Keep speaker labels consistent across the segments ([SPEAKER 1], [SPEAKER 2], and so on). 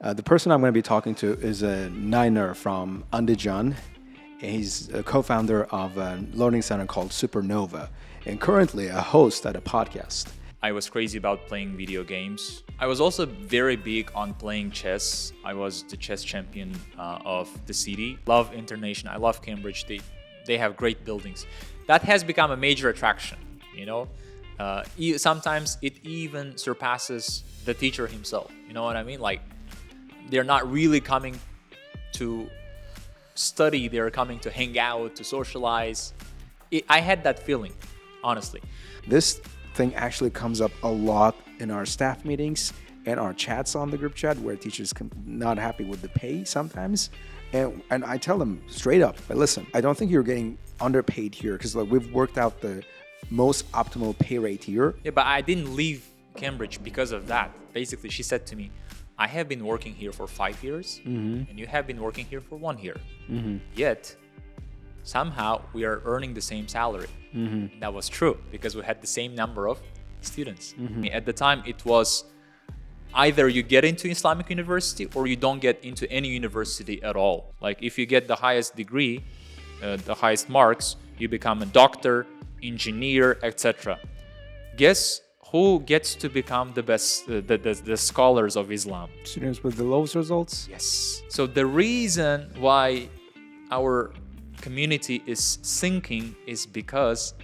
[SPEAKER 1] The person I'm going to be talking to is a Niner from Andijan. He's a co-founder of a learning center called Supernova and currently a host at a podcast.
[SPEAKER 2] I was crazy about playing video games. I was also very big on playing chess. I was the chess champion of the city. Love International. I love Cambridge. They have great buildings. That has become a major attraction, you know. Sometimes it even surpasses the teacher himself. You know what I mean? Like, they're not really coming to study. They're coming to hang out, to socialize. I had that feeling, honestly.
[SPEAKER 1] This thing actually comes up a lot in our staff meetings and our chats on the group chat where teachers not happy with the pay sometimes. And I tell them straight up, but listen, I don't think you're getting underpaid here because we've worked out the most optimal pay rate here.
[SPEAKER 2] Yeah, but I didn't leave Cambridge because of that. Basically, she said to me, I have been working here for 5 years and you have been working here for 1 year. Yet, somehow we are earning the same salary. That was true because we had the same number of students. At the time, it was either you get into Islamic university or you don't get into any university at all. Like if you get the highest degree, the highest marks, you become a doctor, engineer, etc. Guess who gets to become the best, the scholars of Islam?
[SPEAKER 1] Students with the lowest results?
[SPEAKER 2] Yes. So the reason why our community is sinking is because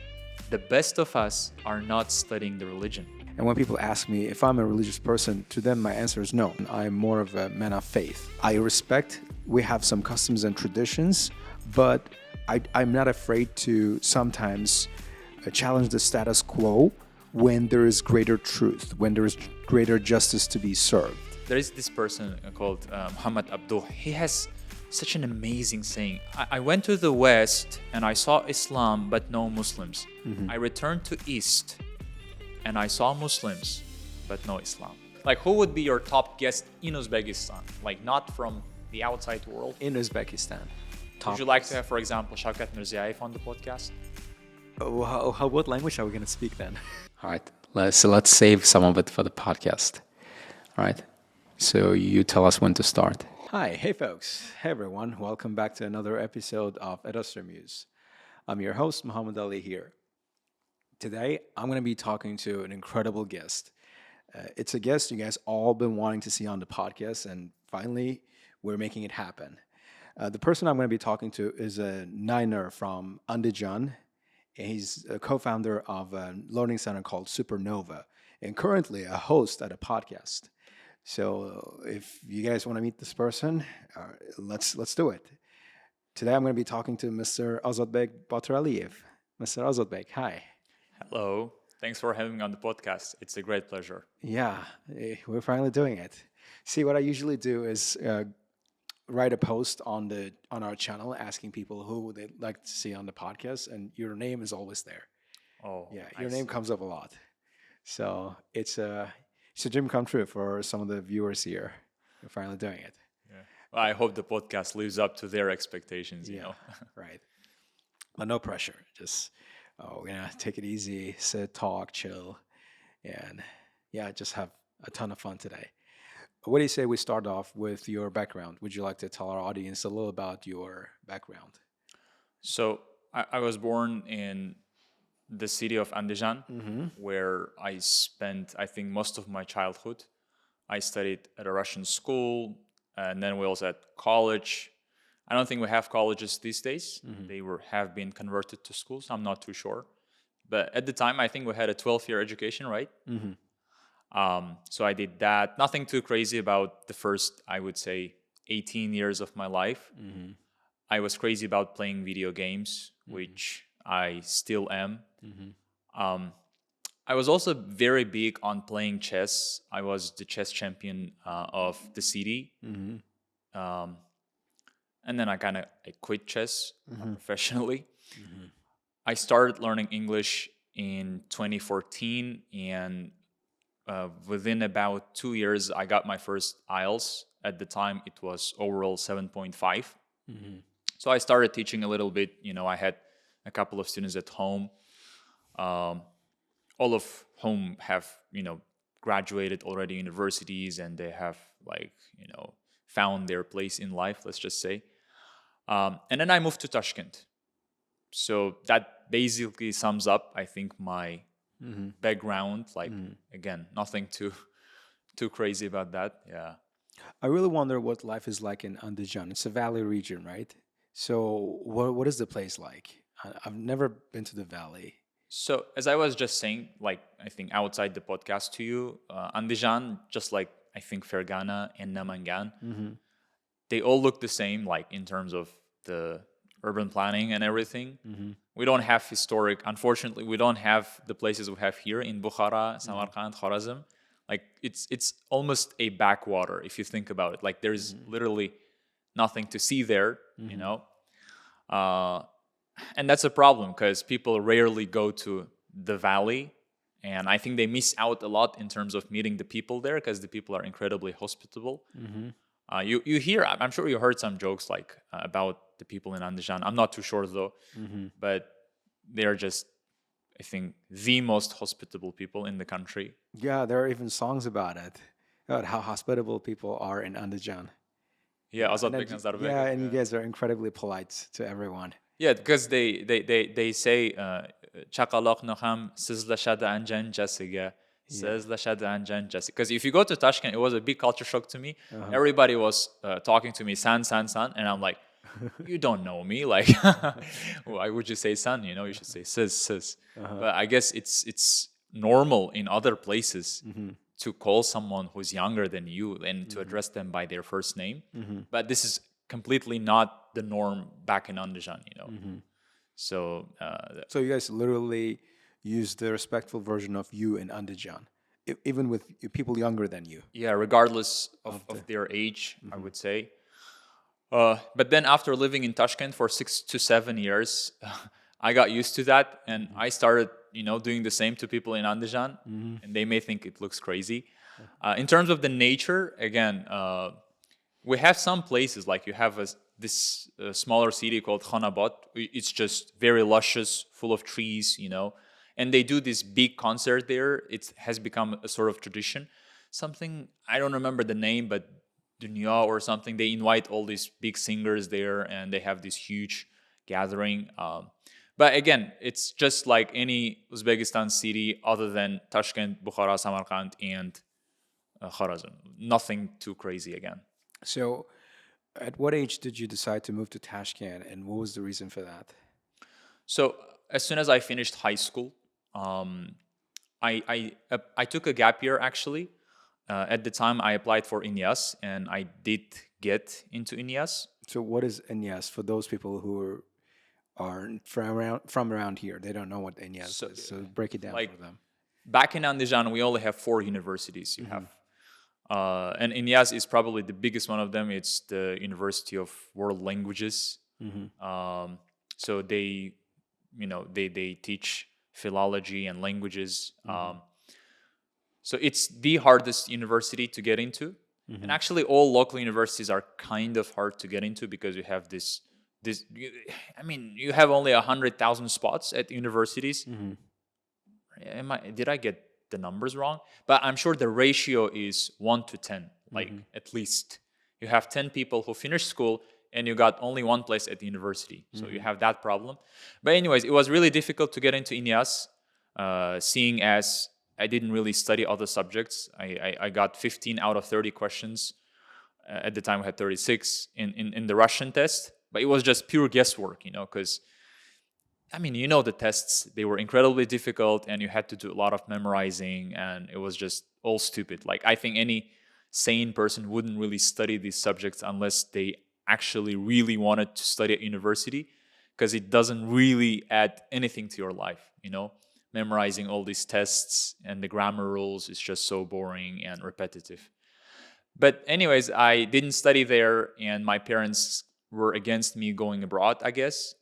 [SPEAKER 2] the best of us are not studying the religion.
[SPEAKER 1] And when people ask me if I'm a religious person, to them my answer is no. I'm more of a man of faith. I respect we have some customs and traditions, but I'm not afraid to sometimes challenge the status quo when there is greater truth, when there is greater justice to be served.
[SPEAKER 2] There is this person called Muhammad Abduh. He has such an amazing saying. I went to the West and I saw Islam but no Muslims. I returned to East and I saw Muslims but no Islam. Like, who would be your top guest in Uzbekistan? Like, not from the outside world.
[SPEAKER 1] In Uzbekistan.
[SPEAKER 2] Would you like to have, for example, Shavkat Mirziyoyev on the podcast?
[SPEAKER 1] What language are we going to speak then?
[SPEAKER 3] All right. Let's save some of it for the podcast. All right. So you tell us when to start.
[SPEAKER 1] Hi. Hey, folks. Hey, everyone. Welcome back to another episode of Astra Muse. I'm your host, Muhammad Ali here. Today, I'm going to be talking to an incredible guest. It's a guest you guys all been wanting to see on the podcast, and finally, we're making it happen. The person I'm going to be talking to is a Niner from Andijan. He's a co-founder of a learning center called Supernova and currently a host at a podcast. So if you guys want to meet this person, let's do it. Today I'm going to be talking to Mr. Ozodbek Botiraliev. Mr. Ozodbek, hi.
[SPEAKER 2] Hello. Thanks for having me on the podcast. It's a great pleasure.
[SPEAKER 1] Yeah, we're finally doing it. See, what I usually do is write a post on our channel asking people who they'd like to see on the podcast, and your name is always there.
[SPEAKER 2] Oh,
[SPEAKER 1] yeah, your name comes up a lot. So it's a dream come true for some of the viewers here. We're finally doing it.
[SPEAKER 2] Yeah. Well, I hope the podcast lives up to their expectations. You know,
[SPEAKER 1] right? But no pressure. Just we're gonna take it easy, sit, talk, chill, and just have a ton of fun today. What do you say we start off with your background? Would you like to tell our audience a little about your background?
[SPEAKER 2] So I was born in the city of Andijan, where I spent, I think, most of my childhood. I studied at a Russian school, and then we also had college. I don't think we have colleges these days. They have been converted to schools. I'm not too sure. But at the time, I think we had a 12-year education, right? So I did that. Nothing too crazy about the first, I would say, 18 years of my life. I was crazy about playing video games, which I still am. I was also very big on playing chess. I was the chess champion of the city. And then I quit chess professionally. I started learning English in 2014, and within about 2 years, I got my first IELTS. At the time, it was overall 7.5. So I started teaching a little bit. You know, I had a couple of students at home, all of whom have, graduated already universities, and they have like, found their place in life, let's just say. And then I moved to Tashkent. So that basically sums up, I think, my background. Like, again, nothing too crazy about that. Yeah.
[SPEAKER 1] I really wonder what life is like in Andijan. It's a valley region, right? So what is the place like? I've never been to the valley.
[SPEAKER 2] So as I was just saying, like, I think outside the podcast to you, Andijan, just like I think Fergana and Namangan, they all look the same, like in terms of the urban planning and everything. We don't have unfortunately, we don't have the places we have here in Bukhara, Samarkand, Khorazm. Like it's almost a backwater if you think about it. Like there's literally nothing to see there, and that's a problem because people rarely go to the valley, and I think they miss out a lot in terms of meeting the people there because the people are incredibly hospitable. You hear, I'm sure you heard some jokes like about the people in Andijan. I'm not too sure though, but they're just, I think, the most hospitable people in the country.
[SPEAKER 1] Yeah, there are even songs about it, about how hospitable people are in Andijan.
[SPEAKER 2] Yeah, Ozodbek and Ozodbek.
[SPEAKER 1] Yeah, and you guys are incredibly polite to everyone.
[SPEAKER 2] Yeah, because they say Chaqaloq noham sizlashada anjan jasiga. Because if you go to Tashkent, it was a big culture shock to me. Everybody was talking to me, san, and I'm like, you don't know me. Like, why would you say san? You should say sis. But I guess it's normal in other places to call someone who's younger than you and to address them by their first name. But this is completely not the norm back in Andijan, So,
[SPEAKER 1] so you guys literally use the respectful version of you in Andijan, even with people younger than you.
[SPEAKER 2] Yeah, regardless of their age, I would say. But then after living in Tashkent for 6 to 7 years, I got used to that, and I started, doing the same to people in Andijan, and they may think it looks crazy. In terms of the nature, again, we have some places, like you have this smaller city called Khanabad. It's just very luscious, full of trees, and they do this big concert there. It has become a sort of tradition. Something, I don't remember the name, but Dunya or something. They invite all these big singers there, and they have this huge gathering. But again, it's just like any Uzbekistan city other than Tashkent, Bukhara, Samarkand, and Khorazm. Nothing too crazy again.
[SPEAKER 1] So, at what age did you decide to move to Tashkent, and what was the reason for that?
[SPEAKER 2] So, as soon as I finished high school, I took a gap year actually. At the time, I applied for INIAS, and I did get into INIAS.
[SPEAKER 1] So, what is INIAS for those people who are from around here? They don't know what INIAS is. So, break it down for them.
[SPEAKER 2] Back in Andijan, we only have 4 universities. You have. And INIAS is probably the biggest one of them. It's the University of World Languages. So they teach philology and languages. So it's the hardest university to get into. And actually, all local universities are kind of hard to get into because you have you have only 100,000 spots at universities. Did I get the numbers wrong? But I'm sure the ratio is 1 to 10, like at least. You have 10 people who finish school, and you got only one place at the university. So you have that problem. But anyways, it was really difficult to get into INIAS, seeing as I didn't really study other subjects. I got 15 out of 30 questions. At the time, we had 36 in the Russian test. But it was just pure guesswork, because the tests, they were incredibly difficult, and you had to do a lot of memorizing, and it was just all stupid. Like, I think any sane person wouldn't really study these subjects unless they actually really wanted to study at university, because it doesn't really add anything to your life, Memorizing all these tests and the grammar rules is just so boring and repetitive. But anyways, I didn't study there, and my parents were against me going abroad, I guess.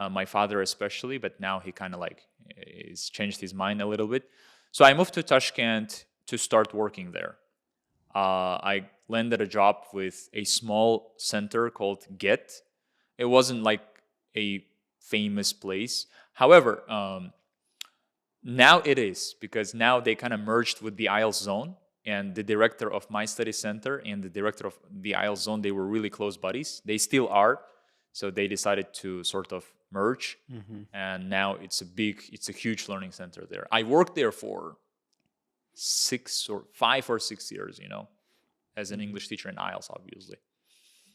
[SPEAKER 2] My father especially, but now he kind of he's changed his mind a little bit. So I moved to Tashkent to start working there. I landed a job with a small center called Get. It wasn't like a famous place. However, now it is, because now they kind of merged with the IELTS zone, and the director of my study center and the director of the IELTS zone, they were really close buddies. They still are. So they decided to sort of merge. And now it's a huge learning center there. I worked there for 5 or 6 years, as an English teacher in IELTS, obviously.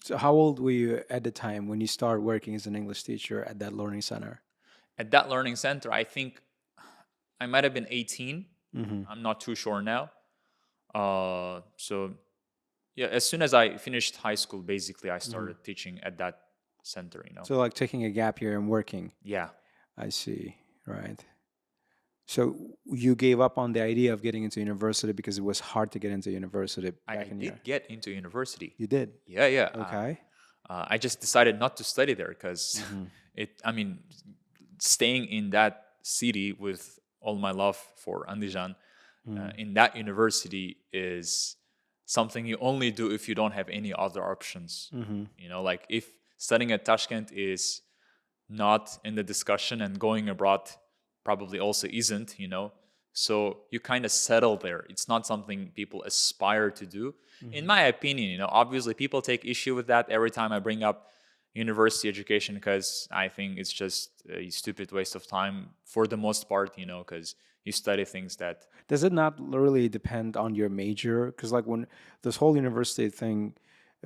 [SPEAKER 1] So how old were you at the time when you started working as an English teacher at that learning center?
[SPEAKER 2] At that learning center, I think I might have been 18. I'm not too sure now. So yeah, as soon as I finished high school, basically, I started teaching at that center,
[SPEAKER 1] So like taking a gap year and working.
[SPEAKER 2] Yeah.
[SPEAKER 1] I see. Right. So you gave up on the idea of getting into university because it was hard to get into university
[SPEAKER 2] I
[SPEAKER 1] back in
[SPEAKER 2] did get into university.
[SPEAKER 1] You did?
[SPEAKER 2] Yeah.
[SPEAKER 1] Okay.
[SPEAKER 2] I just decided not to study there because staying in that city with all my love for Andijan, in that university is something you only do if you don't have any other options. Like if studying at Tashkent is not in the discussion and going abroad probably also isn't, so you kind of settle there. It's not something people aspire to do. In my opinion, obviously people take issue with that every time I bring up university education because I think it's just a stupid waste of time for the most part, because you study things that...
[SPEAKER 1] Does it not really depend on your major? Because like when this whole university thing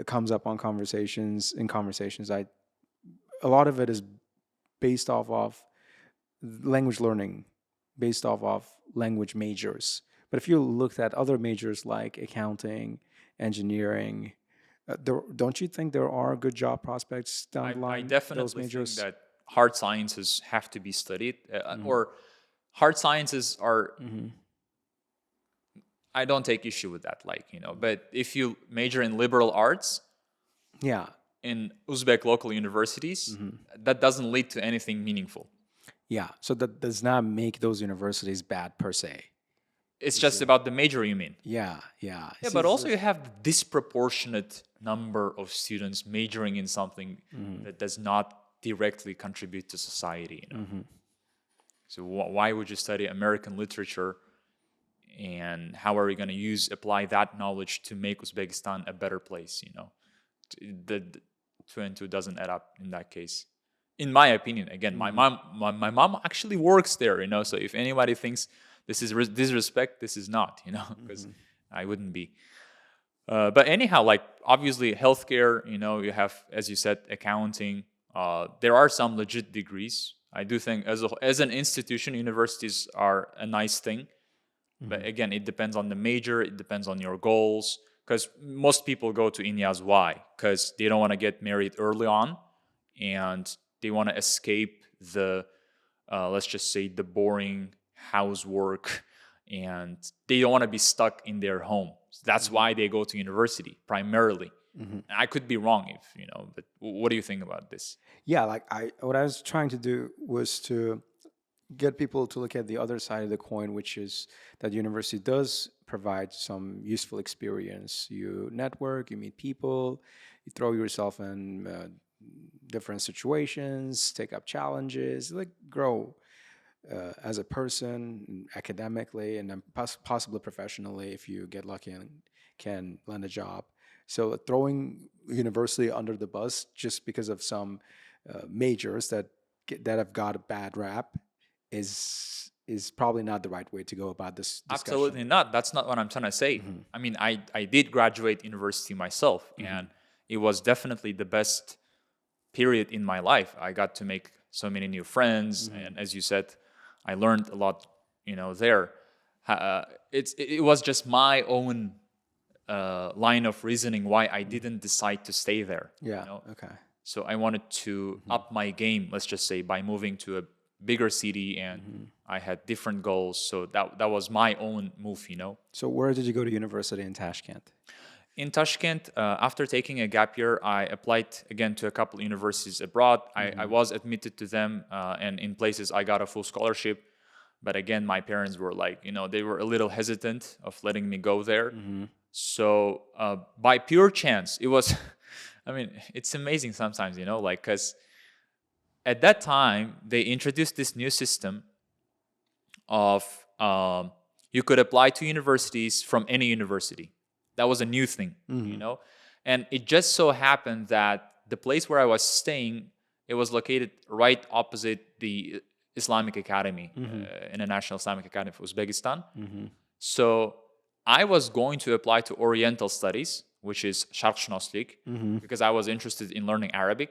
[SPEAKER 1] comes up on conversations, a lot of it is based off of language learning, based off of language majors. But if you looked at other majors like accounting, engineering, don't you think there are good job prospects down the line?
[SPEAKER 2] I definitely think that hard sciences have to be studied, or hard sciences are... I don't take issue with that, but if you major in liberal arts, in Uzbek local universities, that doesn't lead to anything meaningful.
[SPEAKER 1] Yeah, so that does not make those universities bad per se.
[SPEAKER 2] It's just about the major, you mean?
[SPEAKER 1] Yeah.
[SPEAKER 2] Yeah, but also you have disproportionate number of students majoring in something that does not directly contribute to society. So why would you study American literature, and how are we going to apply that knowledge to make Uzbekistan a better place? The 2 and 2 doesn't add up in that case. In my opinion, again, my mom actually works there, So if anybody thinks this is disrespect, this is not, because I wouldn't be. But anyhow, obviously healthcare, you have, as you said, accounting. There are some legit degrees. I do think as an institution, universities are a nice thing. But again, it depends on the major. It depends on your goals. Because most people go to INYAZ. Why? Because they don't want to get married early on, and they want to escape the, let's just say, the boring housework, and they don't want to be stuck in their home. So that's why they go to university primarily. I could be wrong, but what do you think about this?
[SPEAKER 1] Yeah, what I was trying to do was to get people to look at the other side of the coin, which is that university does provide some useful experience. You network, you meet people, you throw yourself in different situations, take up challenges, grow as a person academically, and then possibly professionally if you get lucky and can land a job. So throwing university under the bus just because of some majors that have got a bad rap is probably not the right way to go about this discussion.
[SPEAKER 2] Absolutely not. That's not what I'm trying to say. I mean, I did graduate university myself, and it was definitely the best period in my life. I got to make so many new friends, and as you said, I learned a lot, there. It was just my own line of reasoning why I didn't decide to stay there.
[SPEAKER 1] Yeah. Okay.
[SPEAKER 2] So I wanted to up my game, let's just say, by moving to a bigger city, and I had different goals. So that was my own move,
[SPEAKER 1] So where did you go to university in Tashkent?
[SPEAKER 2] In Tashkent, after taking a gap year, I applied again to a couple universities abroad. I was admitted to them, and in places I got a full scholarship. But again, my parents were they were a little hesitant of letting me go there. So by pure chance, it was, it's amazing sometimes, because at that time, they introduced this new system of, you could apply to universities from any university. That was a new thing, you know? And it just so happened that the place where I was staying, it was located right opposite the Islamic Academy, International Islamic Academy of Uzbekistan. So I was going to apply to Oriental Studies, which is Sharqshunoslik, because I was interested in learning Arabic.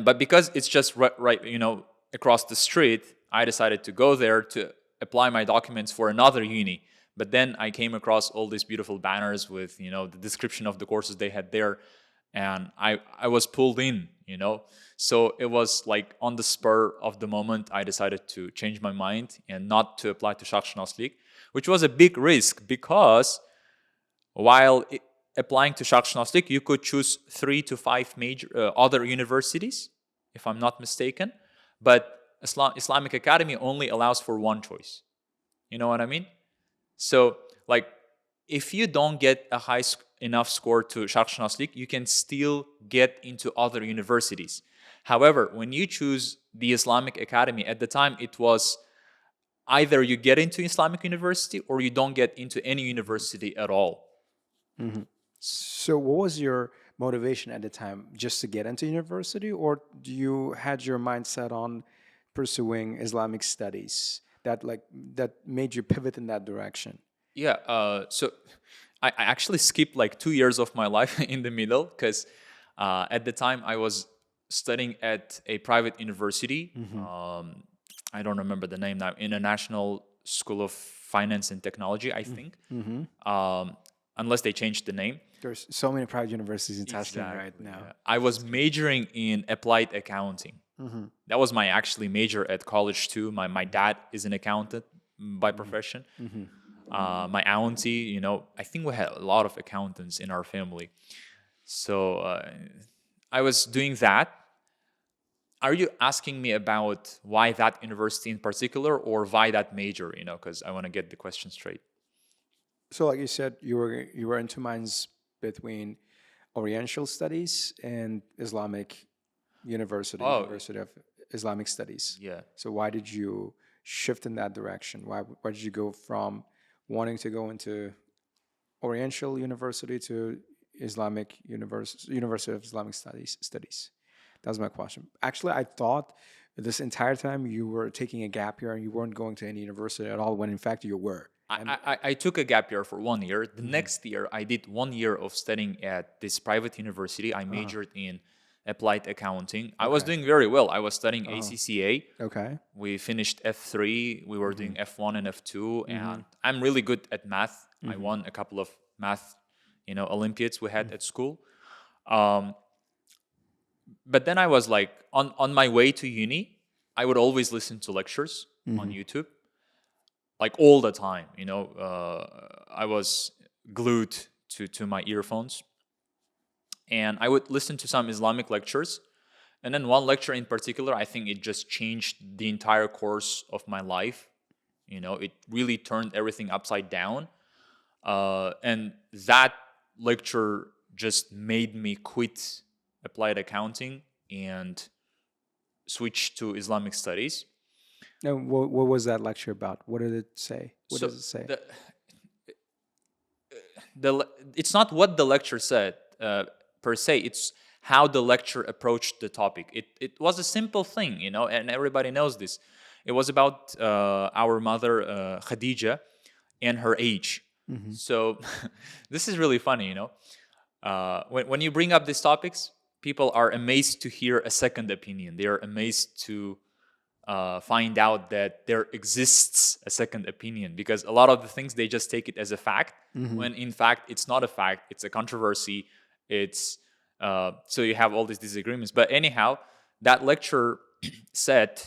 [SPEAKER 2] But because it's just right, you know, across the street, I decided to go there to apply my documents for another uni. But then I came across all these beautiful banners with, you know, the description of the courses they had there, and I was pulled in, you know. So it was like on the spur of the moment, I decided to change my mind and not to apply to Sharqshunoslik, which was a big risk because while applying to Sharqshunoslik, you could choose 3 to 5 major other universities, if I'm not mistaken. But Islamic Academy only allows for one choice. You know what I mean? So, like, if you don't get a high enough score to Sharqshunoslik, you can still get into other universities. However, when you choose the Islamic Academy, at the time it was either you get into Islamic university or you don't get into any university at all.
[SPEAKER 1] So what was your motivation at the time? Just to get into university, or do you had your mindset on pursuing Islamic studies that made you pivot in that direction?
[SPEAKER 2] Yeah, so I actually skipped like 2 years of my life in the middle because at the time I was studying at a private university. I don't remember the name now. International School of Finance and Technology, I think. Unless they changed the name.
[SPEAKER 1] There's so many private universities in Tasnim right now.
[SPEAKER 2] Yeah. I was majoring in applied accounting. That was my actually major at college too. My dad is an accountant by profession. My auntie, you know, I think we had a lot of accountants in our family. So I was doing that. Are you asking me about why that university in particular or why that major, you know, because I want to get the question straight.
[SPEAKER 1] So like you said, you were in two minds between Oriental Studies and Islamic University, University of Islamic Studies.
[SPEAKER 2] Yeah.
[SPEAKER 1] So why did you shift in that direction? Why did you go from wanting to go into Oriental University to Islamic University of Islamic Studies? That was my question. Actually, I thought this entire time you were taking a gap year and you weren't going to any university at all, when in fact you were.
[SPEAKER 2] I took a gap year for 1 year. The next year, I did 1 year of studying at this private university. I majored in applied accounting. I was doing very well. I was studying ACCA.
[SPEAKER 1] Okay.
[SPEAKER 2] We finished F3. We were doing F1 and F2. And I'm really good at math. I won a couple of math, you know, Olympiads we had at school. But then I was like, on my way to uni, I would always listen to lectures on YouTube. Like all the time, you know, I was glued to my earphones. And I would listen to some Islamic lectures. And then one lecture in particular, I think it just changed the entire course of my life. You know, it really turned everything upside down. And that lecture just made me quit applied accounting and switch to Islamic studies.
[SPEAKER 1] Now, what was that lecture about? What did it say? What does it say?
[SPEAKER 2] It's not what the lecture said per se. It's how the lecture approached the topic. It was a simple thing, you know, and everybody knows this. It was about our mother, Khadija, and her age. So this is really funny, you know. When you bring up these topics, people are amazed to hear a second opinion. They are amazed to find out that there exists a second opinion, because a lot of the things they just take it as a fact, when in fact it's not a fact. It's a controversy. It's so you have all these disagreements. But anyhow, that lecture said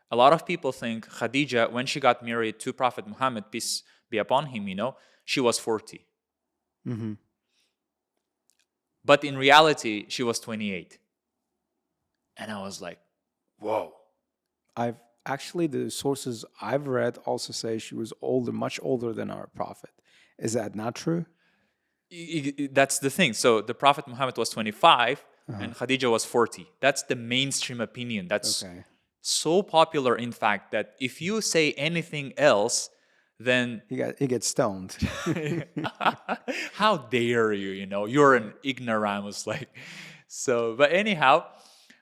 [SPEAKER 2] a lot of people think Khadija, when she got married to Prophet Muhammad, peace be upon him, you know, she was 40. But in reality, she was 28. And I was like, whoa.
[SPEAKER 1] The sources I've read also say she was older, much older than our prophet. Is that not true?
[SPEAKER 2] That's the thing. So the Prophet Muhammad was 25 and Khadija was 40. That's the mainstream opinion. That's So popular, in fact, that if you say anything else, then
[SPEAKER 1] He gets stoned.
[SPEAKER 2] how dare you? You're an ignoramus, like. So, but anyhow,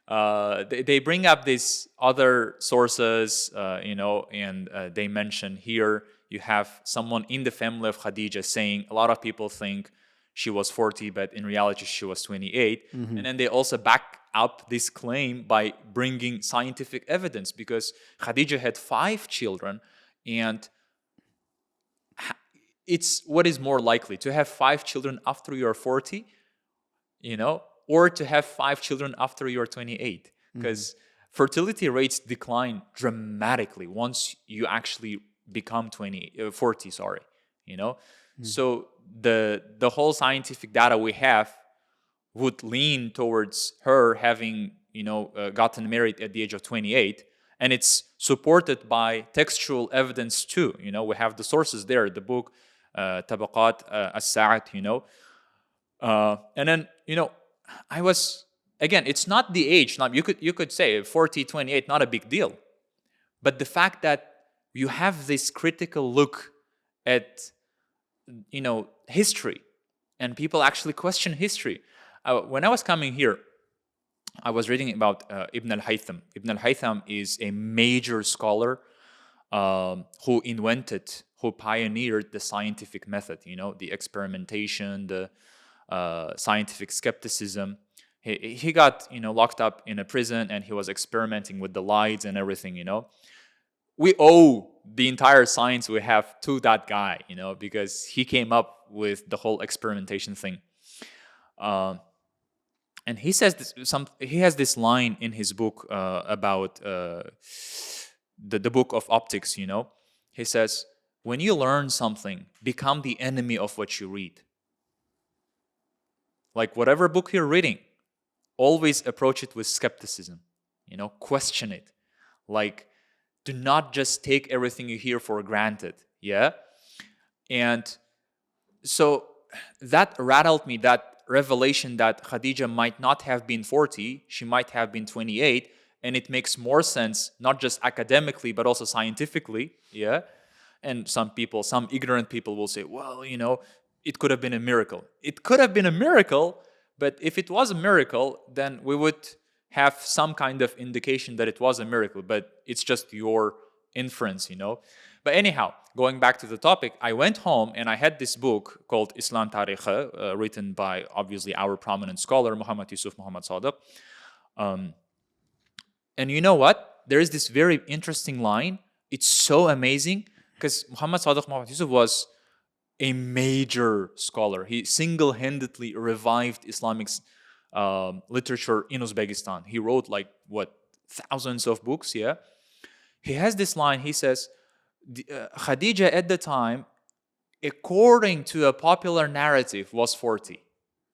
[SPEAKER 2] they bring up these other sources, and they mention here you have someone in the family of Khadija saying a lot of people think she was 40, but in reality she was 28. And then they also back up this claim by bringing scientific evidence, because Khadija had 5 children, and it's what is more likely, to have 5 children after you're 40, or to have 5 children after you're 28, because fertility rates decline dramatically once you actually become 40, so the whole scientific data we have would lean towards her having gotten married at the age of 28, and it's supported by textual evidence too. We have the sources there, the book Tabaqat as-Sa'at, and then I was, again, it's not the age. Now you could say 40, 28, not a big deal, but the fact that you have this critical look at history, and people actually question history. When I was coming here, I was reading about Ibn al-Haytham. Ibn al-Haytham is a major scholar who pioneered the scientific method, the experimentation, the scientific skepticism. He got locked up in a prison, and he was experimenting with the lights and everything. We owe the entire science we have to that guy, because he came up with the whole experimentation thing. And he says he has this line in his book about the book of optics. He says, when you learn something, become the enemy of what you read. Like whatever book you're reading, always approach it with skepticism. Question it. Like, do not just take everything you hear for granted. Yeah? And so that rattled me, that revelation that Khadija might not have been 40, she might have been 28, and it makes more sense, not just academically, but also scientifically. Yeah? And some ignorant people will say, well, it could have been a miracle. It could have been a miracle, but if it was a miracle, then we would have some kind of indication that it was a miracle, but it's just your inference, But anyhow, going back to the topic, I went home and I had this book called Islam Tarikh, written by obviously our prominent scholar, Muhammad Yusuf Muhammad Sadiq. And you know what? There is this very interesting line. It's so amazing, because Muhammad Yusuf was a major scholar. He single-handedly revived Islamic literature in Uzbekistan. He wrote thousands of books. Yeah, he has this line. He says, Khadija at the time, according to a popular narrative, was 40.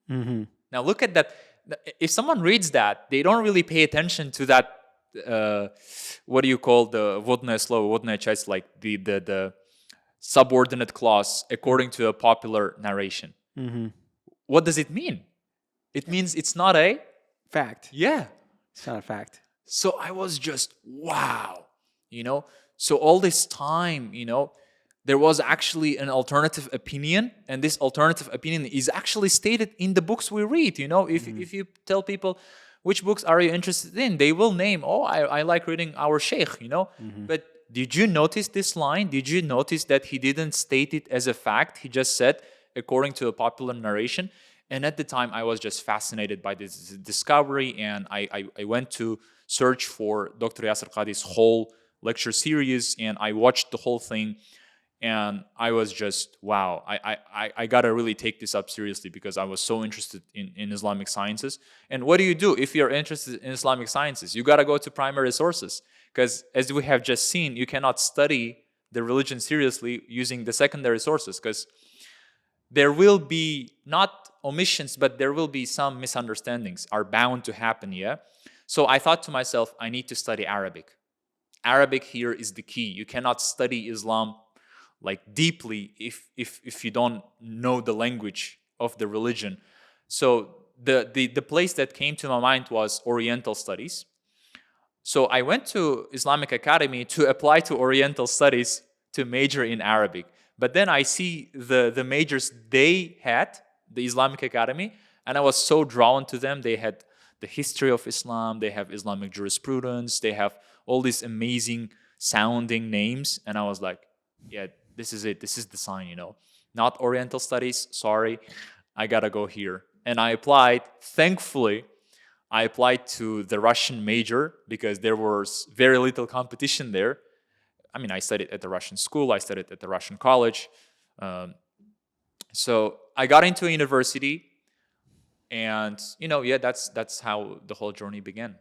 [SPEAKER 2] Now look at that. If someone reads that, they don't really pay attention to that. What do you call the vodная слово, vodная часть, like the subordinate clause according to a popular narration. What does it mean? It means it's not a
[SPEAKER 1] Fact.
[SPEAKER 2] Yeah.
[SPEAKER 1] It's not a fact.
[SPEAKER 2] So I was just, wow. So all this time, there was actually an alternative opinion, and this alternative opinion is actually stated in the books we read. If you tell people, which books are you interested in, they will name, I like reading our sheikh, But did you notice this line? Did you notice that he didn't state it as a fact? He just said, according to a popular narration. And at the time, I was just fascinated by this discovery, and I went to search for Dr. Yasser Qadi's whole lecture series, and I watched the whole thing, and I was just, wow, I gotta really take this up seriously, because I was so interested in Islamic sciences. And what do you do if you're interested in Islamic sciences? You gotta go to primary sources, because as we have just seen, you cannot study the religion seriously using the secondary sources, because there will be not omissions, but there will be some misunderstandings are bound to happen. Yeah. So I thought to myself, I need to study Arabic. Arabic here is the key. You cannot study Islam deeply if you don't know the language of the religion. So the place that came to my mind was Oriental studies. So I went to Islamic Academy to apply to Oriental Studies to major in Arabic. But then I see the majors they had, the Islamic Academy, and I was so drawn to them. They had the history of Islam, they have Islamic jurisprudence, they have all these amazing sounding names. And I was like, yeah, this is it. This is the sign, Not Oriental Studies, sorry. I gotta go here. And I applied. Thankfully, I applied to the Russian major because there was very little competition there. I mean, I studied at the Russian school, I studied at the Russian college. So I got into a university, and that's how the whole journey began.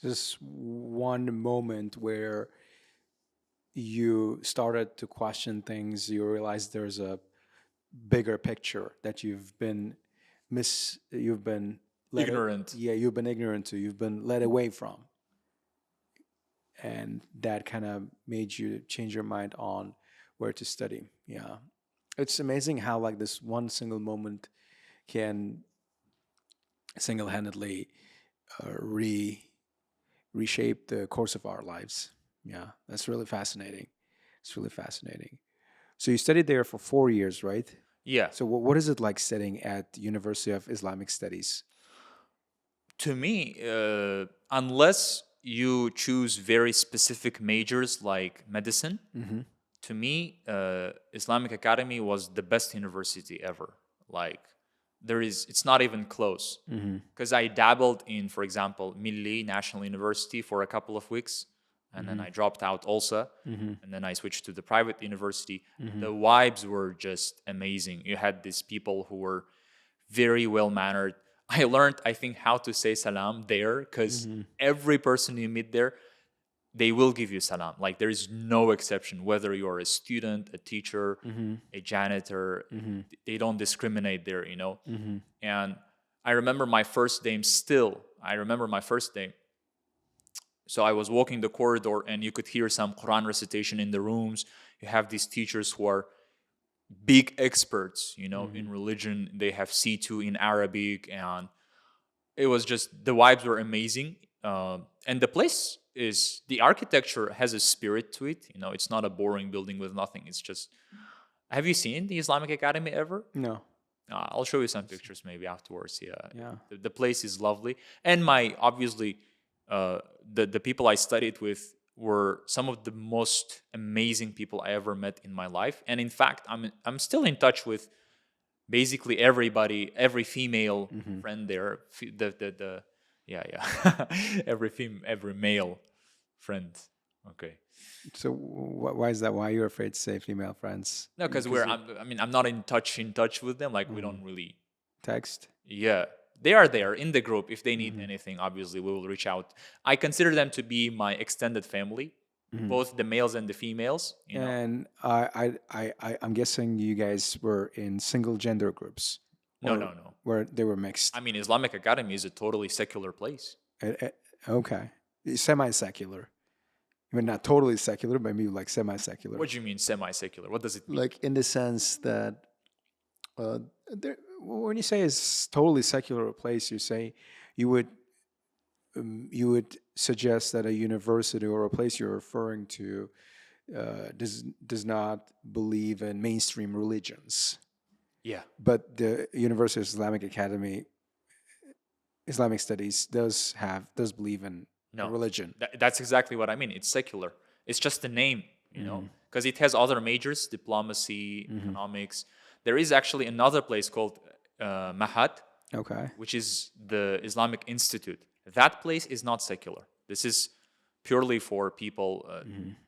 [SPEAKER 1] This one moment where you started to question things, you realized there's a bigger picture that you've been
[SPEAKER 2] Ignorant.
[SPEAKER 1] you've been ignorant to, you've been led away from, and that kind of made you change your mind on where to study. Yeah, it's amazing how like this one single moment can single-handedly reshape the course of our lives. Yeah, that's really fascinating. It's really fascinating. So you studied there for 4 years, right?
[SPEAKER 2] Yeah.
[SPEAKER 1] So what is it like studying at the University of Islamic Studies?
[SPEAKER 2] To me, unless you choose very specific majors like medicine, to me, Islamic Academy was the best university ever. Like, it's not even close. Because I dabbled in, for example, Milli National University for a couple of weeks, and then I dropped out also, and then I switched to the private university. The vibes were just amazing. You had these people who were very well mannered. I learned, I think, how to say salam there, because every person you meet there, they will give you salam. Like, there is no exception, whether you're a student, a teacher, a janitor. They don't discriminate there, And I remember my first day So I was walking the corridor, and you could hear some Quran recitation in the rooms. You have these teachers who are big experts, in religion. They have C2 in Arabic, and it was just, the vibes were amazing. And the architecture has a spirit to it. It's not a boring building with nothing. It's just, have you seen the Islamic Academy ever?
[SPEAKER 1] No.
[SPEAKER 2] I'll show you some pictures maybe afterwards.
[SPEAKER 1] Yeah.
[SPEAKER 2] The place is lovely. And obviously, the people I studied with were some of the most amazing people I ever met in my life. And in fact, I'm still in touch with basically everybody, every female friend there. Every male friend. Okay.
[SPEAKER 1] So why is that? Why are you afraid to say female friends?
[SPEAKER 2] No, because I'm not in touch with them. Like, we don't really
[SPEAKER 1] text.
[SPEAKER 2] Yeah. They are there in the group. If they need anything, obviously we will reach out. I consider them to be my extended family, both the males and the females.
[SPEAKER 1] And I'm guessing you guys were in single gender groups.
[SPEAKER 2] No.
[SPEAKER 1] Where they were mixed.
[SPEAKER 2] I mean, Islamic Academy is a totally secular place.
[SPEAKER 1] Okay, semi-secular. I mean, not totally secular, but maybe like semi-secular.
[SPEAKER 2] What do you mean semi-secular? What does it mean?
[SPEAKER 1] Like, in the sense that when you say it's totally secular place, you say you would suggest that a university or a place you're referring to does not believe in mainstream religions.
[SPEAKER 2] Yeah.
[SPEAKER 1] But the University of Islamic Studies does believe in religion.
[SPEAKER 2] That's exactly what I mean. It's secular. It's just a name, because it has other majors, diplomacy, economics. There is actually another place called Mahad, which is the Islamic Institute. That place is not secular. This is purely for people,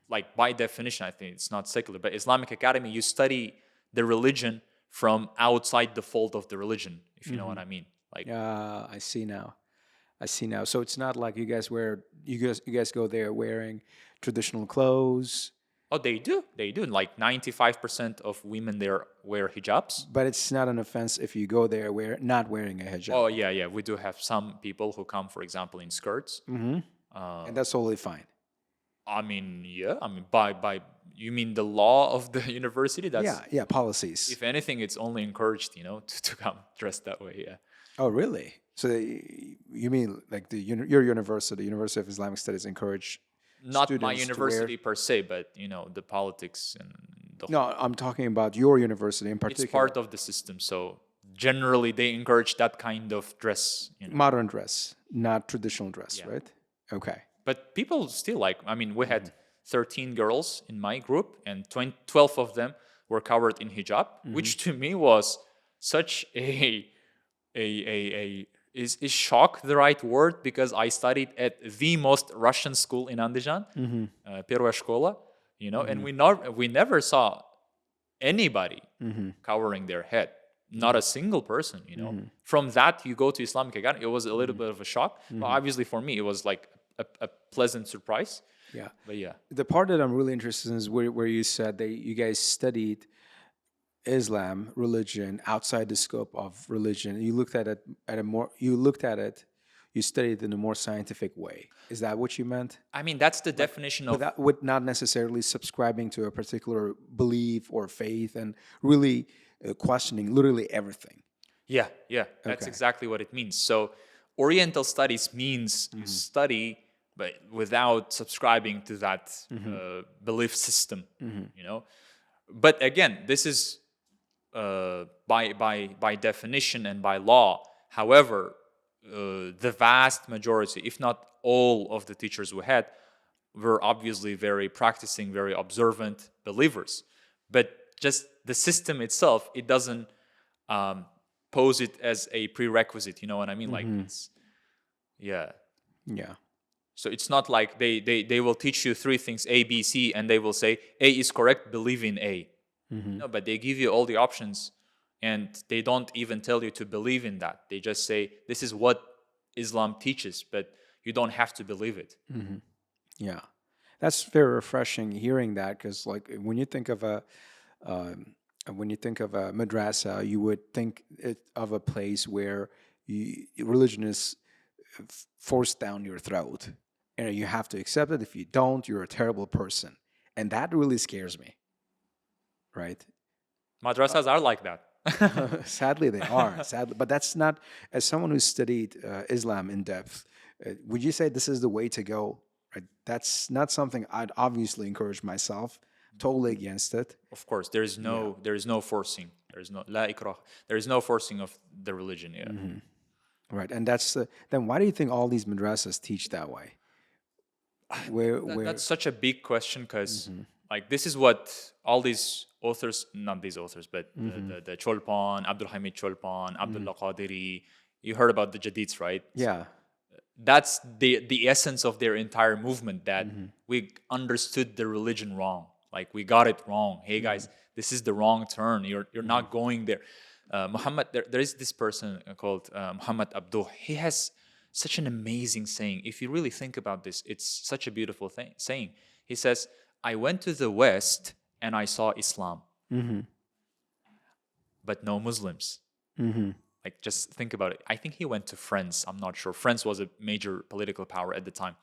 [SPEAKER 2] like, by definition, I think it's not secular. But Islamic Academy, you study the religion from outside the fold of the religion, if you know what I mean. Like,
[SPEAKER 1] I see now. So it's not like you guys go there wearing traditional clothes.
[SPEAKER 2] Oh, they do. Like 95% of women there wear hijabs.
[SPEAKER 1] But it's not an offense if you go there not wearing a hijab.
[SPEAKER 2] Oh, yeah. We do have some people who come, for example, in skirts.
[SPEAKER 1] And that's totally fine.
[SPEAKER 2] I mean, yeah. I mean, by you mean the law of the university? That's,
[SPEAKER 1] policies.
[SPEAKER 2] If anything, it's only encouraged, to come dressed that way. Yeah.
[SPEAKER 1] Oh, really? So you mean like your university, University of Islamic Studies, encourage
[SPEAKER 2] Not my
[SPEAKER 1] students to
[SPEAKER 2] university per se, but the politics and the
[SPEAKER 1] No, I'm talking about your university in
[SPEAKER 2] it's
[SPEAKER 1] particular.
[SPEAKER 2] part of the system. So generally, they encourage that kind of dress.
[SPEAKER 1] Modern dress, not traditional dress,
[SPEAKER 2] Yeah.
[SPEAKER 1] right? Okay.
[SPEAKER 2] But people still like. I mean, we had 13 girls in my group, and 12 of them were covered in hijab, which to me was such is shock the right word, because I studied at the most Russian school in Andijan, Первая школа, and we never saw anybody covering their head, not a single person. From that you go to Islamic again, it was a little bit of a shock, but obviously for me it was like a pleasant surprise.
[SPEAKER 1] Yeah.
[SPEAKER 2] But yeah,
[SPEAKER 1] The part that I'm really interested in is where you said that you guys studied Islam, religion, outside the scope of religion. You looked at it you studied it in a more scientific way. Is that what you meant?
[SPEAKER 2] I mean, that's the definition of
[SPEAKER 1] With not necessarily subscribing to a particular belief or faith, and really questioning literally everything.
[SPEAKER 2] yeah, that's
[SPEAKER 1] Okay.
[SPEAKER 2] exactly what it means. So Oriental studies means you study, but without subscribing to that belief system. But again, this is by definition and by law. However, the vast majority, if not all, of the teachers we had were obviously very practicing, very observant believers. But just the system itself, it doesn't pose it as a prerequisite. You know what I mean? Like, it's, yeah.
[SPEAKER 1] Yeah.
[SPEAKER 2] So it's not like they will teach you three things, A, B, C, and they will say A is correct, believe in A. No, but they give you all the options, and they don't even tell you to believe in that. They just say, this is what Islam teaches, but you don't have to believe it.
[SPEAKER 1] Yeah, that's very refreshing hearing that, because like when you think of a madrasa, you would think of a place where religion is forced down your throat, and you have to accept it. If you don't, you're a terrible person, and that really scares me. Right?
[SPEAKER 2] Madrasas are like that.
[SPEAKER 1] Sadly, they are. Sadly, but that's not. As someone who studied Islam in depth, would you say this is the way to go? Right? That's not something I'd obviously encourage myself. Totally against it.
[SPEAKER 2] Of course, there is no forcing. There's no la ikrah. There is no forcing of the religion. Yeah.
[SPEAKER 1] Right, and then why do you think all these madrasas teach that way?
[SPEAKER 2] That's such a big question, because like this is what all these authors, not these authors, but the Cholpan, Abdul Hamid Cholpan, Abdullah Qadiri, you heard about the Jadids, right?
[SPEAKER 1] Yeah.
[SPEAKER 2] That's the essence of their entire movement, that we understood the religion wrong. Like, we got it wrong. Hey guys, this is the wrong turn. You're not going there. Muhammad, there is this person called Muhammad Abduh. He has such an amazing saying. If you really think about this, it's such a beautiful saying. He says, I went to the West and I saw Islam, but no Muslims. Like, just think about it. I think he went to France. I'm not sure. France was a major political power at the time.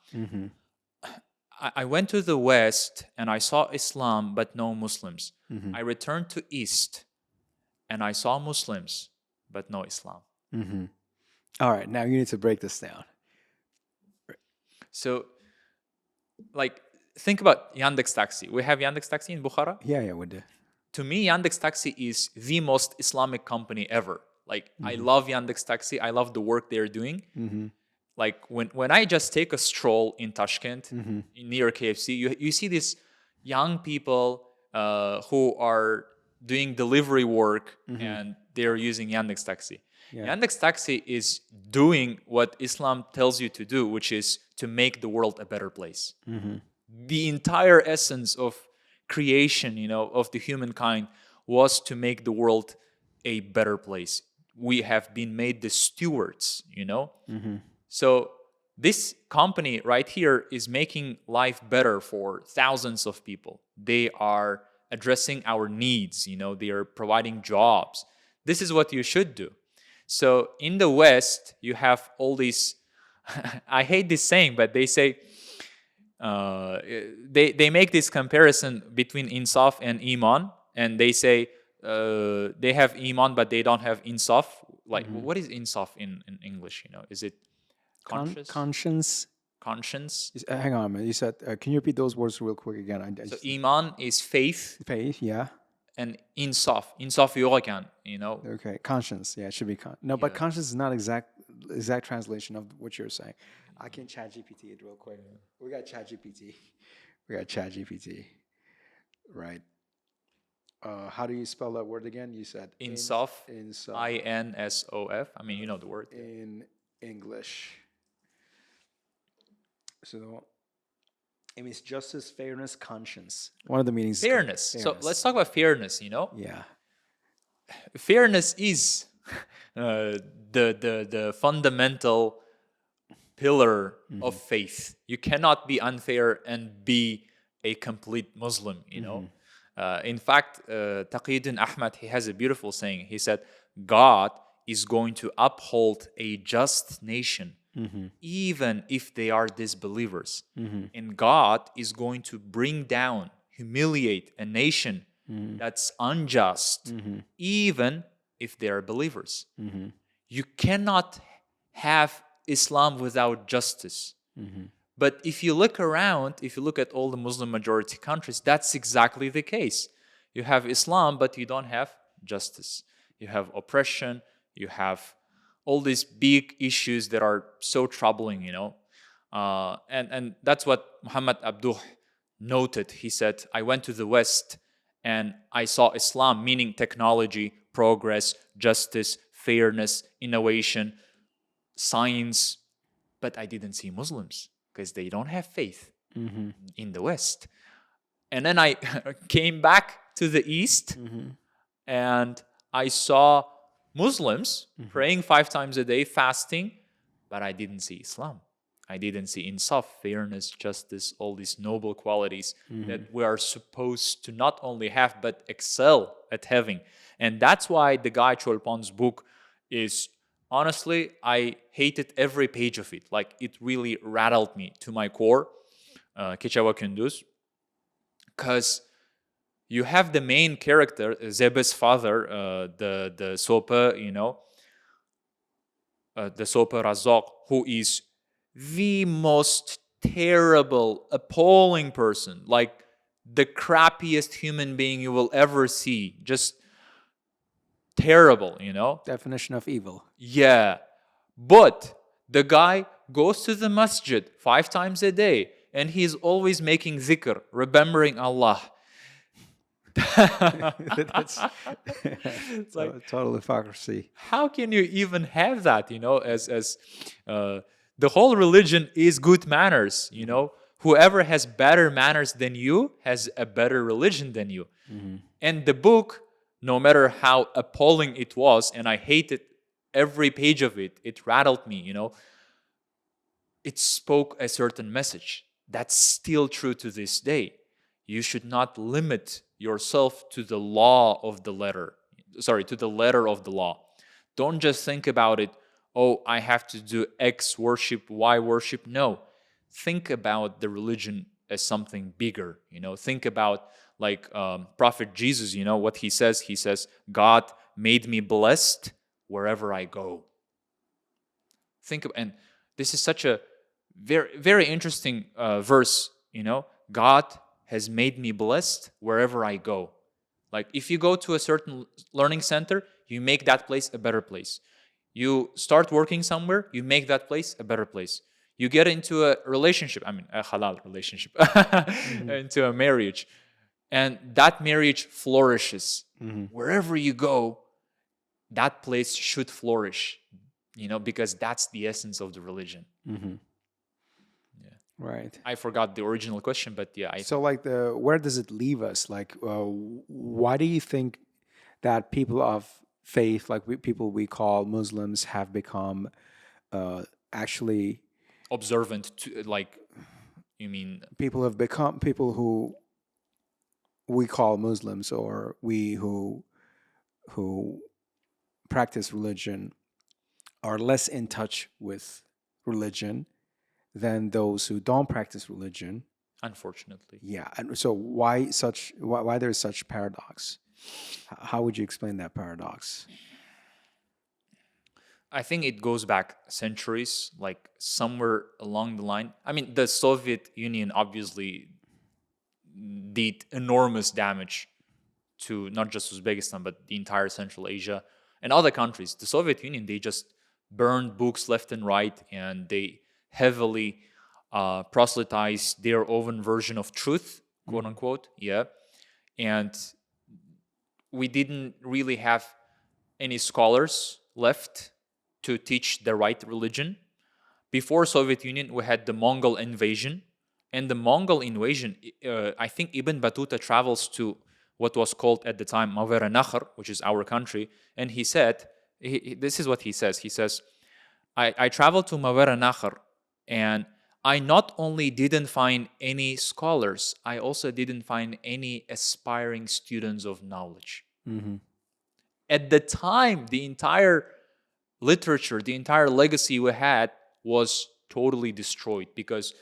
[SPEAKER 2] I went to the West and I saw Islam, but no Muslims. I returned to East and I saw Muslims, but no Islam.
[SPEAKER 1] All right, now you need to break this down.
[SPEAKER 2] So, like, think about Yandex Taxi. We have Yandex Taxi in Bukhara.
[SPEAKER 1] Yeah, we do.
[SPEAKER 2] To me, Yandex Taxi is the most Islamic company ever. Like, I love Yandex Taxi. I love the work they're doing. Like, when I just take a stroll in Tashkent, near KFC, you see these young people who are doing delivery work, and they're using Yandex Taxi. Yandex Taxi is doing what Islam tells you to do, which is to make the world a better place. The entire essence of creation, of the humankind, was to make the world a better place. We have been made the stewards, So this company right here is making life better for thousands of people. They are addressing our needs, they are providing jobs. This is what you should do. So in the West, you have all these, I hate this saying, but they say, they make this comparison between Insaf and Iman, and they say they have iman, but they don't have insaf. Like, what is insaf in English? Is it
[SPEAKER 1] Conscience.
[SPEAKER 2] conscience?
[SPEAKER 1] Hang on a minute. You said, can you repeat those words real quick again?
[SPEAKER 2] So iman is faith,
[SPEAKER 1] faith, yeah.
[SPEAKER 2] and insaf yo'akan,
[SPEAKER 1] Okay, conscience. Yeah, it should be no, but conscience is not exact translation of what you're saying. I can chat GPT it real quick. We got chat GPT. Right. How do you spell that word again? You said
[SPEAKER 2] insaf.
[SPEAKER 1] Insaf.
[SPEAKER 2] INSOF. I mean, you know the word.
[SPEAKER 1] In English. So it means justice, fairness, conscience. One of the meanings.
[SPEAKER 2] Fairness. So let's talk about fairness.
[SPEAKER 1] Yeah.
[SPEAKER 2] Fairness is the fundamental pillar of faith. You cannot be unfair and be a complete Muslim. In fact, Taqiyuddin Ahmad, he has a beautiful saying. He said, God is going to uphold a just nation even if they are disbelievers. And God is going to bring down, humiliate a nation that's unjust even if they are believers. You cannot have Islam without justice. But if you look around, if you look at all the Muslim majority countries, that's exactly the case. You have Islam, but you don't have justice. You have oppression. You have all these big issues that are so troubling, and that's what Muhammad Abduh noted. He said, I went to the West and I saw Islam, meaning technology, progress, justice, fairness, innovation, science, but I didn't see Muslims because they don't have faith in the West. And then I came back to the East and I saw Muslims praying 5 times a day, fasting, but I didn't see Islam. I didn't see insaf, fairness, justice, all these noble qualities that we are supposed to not only have, but excel at having. And that's why the guy Cholpon's book is, honestly, I hated every page of it. Like, it really rattled me to my core, Kechawa Kunduz, because you have the main character, Zebe's father, the Sopa, the Sopa Razak, who is the most terrible, appalling person, like the crappiest human being you will ever see. Just terrible,
[SPEAKER 1] Definition of evil.
[SPEAKER 2] Yeah. But the guy goes to the masjid 5 times a day and he's always making zikr, remembering Allah.
[SPEAKER 1] That's it's like total hypocrisy.
[SPEAKER 2] How can you even have that, as the whole religion is good manners, Whoever has better manners than you has a better religion than you. And the book, no matter how appalling it was, and I hated every page of it, it rattled me, It spoke a certain message that's still true to this day. You should not limit yourself to the law of the letter. To the letter of the law. Don't just think about it, oh, I have to do X worship, Y worship. No. Think about the religion as something bigger. Think about Prophet Jesus, what he says. He says, God made me blessed wherever I go. And this is such a very, very interesting verse, God has made me blessed wherever I go. Like, if you go to a certain learning center, you make that place a better place. You start working somewhere, you make that place a better place. You get into a relationship, a halal relationship, into a marriage, and that marriage flourishes. Wherever you go, that place should flourish, because that's the essence of the religion.
[SPEAKER 1] Right.
[SPEAKER 2] I forgot the original question, but yeah.
[SPEAKER 1] So, where does it leave us? Why do you think that people of faith, people we call Muslims, have become actually
[SPEAKER 2] observant to, you mean?
[SPEAKER 1] People have become people who we call Muslims, or we who practice religion are less in touch with religion than those who don't practice religion.
[SPEAKER 2] Unfortunately.
[SPEAKER 1] Yeah. And so why there's such paradox? How would you explain that paradox?
[SPEAKER 2] I think it goes back centuries, like somewhere along the line. I mean, the Soviet Union obviously did enormous damage to not just Uzbekistan, but the entire Central Asia and other countries. The Soviet Union, they just burned books left and right, and they heavily proselytized their own version of truth, quote unquote. Yeah. And we didn't really have any scholars left to teach the right religion. Before Soviet Union, we had the Mongol invasion. And the Mongol invasion, I think Ibn Battuta travels to what was called at the time Mawera Nahr, which is our country. And he said, this is what he says. He says, I traveled to Mawera Nahr, and I not only didn't find any scholars, I also didn't find any aspiring students of knowledge.
[SPEAKER 1] Mm-hmm.
[SPEAKER 2] At the time, the entire literature, the entire legacy we had was totally destroyed because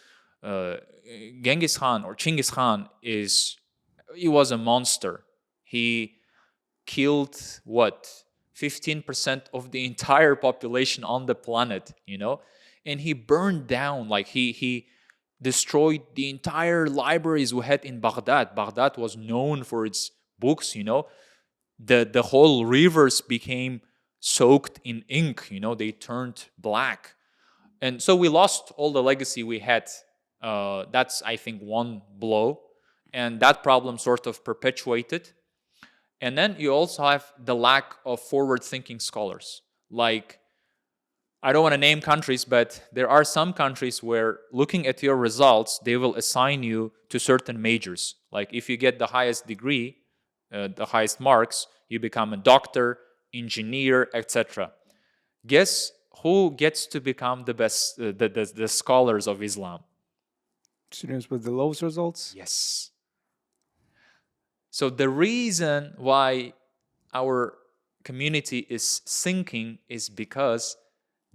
[SPEAKER 2] Genghis Khan or Chinggis Khan he was a monster. He killed 15% of the entire population on the planet, and he burned down, like he destroyed the entire libraries we had in Baghdad. Baghdad was known for its books, the whole rivers became soaked in ink, they turned black. And so we lost all the legacy we had. That's, I think, one blow. And that problem sort of perpetuated. And then you also have the lack of forward-thinking scholars. Like, I don't want to name countries, but there are some countries where looking at your results, they will assign you to certain majors. Like if you get the highest degree, the highest marks, you become a doctor, engineer, etc. Guess who gets to become the best, the scholars of Islam?
[SPEAKER 1] Students with the lowest results?
[SPEAKER 2] Yes. So the reason why our community is sinking is because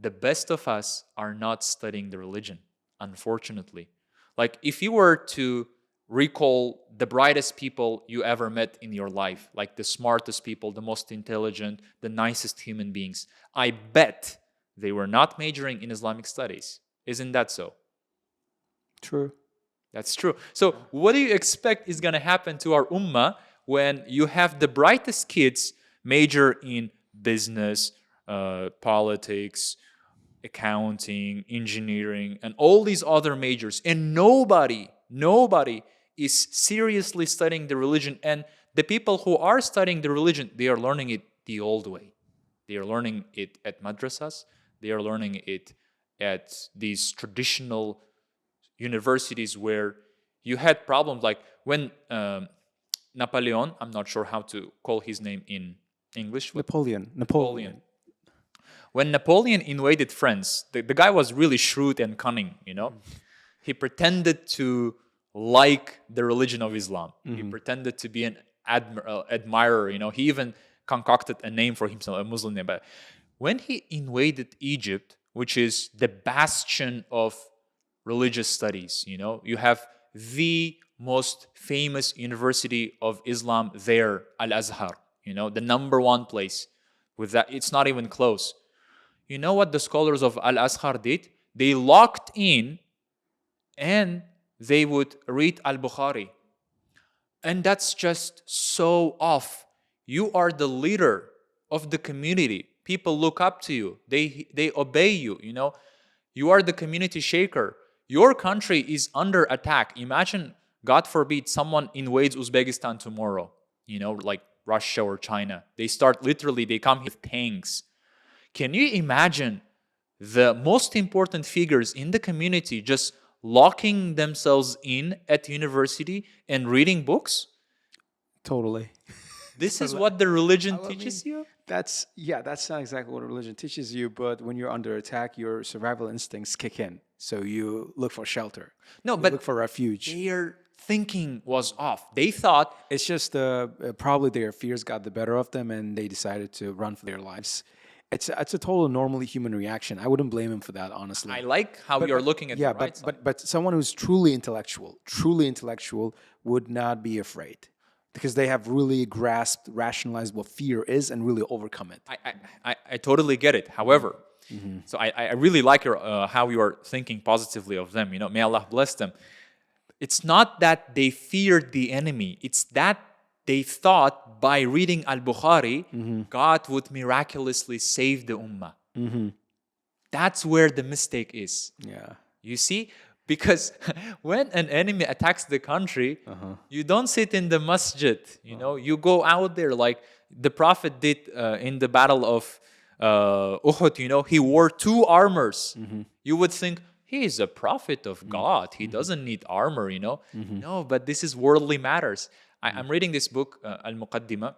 [SPEAKER 2] the best of us are not studying the religion, unfortunately. Like if you were to recall the brightest people you ever met in your life, like the smartest people, the most intelligent, the nicest human beings, I bet they were not majoring in Islamic studies. Isn't that so?
[SPEAKER 1] True.
[SPEAKER 2] That's true. So what do you expect is going to happen to our ummah when you have the brightest kids major in business, politics, accounting, engineering, and all these other majors, and nobody is seriously studying the religion? And the people who are studying the religion, they are learning it the old way. They are learning it at madrasas. They are learning it at these traditional universities where you had problems like when Napoleon, I'm not sure how to call his name in English.
[SPEAKER 1] Napoleon.
[SPEAKER 2] When Napoleon invaded France, the guy was really shrewd and cunning, He pretended to like the religion of Islam. Mm-hmm. He pretended to be an admirer, He even concocted a name for himself, a Muslim name. But when he invaded Egypt, which is the bastion of religious studies, you have the most famous university of Islam there, Al-Azhar, the number one place. With that, it's not even close. You know what the scholars of Al-Azhar did? They locked in and they would read Al-Bukhari. And that's just so off. You are the leader of the community. People look up to you. They obey you, You are the community shaker. Your country is under attack. Imagine, God forbid, someone invades Uzbekistan tomorrow, like Russia or China. They come here with tanks. Can you imagine the most important figures in the community just locking themselves in at university and reading books?
[SPEAKER 1] Totally.
[SPEAKER 2] This is what the religion teaches you?
[SPEAKER 1] That's not exactly what religion teaches you, but when you're under attack, your survival instincts kick in. So you look for shelter.
[SPEAKER 2] No,
[SPEAKER 1] you
[SPEAKER 2] but
[SPEAKER 1] look for refuge.
[SPEAKER 2] Their thinking was off. They thought
[SPEAKER 1] it's just probably their fears got the better of them, and they decided to run for their lives. It's a total normally human reaction. I wouldn't blame him for that, honestly.
[SPEAKER 2] I like how you're looking at the right side.
[SPEAKER 1] But someone who's truly intellectual would not be afraid. because they have really grasped, rationalized what fear is and really overcome it.
[SPEAKER 2] I totally get it. However, so I really like how you are thinking positively of them. You know, may Allah bless them. It's not that they feared the enemy. It's that they thought by reading Al-Bukhari, God would miraculously save the ummah. That's where the mistake is.
[SPEAKER 1] Yeah.
[SPEAKER 2] You see? Because when an enemy attacks the country, you don't sit in the masjid. You know, you go out there like the Prophet did in the battle of Uhud. You know, he wore 2 armors. You would think he is a prophet of God. He doesn't need armor. You know, no, but this is worldly matters. I'm reading this book, Al-Muqaddimah,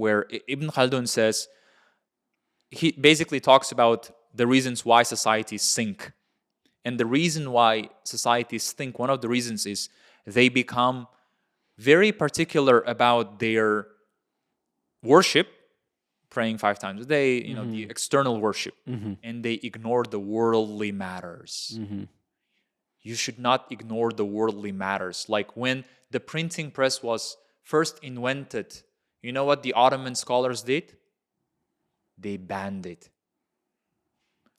[SPEAKER 2] where Ibn Khaldun says, he basically talks about the reasons why societies sink. And the reason why societies think, one of the reasons is they become very particular about their worship, praying 5 times a day, you know, the external worship, and they ignore the worldly matters. You should not ignore the worldly matters. Like when the printing press was first invented, you know what the Ottoman scholars did? They banned it.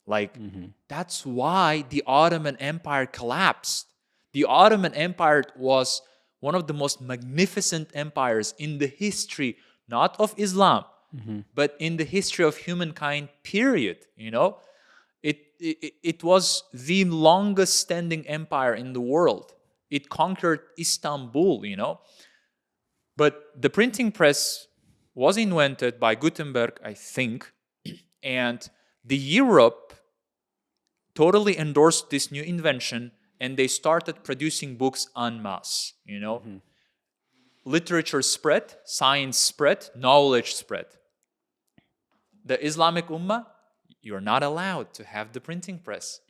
[SPEAKER 2] Like, that's why the Ottoman Empire collapsed. The Ottoman Empire was one of the most magnificent empires in the history, not of Islam, but in the history of humankind, period. You know, it was the longest standing empire in the world. It conquered Istanbul, you know. But the printing press was invented by Gutenberg, I think, and the Europe totally endorsed this new invention, and they started producing books en masse, you know. Literature spread, science spread, knowledge spread. The Islamic Ummah, you're not allowed to have the printing press.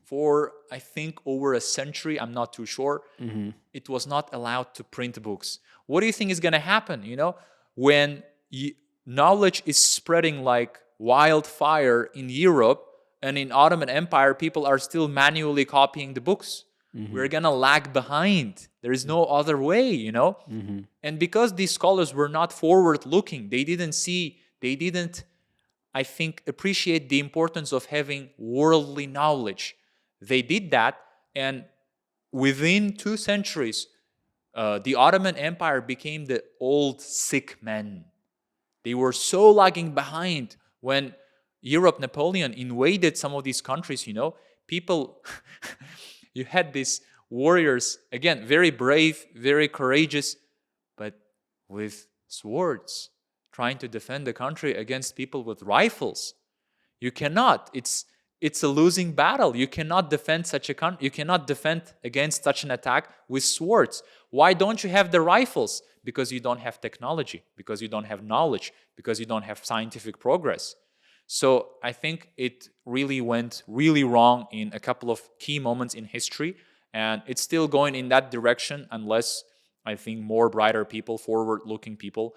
[SPEAKER 2] For, I think, over a century, I'm not too sure, it was not allowed to print books. What do you think is going to happen, you know, when knowledge is spreading like wildfire in Europe, and in Ottoman Empire, people are still manually copying the books. We're going to lag behind. There is no other way, you know? And because these scholars were not forward-looking, they didn't, I think, appreciate the importance of having worldly knowledge. They did that, and within 2 centuries, the Ottoman Empire became the old sick men. They were so lagging behind when Europe, Napoleon invaded some of these countries, you know, people, you had these warriors, again, very brave, very courageous, but with swords, trying to defend the country against people with rifles. You cannot. It's a losing battle. You cannot defend such a country. You cannot defend against such an attack with swords. Why don't you have the rifles? Because you don't have technology, because you don't have knowledge, because you don't have scientific progress. So I think it really went really wrong in a couple of key moments in history, and it's still going in that direction unless I think more brighter people, forward-looking people,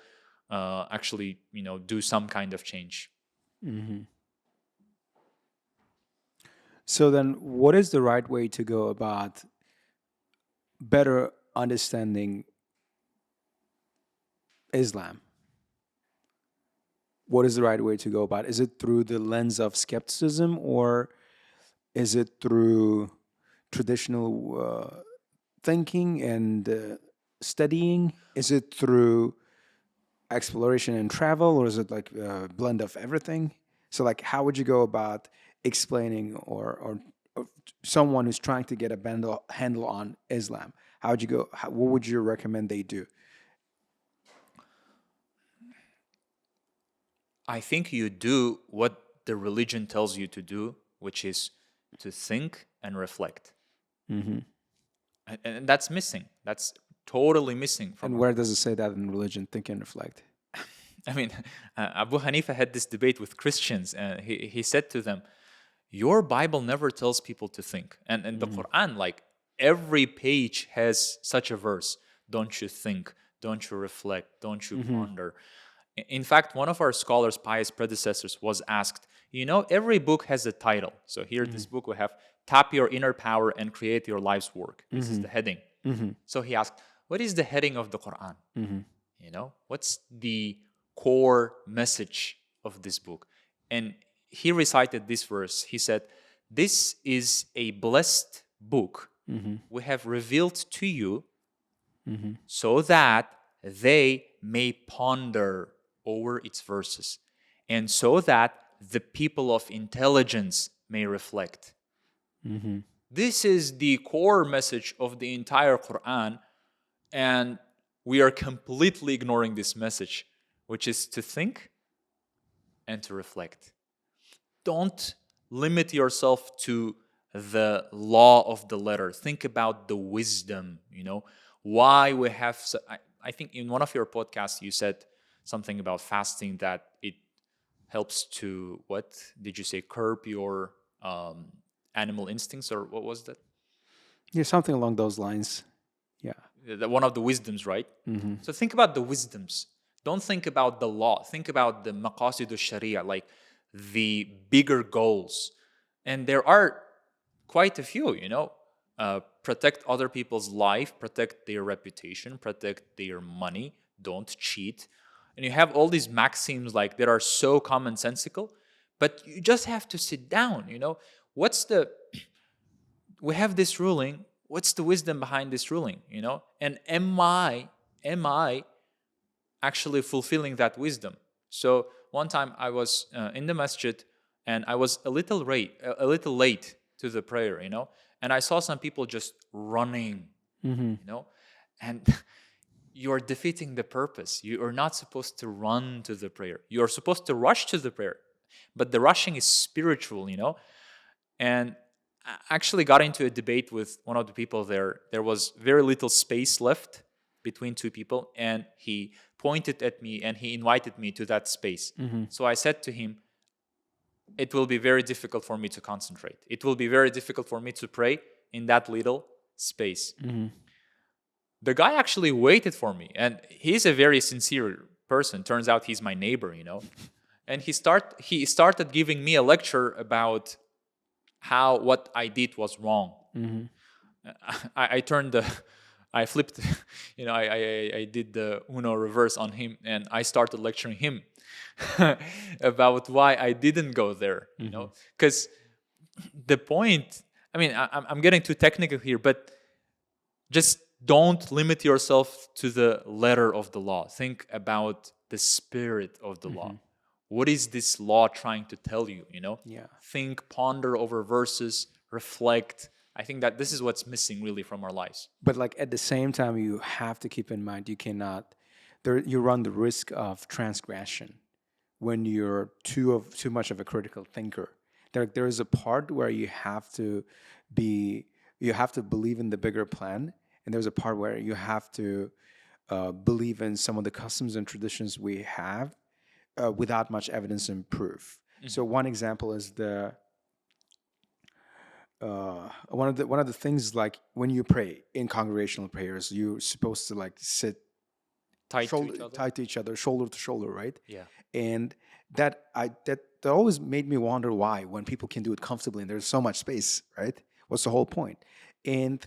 [SPEAKER 2] actually, you know, do some kind of change.
[SPEAKER 1] So then, what is the right way to go about better understanding Islam? What is the right way to go about it? Is it through the lens of skepticism, or is it through traditional thinking and studying? Is it through exploration and travel, or is it like a blend of everything? So like, how would you go about explaining or someone who's trying to get a handle on Islam? How would you go? What would you recommend they do?
[SPEAKER 2] I think you do what the religion tells you to do, which is to think and reflect. And that's missing. That's totally missing.
[SPEAKER 1] And where does it say that in religion, think and reflect?
[SPEAKER 2] I mean, Abu Hanifa had this debate with Christians, and he said to them, your Bible never tells people to think. And the Quran, like every page has such a verse. Don't you think? Don't you reflect? Don't you ponder? In fact, one of our scholars, pious predecessors, was asked, you know, every book has a title. So here, this book will have Tap Your Inner Power and Create Your Life's Work. This is the heading. So he asked, what is the heading of the Quran? You know, what's the core message of this book? And he recited this verse. He said, this is a blessed book we have revealed to you so that they may ponder over its verses, and so that the people of intelligence may reflect. This is the core message of the entire Quran, and we are completely ignoring this message, which is to think and to reflect. Don't limit yourself to the law of the letter. Think about the wisdom, you know, why we have... I think in one of your podcasts you said something about fasting, that it helps to, what did you say, curb your animal instincts, or what was that?
[SPEAKER 1] Yeah, something along those lines. Yeah.
[SPEAKER 2] One of the wisdoms, right? So think about the wisdoms. Don't think about the law. Think about the maqasid al-sharia, like the bigger goals. And there are quite a few, you know. Protect other people's life, protect their reputation, protect their money, don't cheat. And you have all these maxims like that are so commonsensical, but you just have to sit down, you know. We have this ruling, what's the wisdom behind this ruling, you know? And am I actually fulfilling that wisdom? So one time I was in the masjid, and I was a little late to the prayer, you know, and I saw some people just running, you know, and you're defeating the purpose. You are not supposed to run to the prayer. You are supposed to rush to the prayer, but the rushing is spiritual, you know. And I actually got into a debate with one of the people there. There was very little space left between two people, and he pointed at me and he invited me to that space. So I said to him, it will be very difficult for me to concentrate. It will be very difficult for me to pray in that little space. The guy actually waited for me, and he's a very sincere person. Turns out he's my neighbor, you know. And he started giving me a lecture about how what I did was wrong. I flipped, you know, I did the Uno reverse on him, and I started lecturing him about why I didn't go there, you know. Because the point, I mean, I'm getting too technical here, but just don't limit yourself to the letter of the law. Think about the spirit of the law. What is this law trying to tell you, you know?
[SPEAKER 1] Yeah.
[SPEAKER 2] Think, ponder over verses, reflect. I think that this is what's missing really from our lives.
[SPEAKER 1] But like at the same time, you have to keep in mind you run the risk of transgression when you're too much of a critical thinker. There is a part where you have to believe in the bigger plan, and there's a part where you have to believe in some of the customs and traditions we have without much evidence and proof. So one example is one of the things, like when you pray in congregational prayers, you're supposed to like sit
[SPEAKER 2] Tied to
[SPEAKER 1] each other, shoulder to shoulder, right?
[SPEAKER 2] Yeah.
[SPEAKER 1] And that always made me wonder why, when people can do it comfortably and there's so much space, right? What's the whole point? And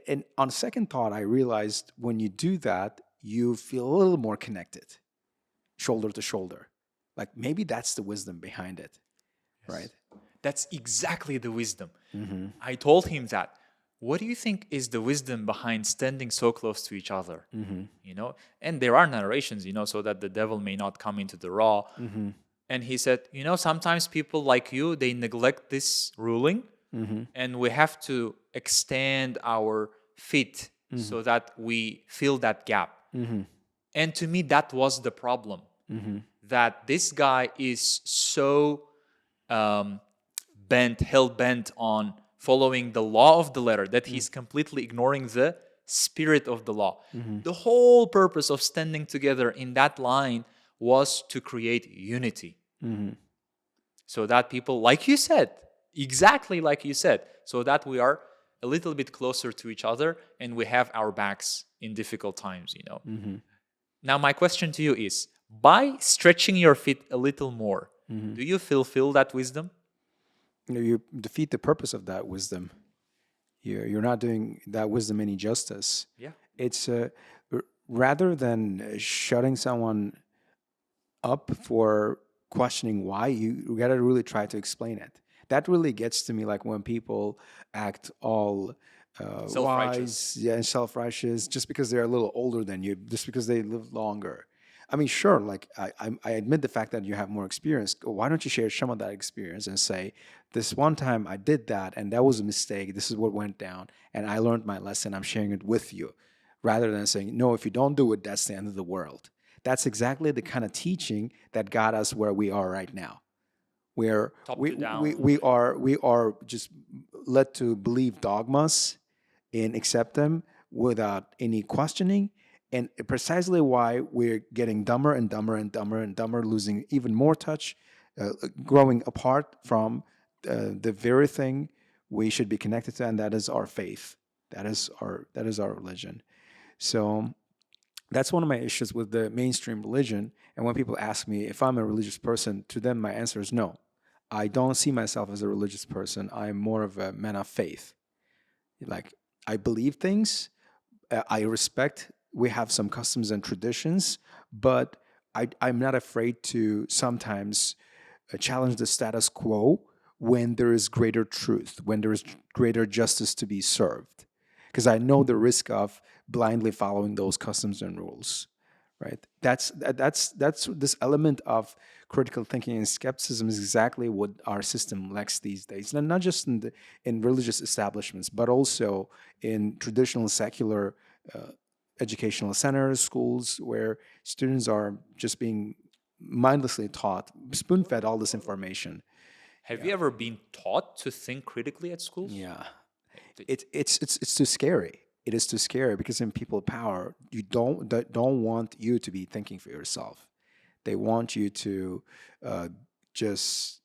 [SPEAKER 1] and on second thought, I realized when you do that, you feel a little more connected, shoulder to shoulder. Like maybe that's the wisdom behind it, right?
[SPEAKER 2] That's exactly the wisdom. I told him that. What do you think is the wisdom behind standing so close to each other? You know, and there are narrations, you know, so that the devil may not come into the raw. And he said, you know, sometimes people like you, they neglect this ruling, and we have to extend our feet so that we fill that gap. And to me, that was the problem. That this guy is so hell-bent on following the law of the letter that he's completely ignoring the spirit of the law. The whole purpose of standing together in that line was to create unity. So that people, like you said, exactly like you said, so that we are a little bit closer to each other and we have our backs in difficult times, you know. Now, my question to you is, by stretching your feet a little more, do you fulfill that wisdom?
[SPEAKER 1] You defeat the purpose of that wisdom. You're not doing that wisdom any justice.
[SPEAKER 2] Yeah.
[SPEAKER 1] it's rather than shutting someone up for questioning why, you got to really try to explain it. That really gets to me, like when people act all
[SPEAKER 2] Self-righteous.
[SPEAKER 1] wise, yeah, and self-righteous just because they're a little older than you, just because they live longer. I mean, sure, like I admit the fact that you have more experience. Why don't you share some of that experience and say, this one time I did that and that was a mistake. This is what went down and I learned my lesson. I'm sharing it with you, rather than saying, no, if you don't do it, that's the end of the world. That's exactly the kind of teaching that got us where we are right now, where
[SPEAKER 2] Top
[SPEAKER 1] we
[SPEAKER 2] to
[SPEAKER 1] we,
[SPEAKER 2] down.
[SPEAKER 1] we are just led to believe dogmas and accept them without any questioning, and precisely why we're getting dumber and dumber and dumber and dumber, losing even more touch, growing apart from the very thing we should be connected to, and that is our faith. That is our religion. So that's one of my issues with the mainstream religion. And when people ask me if I'm a religious person, to them my answer is no. I don't see myself as a religious person. I'm more of a man of faith. Like, I believe things, I respect. We have some customs and traditions, but I'm not afraid to sometimes challenge the status quo when there is greater truth, when there is greater justice to be served. Because I know the risk of blindly following those customs and rules. Right? That's this element of critical thinking and skepticism is exactly what our system lacks these days. And not just in religious establishments, but also in traditional secular educational centers, schools, where students are just being mindlessly taught, spoon-fed all this information.
[SPEAKER 2] Have you ever been taught to think critically at schools?
[SPEAKER 1] Yeah, it's too scary. It is too scary because in people of power, they don't want you to be thinking for yourself. They want you to just.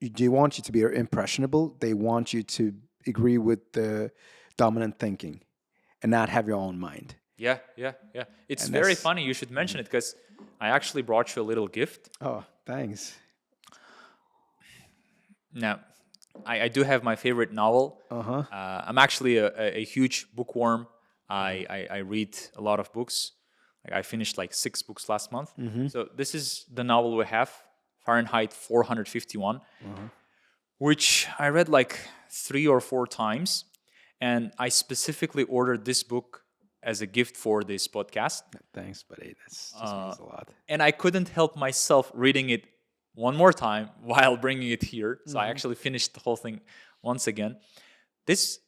[SPEAKER 1] They want you to be impressionable. They want you to agree with the dominant thinking, and not have your own mind.
[SPEAKER 2] Yeah, yeah, yeah. It's
[SPEAKER 1] And
[SPEAKER 2] very
[SPEAKER 1] that's
[SPEAKER 2] funny you should mention it because I actually brought you a little gift.
[SPEAKER 1] oh, thanks.
[SPEAKER 2] Now, I do have my favorite novel.
[SPEAKER 1] Uh-huh.
[SPEAKER 2] I'm actually a huge bookworm. I read a lot of books. Like I finished like 6 books last month. So this is the novel we have, Fahrenheit 451, which I read like 3 or 4 times. And I specifically ordered this book as a gift for this podcast.
[SPEAKER 1] Thanks, buddy. That's just means a lot.
[SPEAKER 2] And I couldn't help myself reading it one more time while bringing it here. So I actually finished the whole thing once again. This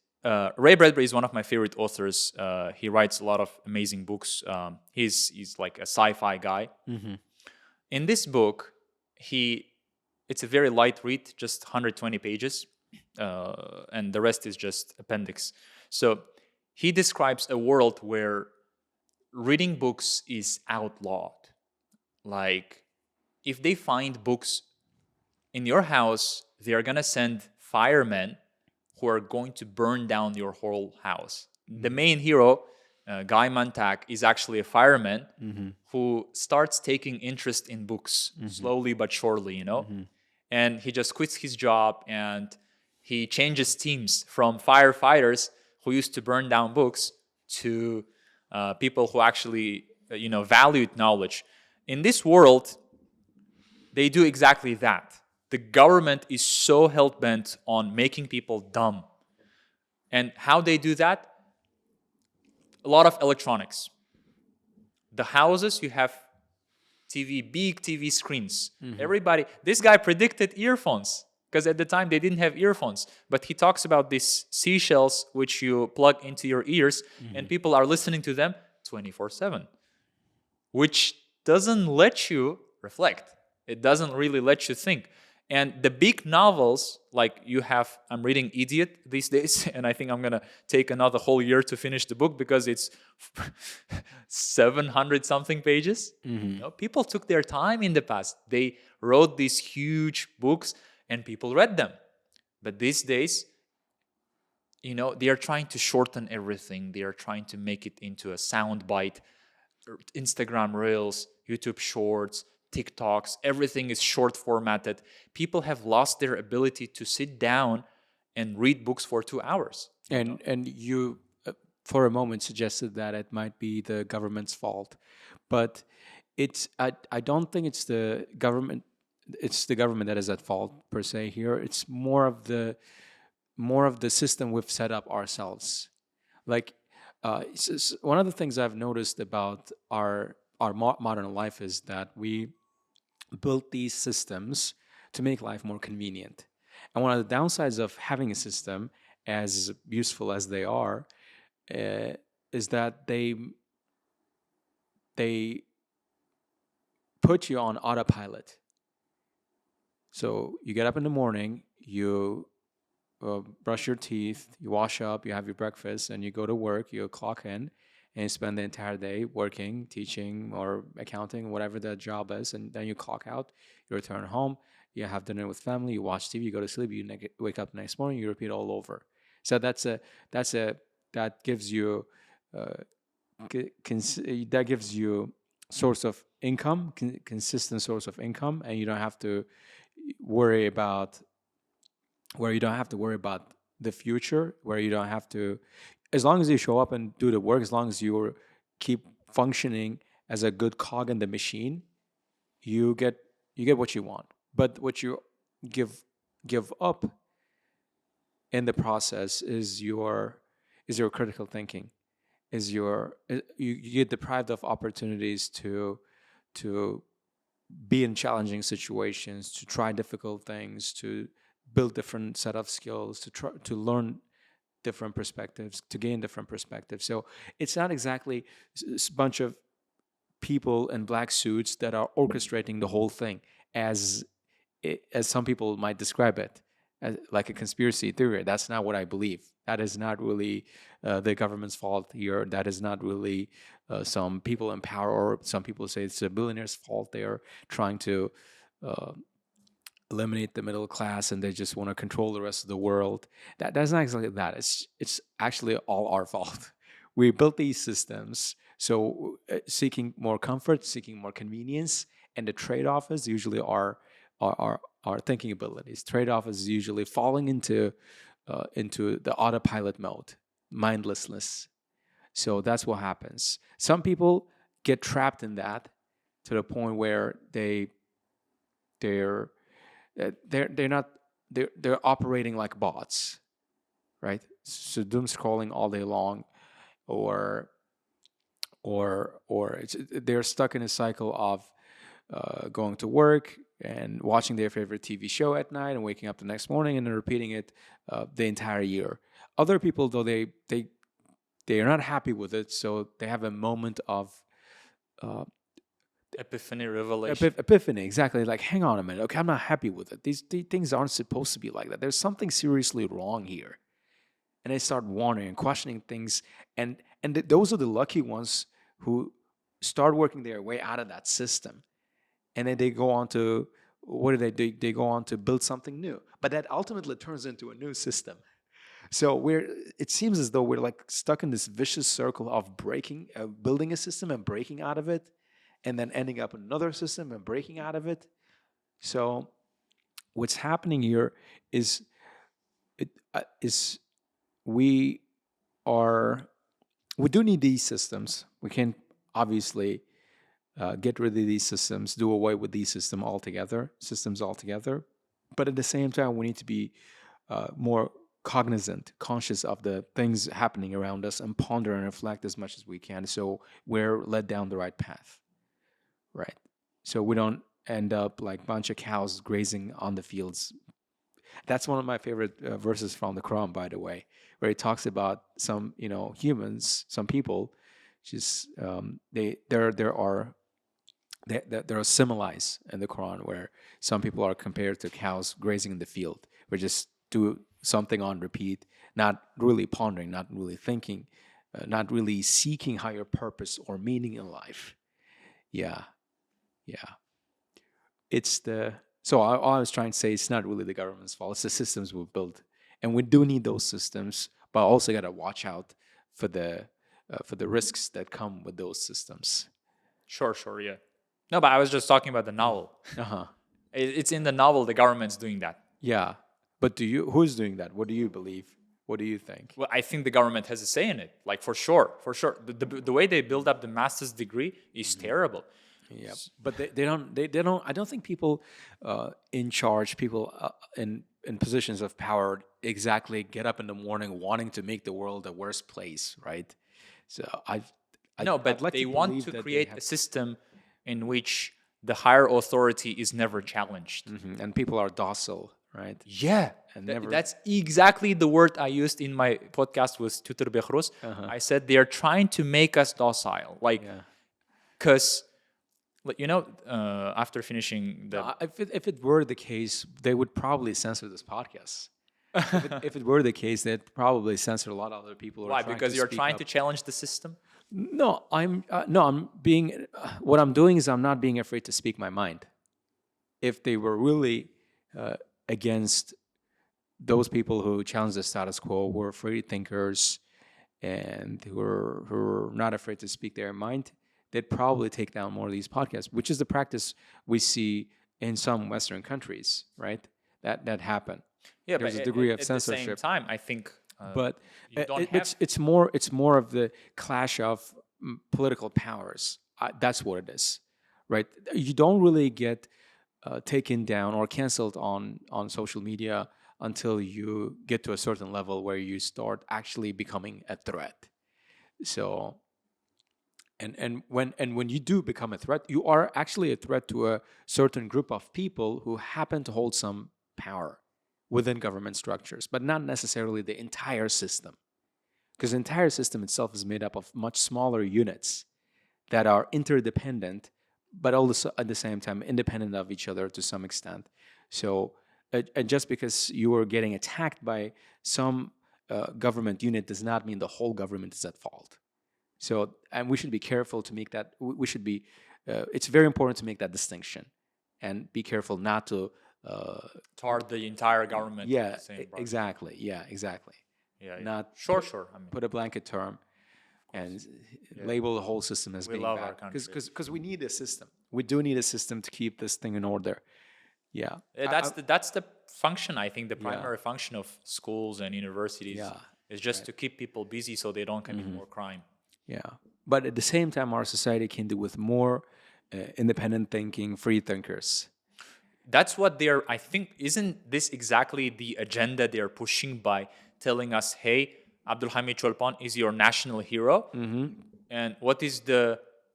[SPEAKER 2] Ray Bradbury is one of my favorite authors. He writes a lot of amazing books. He's like a sci-fi guy. In this book, it's a very light read, just 120 pages, and the rest is just appendix. So he describes a world where reading books is outlawed. Like, if they find books in your house, they are gonna send firemen who are going to burn down your whole house. The main hero, Guy Montag, is actually a fireman who starts taking interest in books slowly but surely, and he just quits his job and he changes teams from firefighters who used to burn down books to people who actually, valued knowledge. In this world, they do exactly that. The government is so hell-bent on making people dumb. And how they do that? A lot of electronics. The houses, you have big TV screens. This guy predicted earphones, because at the time they didn't have earphones. But he talks about these seashells which you plug into your ears, and people are listening to them 24/7, which doesn't let you reflect. It doesn't really let you think. And the big novels, like I'm reading Idiot these days, and I think I'm going to take another whole year to finish the book because it's 700 something pages. People took their time in the past. They wrote these huge books and people read them. But these days, they are trying to shorten everything. They are trying to make it into a sound bite. Instagram Reels, YouTube Shorts, TikToks, everything is short formatted. People have lost their ability to sit down and read books for 2 hours.
[SPEAKER 1] And you for a moment suggested that it might be the government's fault, but I don't think it's the government. It's the government that is at fault per se here. It's more of the system we've set up ourselves. Like one of the things I've noticed about our modern life is that we built these systems to make life more convenient. And one of the downsides of having a system, as useful as they are, is that they put you on autopilot. So you get up in the morning, you brush your teeth, you wash up, you have your breakfast, and you go to work, you clock in, and you spend the entire day working, teaching, or accounting, whatever the job is, and then you clock out, you return home, you have dinner with family, you watch TV, you go to sleep, you wake up the next morning, you repeat all over. So that gives you that gives you source of income, consistent source of income, and you don't have to worry about the future, where you don't have to, as long as you show up and do the work, as long as you keep functioning as a good cog in the machine, you get what you want. But what you give up in the process is your critical thinking, you get deprived of opportunities to be in challenging situations, to try difficult things, to build different set of skills, to learn different perspectives, to gain different perspectives. So it's not exactly a bunch of people in black suits that are orchestrating the whole thing, as some people might describe it, as like a conspiracy theory. That's not what I believe. That is not really the government's fault here. That is not really some people in power, or some people say it's a billionaire's fault. They are trying to eliminate the middle class, and they just want to control the rest of the world. That's not exactly that. It's actually all our fault. We built these systems, so seeking more comfort, seeking more convenience, and the trade-off is usually our thinking abilities. Trade-off is usually falling into the autopilot mode, mindlessness. So that's what happens. Some people get trapped in that to the point where they're operating like bots, right? So doom scrolling all day long, or they're stuck in a cycle of going to work and watching their favorite TV show at night and waking up the next morning and then repeating it the entire year. Other people, though, they are not happy with it, so they have a moment of
[SPEAKER 2] epiphany, revelation.
[SPEAKER 1] Epiphany, exactly. Like, hang on a minute. Okay, I'm not happy with it. These things aren't supposed to be like that. There's something seriously wrong here. And they start wondering and questioning things. And those are the lucky ones who start working their way out of that system. And then they go on to, what do they do? They go on to build something new. But that ultimately turns into a new system. So it seems as though we're like stuck in this vicious circle of building a system and breaking out of it, and then ending up in another system and breaking out of it. So what's happening here is we do need these systems. We can obviously get rid of these systems, do away with these systems altogether. But at the same time, we need to be more cognizant, conscious of the things happening around us, and ponder and reflect as much as we can, so we're led down the right path, right? So we don't end up like a bunch of cows grazing on the fields. That's one of my favorite verses from the Quran, by the way, where it talks about some humans, some people, just there are similes in the Quran where some people are compared to cows grazing in the field, where just do something on repeat, not really pondering, not really thinking, not really seeking higher purpose or meaning in life. Yeah. So I was trying to say, it's not really the government's fault. It's the systems we've built, and we do need those systems, but also got to watch out for the risks that come with those systems.
[SPEAKER 2] Sure, yeah. No, but I was just talking about the novel. It's in the novel the government's doing that.
[SPEAKER 1] Yeah, but who's doing that? What do you believe? What do you think?
[SPEAKER 2] Well, I think the government has a say in it, like for sure, for sure. The way they build up the master's degree is terrible.
[SPEAKER 1] Yeah, but they don't. I don't think people in charge, people in positions of power, exactly get up in the morning wanting to make the world a worse place, right? So
[SPEAKER 2] No,
[SPEAKER 1] I'd
[SPEAKER 2] but
[SPEAKER 1] like
[SPEAKER 2] they
[SPEAKER 1] to
[SPEAKER 2] want
[SPEAKER 1] believe
[SPEAKER 2] to
[SPEAKER 1] that they
[SPEAKER 2] create
[SPEAKER 1] have,
[SPEAKER 2] a system in which the higher authority is never challenged.
[SPEAKER 1] and people are docile, right?
[SPEAKER 2] Yeah,
[SPEAKER 1] And never.
[SPEAKER 2] that's exactly the word I used in my podcast with Tutor Behrus. I said they're trying to make us docile, like,
[SPEAKER 1] Yeah.
[SPEAKER 2] because, after finishing the,
[SPEAKER 1] If it were the case, they would probably censor this podcast. If it were the case, they'd probably censor a lot of other people. Who are
[SPEAKER 2] why?
[SPEAKER 1] trying
[SPEAKER 2] Because
[SPEAKER 1] to
[SPEAKER 2] you're
[SPEAKER 1] speak
[SPEAKER 2] trying
[SPEAKER 1] up.
[SPEAKER 2] to challenge the system.
[SPEAKER 1] No, I'm being. What I'm doing is I'm not being afraid to speak my mind. If they were really against those people who challenge the status quo, who are free thinkers, and who are not afraid to speak their mind, they'd probably take down more of these podcasts, which is the practice we see in some Western countries, right? That happen.
[SPEAKER 2] Yeah,
[SPEAKER 1] There's
[SPEAKER 2] but
[SPEAKER 1] a degree of
[SPEAKER 2] at the same
[SPEAKER 1] censorship.
[SPEAKER 2] time, I think
[SPEAKER 1] But
[SPEAKER 2] you don't have.
[SPEAKER 1] it's more of the clash of political powers. That's what it is, right? You don't really get taken down or canceled on social media until you get to a certain level where you start actually becoming a threat. So, when you do become a threat, you are actually a threat to a certain group of people who happen to hold some power within government structures, but not necessarily the entire system. Because the entire system itself is made up of much smaller units that are interdependent, but also at the same time independent of each other to some extent. So, and just because you are getting attacked by some government unit does not mean the whole government is at fault. So, and we should be careful to make that. We should be. It's very important to make that distinction, and be careful not to.
[SPEAKER 2] Toward the entire government.
[SPEAKER 1] Yeah,
[SPEAKER 2] the same brush.
[SPEAKER 1] exactly. Yeah, exactly.
[SPEAKER 2] Yeah, yeah.
[SPEAKER 1] Not
[SPEAKER 2] Sure. I mean,
[SPEAKER 1] put a blanket term and label the whole system as
[SPEAKER 2] we
[SPEAKER 1] being
[SPEAKER 2] love
[SPEAKER 1] bad.
[SPEAKER 2] our country.
[SPEAKER 1] Because we need a system. We do need a system to keep this thing in order. Yeah.
[SPEAKER 2] That's the function. I think the primary function of schools and universities is just to keep people busy so they don't commit more crime.
[SPEAKER 1] Yeah. But at the same time, our society can do with more independent thinking, free thinkers.
[SPEAKER 2] That's what they're. I think isn't this exactly the agenda they're pushing by telling us, "Hey, Abdulhamid Cholpan is your national hero," and what is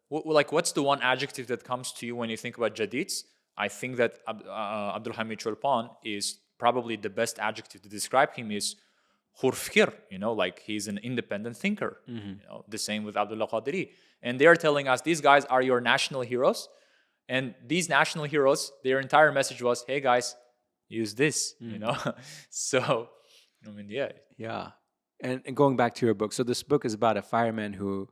[SPEAKER 2] what's the one adjective that comes to you when you think about Jadids? I think that Abdulhamid Cholpan is probably the best adjective to describe him is Khurfikir, like he's an independent thinker. The same with Abdullah Qadiri. And they're telling us these guys are your national heroes. And these national heroes, their entire message was, hey guys, use this, So, I mean, yeah.
[SPEAKER 1] Yeah. And going back to your book, so this book is about a fireman who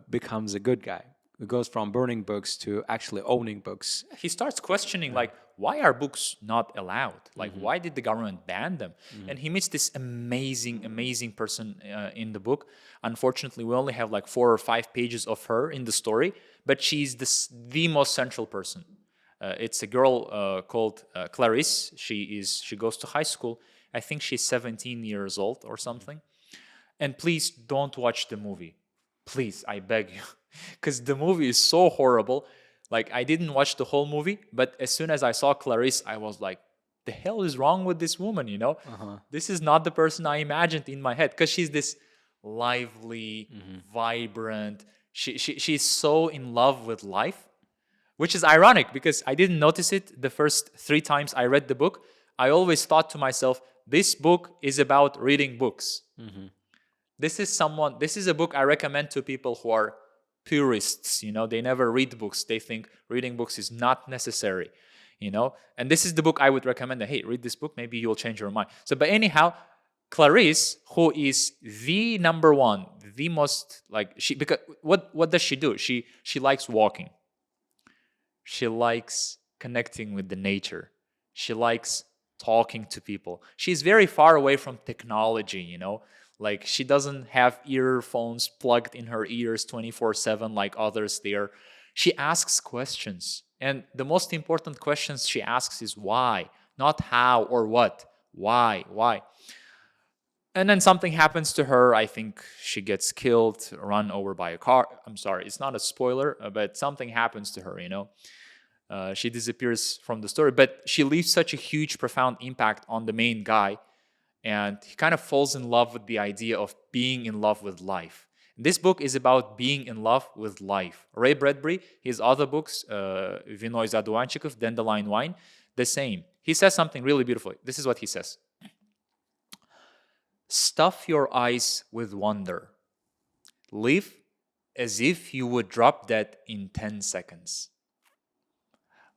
[SPEAKER 1] becomes a good guy, who goes from burning books to actually owning books.
[SPEAKER 2] He starts questioning, like, why are books not allowed? Like, why did the government ban them? And he meets this amazing person in the book. Unfortunately, we only have like 4 or 5 pages of her in the story, but she's the most central person. It's a girl called Clarisse. She goes to high school. I think she's 17 years old or something. And please don't watch the movie. Please, I beg you. Because the movie is so horrible. Like, I didn't watch the whole movie, but as soon as I saw Clarisse, I was like, the hell is wrong with this woman, This is not the person I imagined in my head. Because she's this lively, vibrant. She's so in love with life, which is ironic because I didn't notice it the first 3 times I read the book. I always thought to myself, this book is about reading books. This is a book I recommend to people who are purists, they never read books. They think reading books is not necessary, and this is the book I would recommend that, hey, read this book, maybe you'll change your mind. So, but anyhow, Clarisse, who is the number one, the most, because what does she do? She likes walking. She likes connecting with the nature. She likes talking to people. She's very far away from technology, Like, she doesn't have earphones plugged in her ears 24/7 like others there. She asks questions. And the most important questions she asks is why, not how or what. Why? And then something happens to her. I think she gets killed, run over by a car. I'm sorry, it's not a spoiler, but something happens to her, she disappears from the story, but she leaves such a huge, profound impact on the main guy. And he kind of falls in love with the idea of being in love with life. This book is about being in love with life. Ray Bradbury, his other books, Vino iz Одуванчиков, Dandelion Wine, the same. He says something really beautiful. This is what he says. Stuff your eyes with wonder. Live as if you would drop dead in 10 seconds.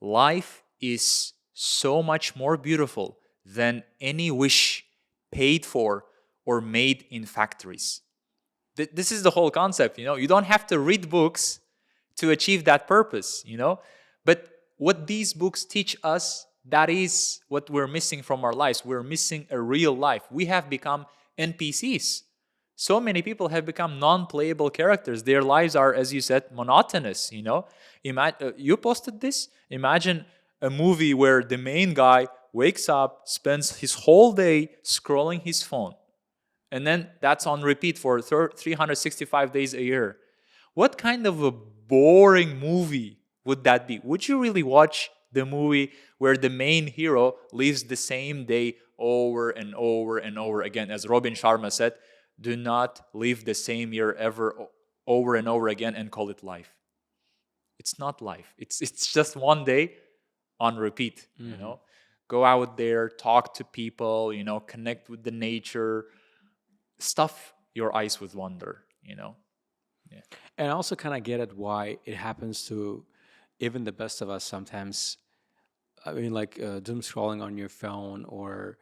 [SPEAKER 2] Life is so much more beautiful than any wish paid for or made in factories. This is the whole concept, You don't have to read books to achieve that purpose, But what these books teach us, that is what we're missing from our lives. We're missing a real life. We have become NPCs. So many people have become non-playable characters. Their lives are, as you said, monotonous, You posted this? Imagine a movie where the main guy wakes up, spends his whole day scrolling his phone. And then that's on repeat for 365 days a year. What kind of a boring movie would that be? Would you really watch the movie where the main hero lives the same day over and over and over again? As Robin Sharma said, do not live the same year ever over and over again and call it life. It's not life. It's just one day on repeat, Go out there, talk to people, connect with the nature. Stuff your eyes with wonder, Yeah.
[SPEAKER 1] And I also kind of get it why it happens to even the best of us sometimes. I mean, like doom scrolling on your phone or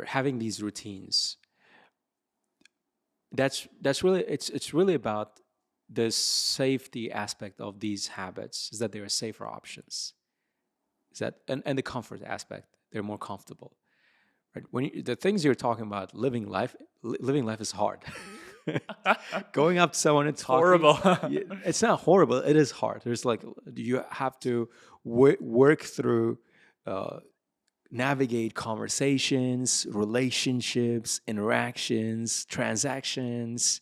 [SPEAKER 1] having these routines. That's really it's really about the safety aspect of these habits. Is that there are safer options? Is that and the comfort aspect? They're more comfortable. Right? The things you're talking about, living life is hard. Going up to someone and talking,
[SPEAKER 2] horrible.
[SPEAKER 1] It's not horrible. It is hard. There's you have to work through, navigate conversations, relationships, interactions, transactions,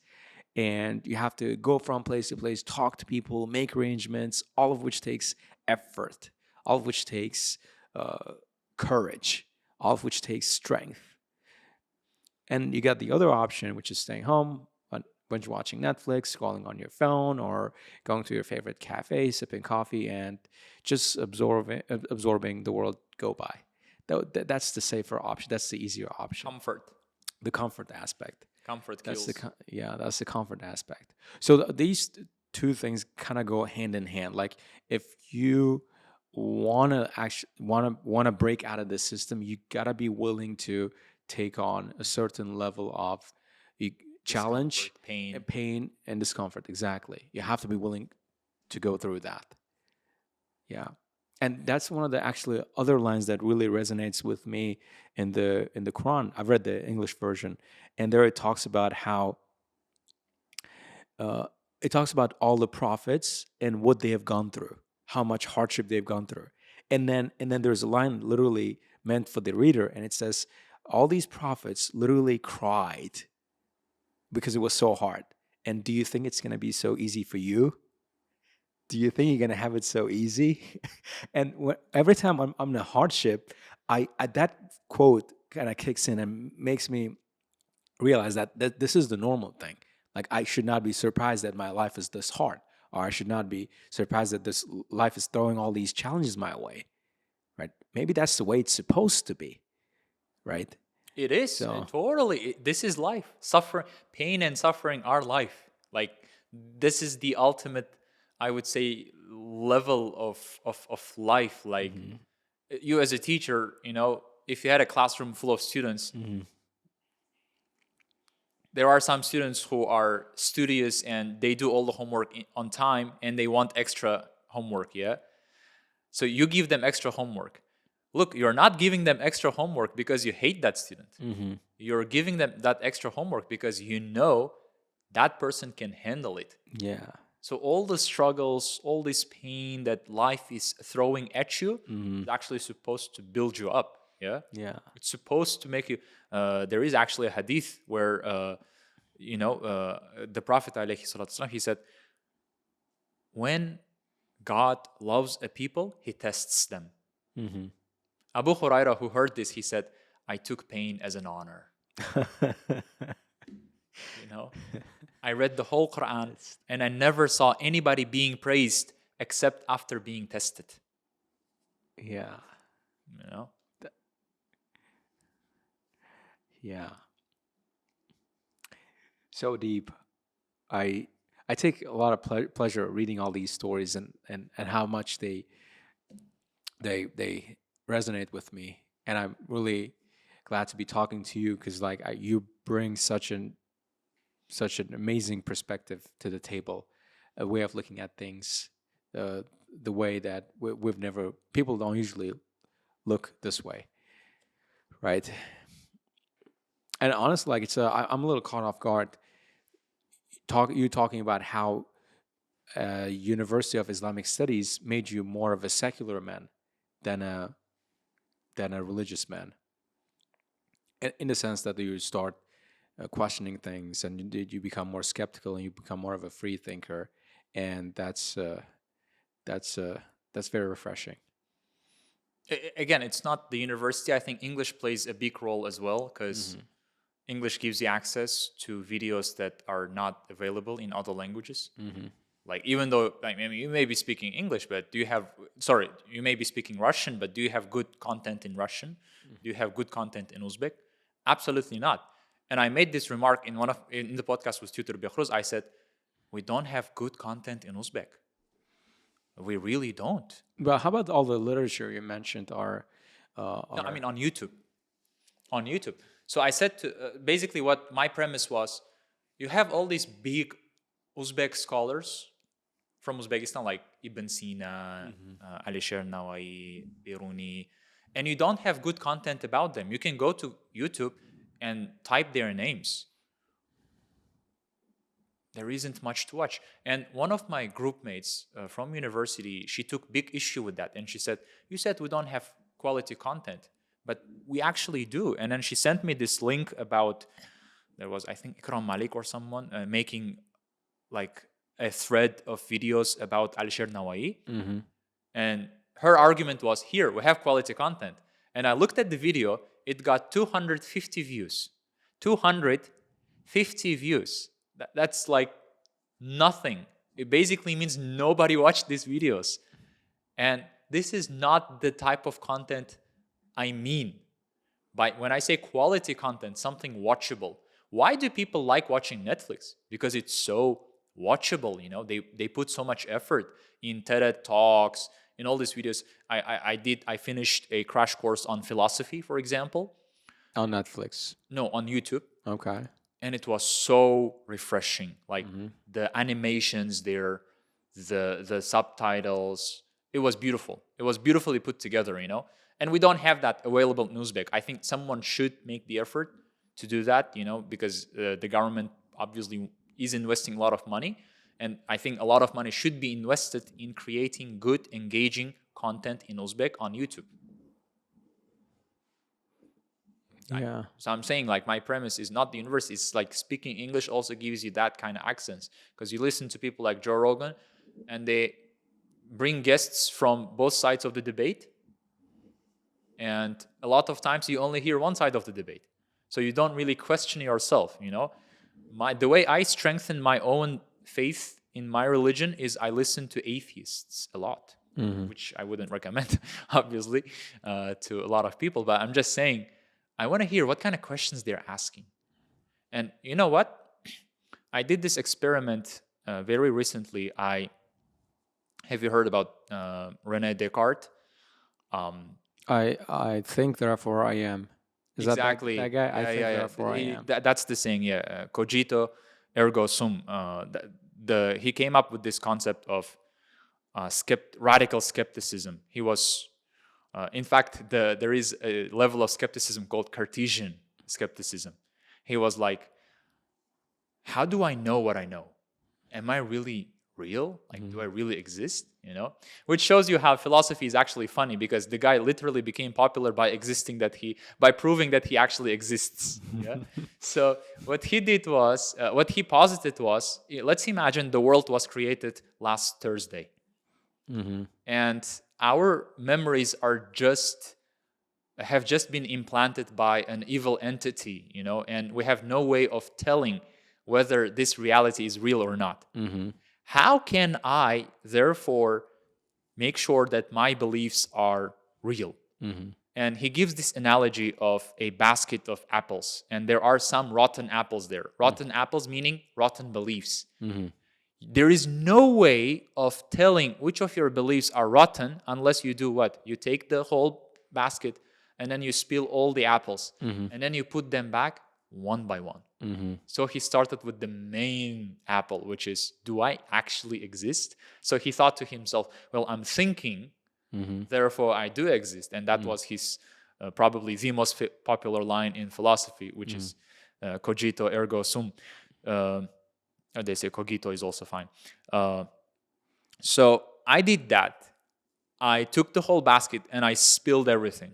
[SPEAKER 1] and you have to go from place to place, talk to people, make arrangements. All of which takes effort. All of which takes courage. All of which takes strength. And you got the other option, which is staying home, binge watching Netflix, scrolling on your phone, or going to your favorite cafe, sipping coffee, and just absorbing the world go by. That's the safer option. That's the easier option.
[SPEAKER 2] Comfort.
[SPEAKER 1] The comfort aspect.
[SPEAKER 2] Comfort kills.
[SPEAKER 1] That's the comfort aspect. So these two things kind of go hand in hand. Like if you want to break out of this system, you gotta be willing to take on a certain level of challenge, pain, and discomfort. Exactly. You have to be willing to go through that. Yeah. And that's one of the actually other lines that really resonates with me in the Quran. I've read the English version, and there it talks about how it talks about all the prophets and what they have gone through, how much hardship they've gone through. And then there's a line literally meant for the reader, and it says, all these prophets literally cried because it was so hard. And do you think it's going to be so easy for you? Do you think you're going to have it so easy? And every time I'm in a hardship, that quote kind of kicks in and makes me realize that this is the normal thing. Like, I should not be surprised that my life is this hard, or I should not be surprised that this life is throwing all these challenges my way, right? Maybe that's the way it's supposed to be, right?
[SPEAKER 2] It is, totally. This is life. Pain and suffering are life. Like, this is the ultimate, I would say, level of life. Like, you as a teacher, if you had a classroom full of students, there are some students who are studious and they do all the homework on time and they want extra homework, yeah? So you give them extra homework. Look, you're not giving them extra homework because you hate that student. You're giving them that extra homework because you know that person can handle it.
[SPEAKER 1] Yeah.
[SPEAKER 2] So all the struggles, all this pain that life is throwing at you is actually supposed to build you up. Yeah,
[SPEAKER 1] Yeah.
[SPEAKER 2] it's supposed to make you. There is actually a hadith where the Prophet alayhi salatu wasalam, he said, when God loves a people, He tests them.
[SPEAKER 1] Mm-hmm.
[SPEAKER 2] Abu Huraira, who heard this, he said, I took pain as an honor. You know, I read the whole Quran and I never saw anybody being praised except after being tested.
[SPEAKER 1] Yeah.
[SPEAKER 2] You know,
[SPEAKER 1] Yeah. So deep. I take a lot of pleasure reading all these stories and how much they resonate with me, and I'm really glad to be talking to you because like you bring such an amazing perspective to the table, a way of looking at things, the way that we've never people don't usually look this way, right? And honestly, like I'm a little caught off guard. Talking about how University of Islamic Studies made you more of a secular man than a religious man, in the sense that you start questioning things and you become more skeptical and you become more of a free thinker, and that's that's very refreshing.
[SPEAKER 2] again, it's not the university. I think English plays a big role as well because English gives you access to videos that are not available in other languages. Like, even though, I mean, you may be speaking English, but you may be speaking Russian, but do you have good content in Russian? Do you have good content in Uzbek? Absolutely not. And I made this remark in the podcast with Tutor Behruz. I said, we don't have good content in Uzbek. We really don't.
[SPEAKER 1] But how about all the literature you mentioned
[SPEAKER 2] No, I mean, on YouTube. On YouTube. So I said basically what my premise was, you have all these big Uzbek scholars from Uzbekistan, like Ibn Sina, Alisher Nawai, Biruni, and you don't have good content about them. You can go to YouTube and type their names. There isn't much to watch. And one of my group mates from university, she took big issue with that. And she said, you said we don't have quality content, but we actually do. And then she sent me this link about, there was, I think, Ikram Malik or someone making like a thread of videos about Alisher Nawai. And her argument was, here, we have quality content. And I looked at the video, it got 250 views. 250 views. That's like nothing. It basically means nobody watched these videos. And this is not the type of content I mean. When I say quality content, something watchable. Why do people like watching Netflix? Because it's so watchable, you know. They put so much effort in TED Talks, in all these videos. I finished a crash course on philosophy, for example.
[SPEAKER 1] on Netflix?
[SPEAKER 2] No, on YouTube.
[SPEAKER 1] Okay.
[SPEAKER 2] And it was so refreshing. Like the animations there, the subtitles. It was beautiful. It was beautifully put together, you know. And we don't have that available in Uzbek. I think someone should make the effort to do that, you know, because the government obviously is investing a lot of money. And I think a lot of money should be invested in creating good, engaging content in Uzbek on YouTube.
[SPEAKER 1] Yeah.
[SPEAKER 2] So I'm saying, like, my premise is not the university. It's like speaking English also gives you that kind of accents, because you listen to people like Joe Rogan and they bring guests from both sides of the debate. And a lot of times you only hear one side of the debate. So you don't really question yourself, you know. The way I strengthen my own faith in my religion is I listen to atheists a lot, which I wouldn't recommend, obviously, to a lot of people. But I'm just saying, I want to hear what kind of questions they're asking. And you know what? I did this experiment very recently. Have you heard about René Descartes?
[SPEAKER 1] I think therefore I am. Is
[SPEAKER 2] exactly
[SPEAKER 1] that guy? I think therefore I am.
[SPEAKER 2] That's the saying, yeah. Cogito ergo sum. He came up with this concept of radical skepticism. He was, in fact, there is a level of skepticism called Cartesian skepticism. He was like, how do I know what I know? Am I really real? Like, do I really exist? You know, which shows you how philosophy is actually funny, because the guy literally became popular by proving that he actually exists. Yeah. So what he did was, what he posited was, let's imagine the world was created last Thursday, and our memories have just been implanted by an evil entity, you know, and we have no way of telling whether this reality is real or not. How can I, therefore, make sure that my beliefs are real? And he gives this analogy of a basket of apples, and there are some rotten apples there. Rotten apples meaning rotten beliefs. There is no way of telling which of your beliefs are rotten unless you do what? You take the whole basket and then you spill all the apples, and then you put them back one by one. So he started with the main apple, which is, do I actually exist? So he thought to himself, well, I'm thinking, therefore I do exist. And that was his probably the most popular line in philosophy, which is cogito ergo sum. They say cogito is also fine. So I did that. I took the whole basket and I spilled everything.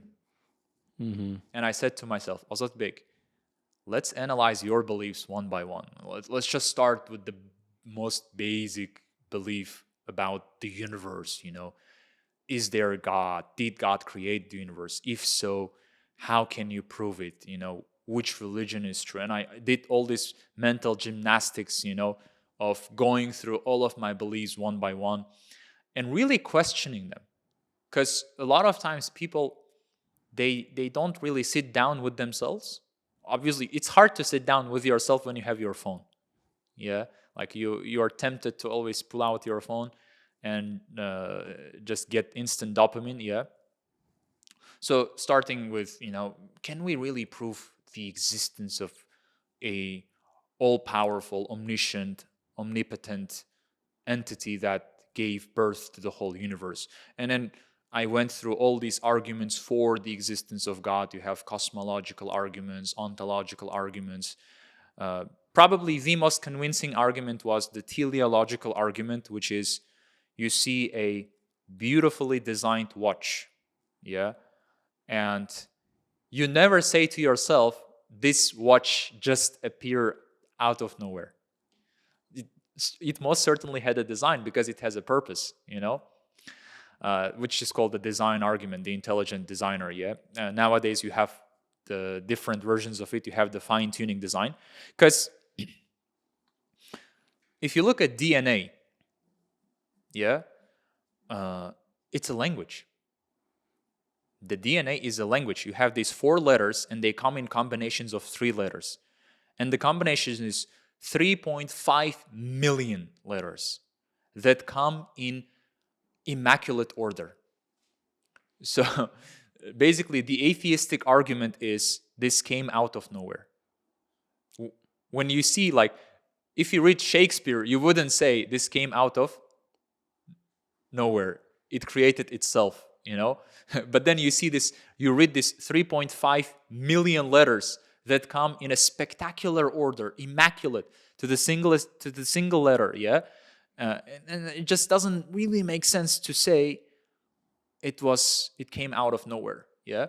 [SPEAKER 2] And I said to myself, Ozodbek, let's analyze your beliefs one by one. Let's just start with the most basic belief about the universe, you know. Is there a God? Did God create the universe? If so, how can you prove it? You know, which religion is true? And I did all this mental gymnastics, you know, of going through all of my beliefs one by one and really questioning them. Because a lot of times people, they don't really sit down with themselves. Obviously, it's hard to sit down with yourself when you have your phone. Yeah, like you are tempted to always pull out your phone and just get instant dopamine. Yeah. So starting with, you know, can we really prove the existence of a all-powerful, omniscient, omnipotent entity that gave birth to the whole universe? And then I went through all these arguments for the existence of God. You have cosmological arguments, ontological arguments. Probably the most convincing argument was the teleological argument, which is you see a beautifully designed watch, yeah, and you never say to yourself, this watch just appeared out of nowhere. It most certainly had a design because it has a purpose, you know. Which is called the design argument, the intelligent designer, yeah? Nowadays, you have the different versions of it. You have the fine-tuning design. Because if you look at DNA, yeah, it's a language. The DNA is a language. You have these 4 letters, and they come in combinations of 3 letters. And the combination is 3.5 million letters that come in immaculate order. So basically the atheistic argument is this came out of nowhere. When you see, like, if you read Shakespeare, you wouldn't say this came out of nowhere. It created itself, you know. But then you see this, you read this 3.5 million letters that come in a spectacular order, immaculate to the single letter, yeah. And it just doesn't really make sense to say it came out of nowhere, yeah?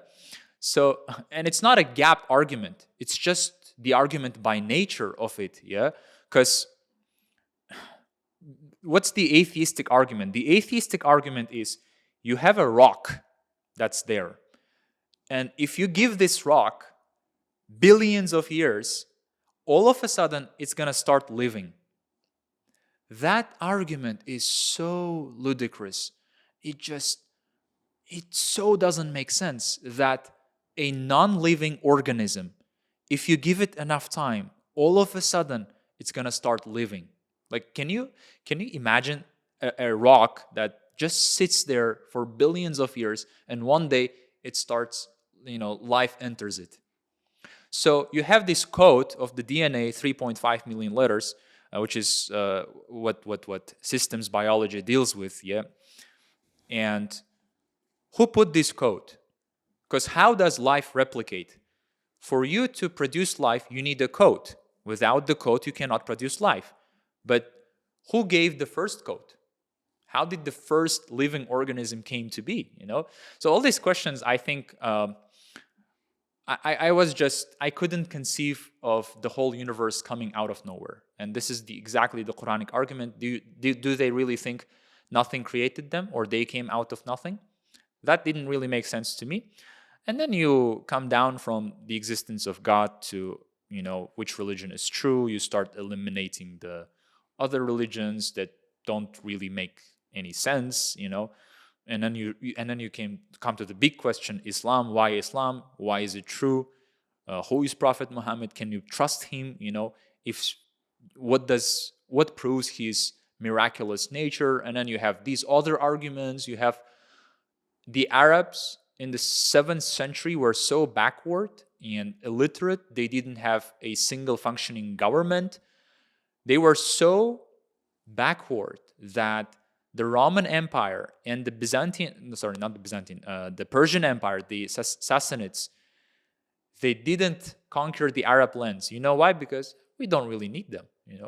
[SPEAKER 2] So, and it's not a gap argument. It's just the argument by nature of it, yeah? Because what's the atheistic argument? The atheistic argument is you have a rock that's there. And if you give this rock billions of years, all of a sudden it's going to start living. That argument is so ludicrous. It so doesn't make sense that a non-living organism, if you give it enough time, all of a sudden it's going to start living. Like, can you imagine a rock that just sits there for billions of years and one day it starts, you know, life enters it. So you have this code of the DNA, 3.5 million letters, which is what systems biology deals with, yeah? And who put this code? Because how does life replicate? For you to produce life, you need a code. Without the code, you cannot produce life. But Who gave the first code? How did the first living organism came to be? So all these questions, I think, I couldn't conceive of the whole universe coming out of nowhere. And this is exactly the Quranic argument. Do they really think nothing created them, or they came out of nothing? That didn't really make sense to me. And then you come down from the existence of God to, which religion is true. You start eliminating the other religions that don't really make any sense, and then you come to the big question: Islam. Why Islam? Why is it true? Who is Prophet Muhammad? Can you trust him? If what proves his miraculous nature? And then you have these other arguments. You have the Arabs in the 7th century were so backward and illiterate. They didn't have a single functioning government. They were so backward that the Roman Empire and the the Persian Empire, the Sassanids, they didn't conquer the Arab lands. You know why? Because we don't really need them.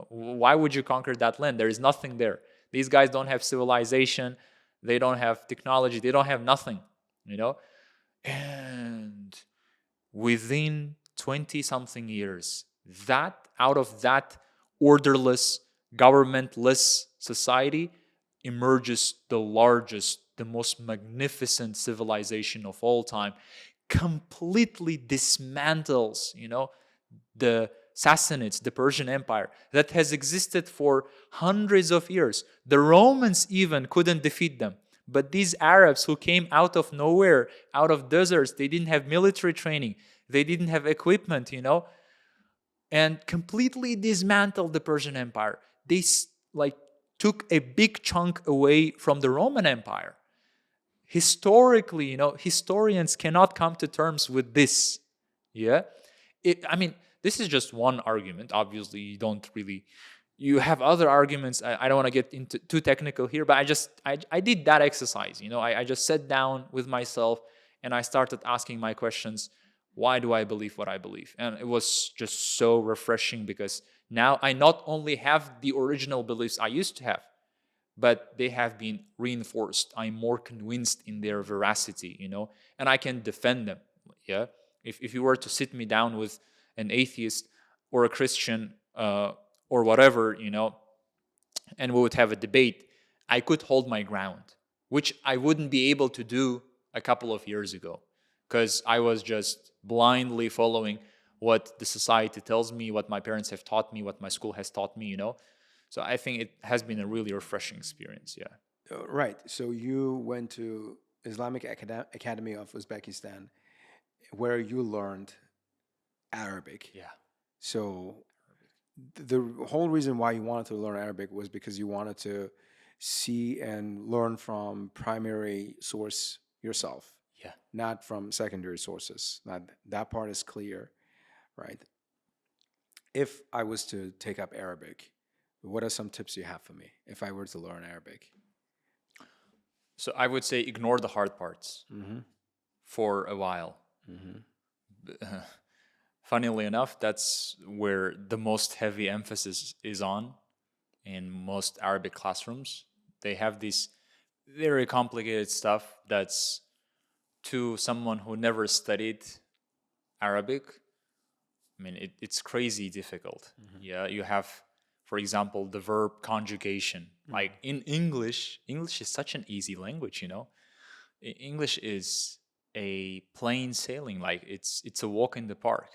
[SPEAKER 2] Why would you conquer that land? There is nothing there. These guys don't have civilization. They don't have technology. They don't have nothing. And within 20-something years, out of that orderless, governmentless society emerges the largest, the most magnificent civilization of all time, completely dismantles, the Sassanids, the Persian Empire, that has existed for hundreds of years. The Romans even couldn't defeat them. But these Arabs who came out of nowhere, out of deserts, they didn't have military training, they didn't have equipment, and completely dismantled the Persian Empire. They took a big chunk away from the Roman Empire. Historically, historians cannot come to terms with this. Yeah, this is just one argument. Obviously, you have other arguments. I don't want to get into too technical here, but I did that exercise. I just sat down with myself and I started asking my questions. Why do I believe what I believe? And it was just so refreshing, because now I not only have the original beliefs I used to have, but they have been reinforced. I'm more convinced in their veracity, and I can defend them. Yeah. If you were to sit me down with an atheist or a Christian or whatever, and we would have a debate, I could hold my ground, which I wouldn't be able to do a couple of years ago, because I was just blindly following what the society tells me, what my parents have taught me, what my school has taught me, So I think it has been a really refreshing experience, yeah.
[SPEAKER 1] Right. So you went to Islamic Academy of Uzbekistan, where you learned Arabic.
[SPEAKER 2] Yeah.
[SPEAKER 1] So the whole reason why you wanted to learn Arabic was because you wanted to see and learn from primary source yourself.
[SPEAKER 2] Yeah.
[SPEAKER 1] Not from secondary sources. That part is clear, right? If I was to take up Arabic, what are some tips you have for me if I were to learn Arabic?
[SPEAKER 2] So I would say ignore the hard parts for a while. Funnily enough, that's where the most heavy emphasis is on in most Arabic classrooms. They have this very complicated stuff that's, to someone who never studied Arabic, it's crazy difficult. Yeah, you have, for example, the verb conjugation. Like in English is such an easy language, English is a plain sailing, like it's a walk in the park.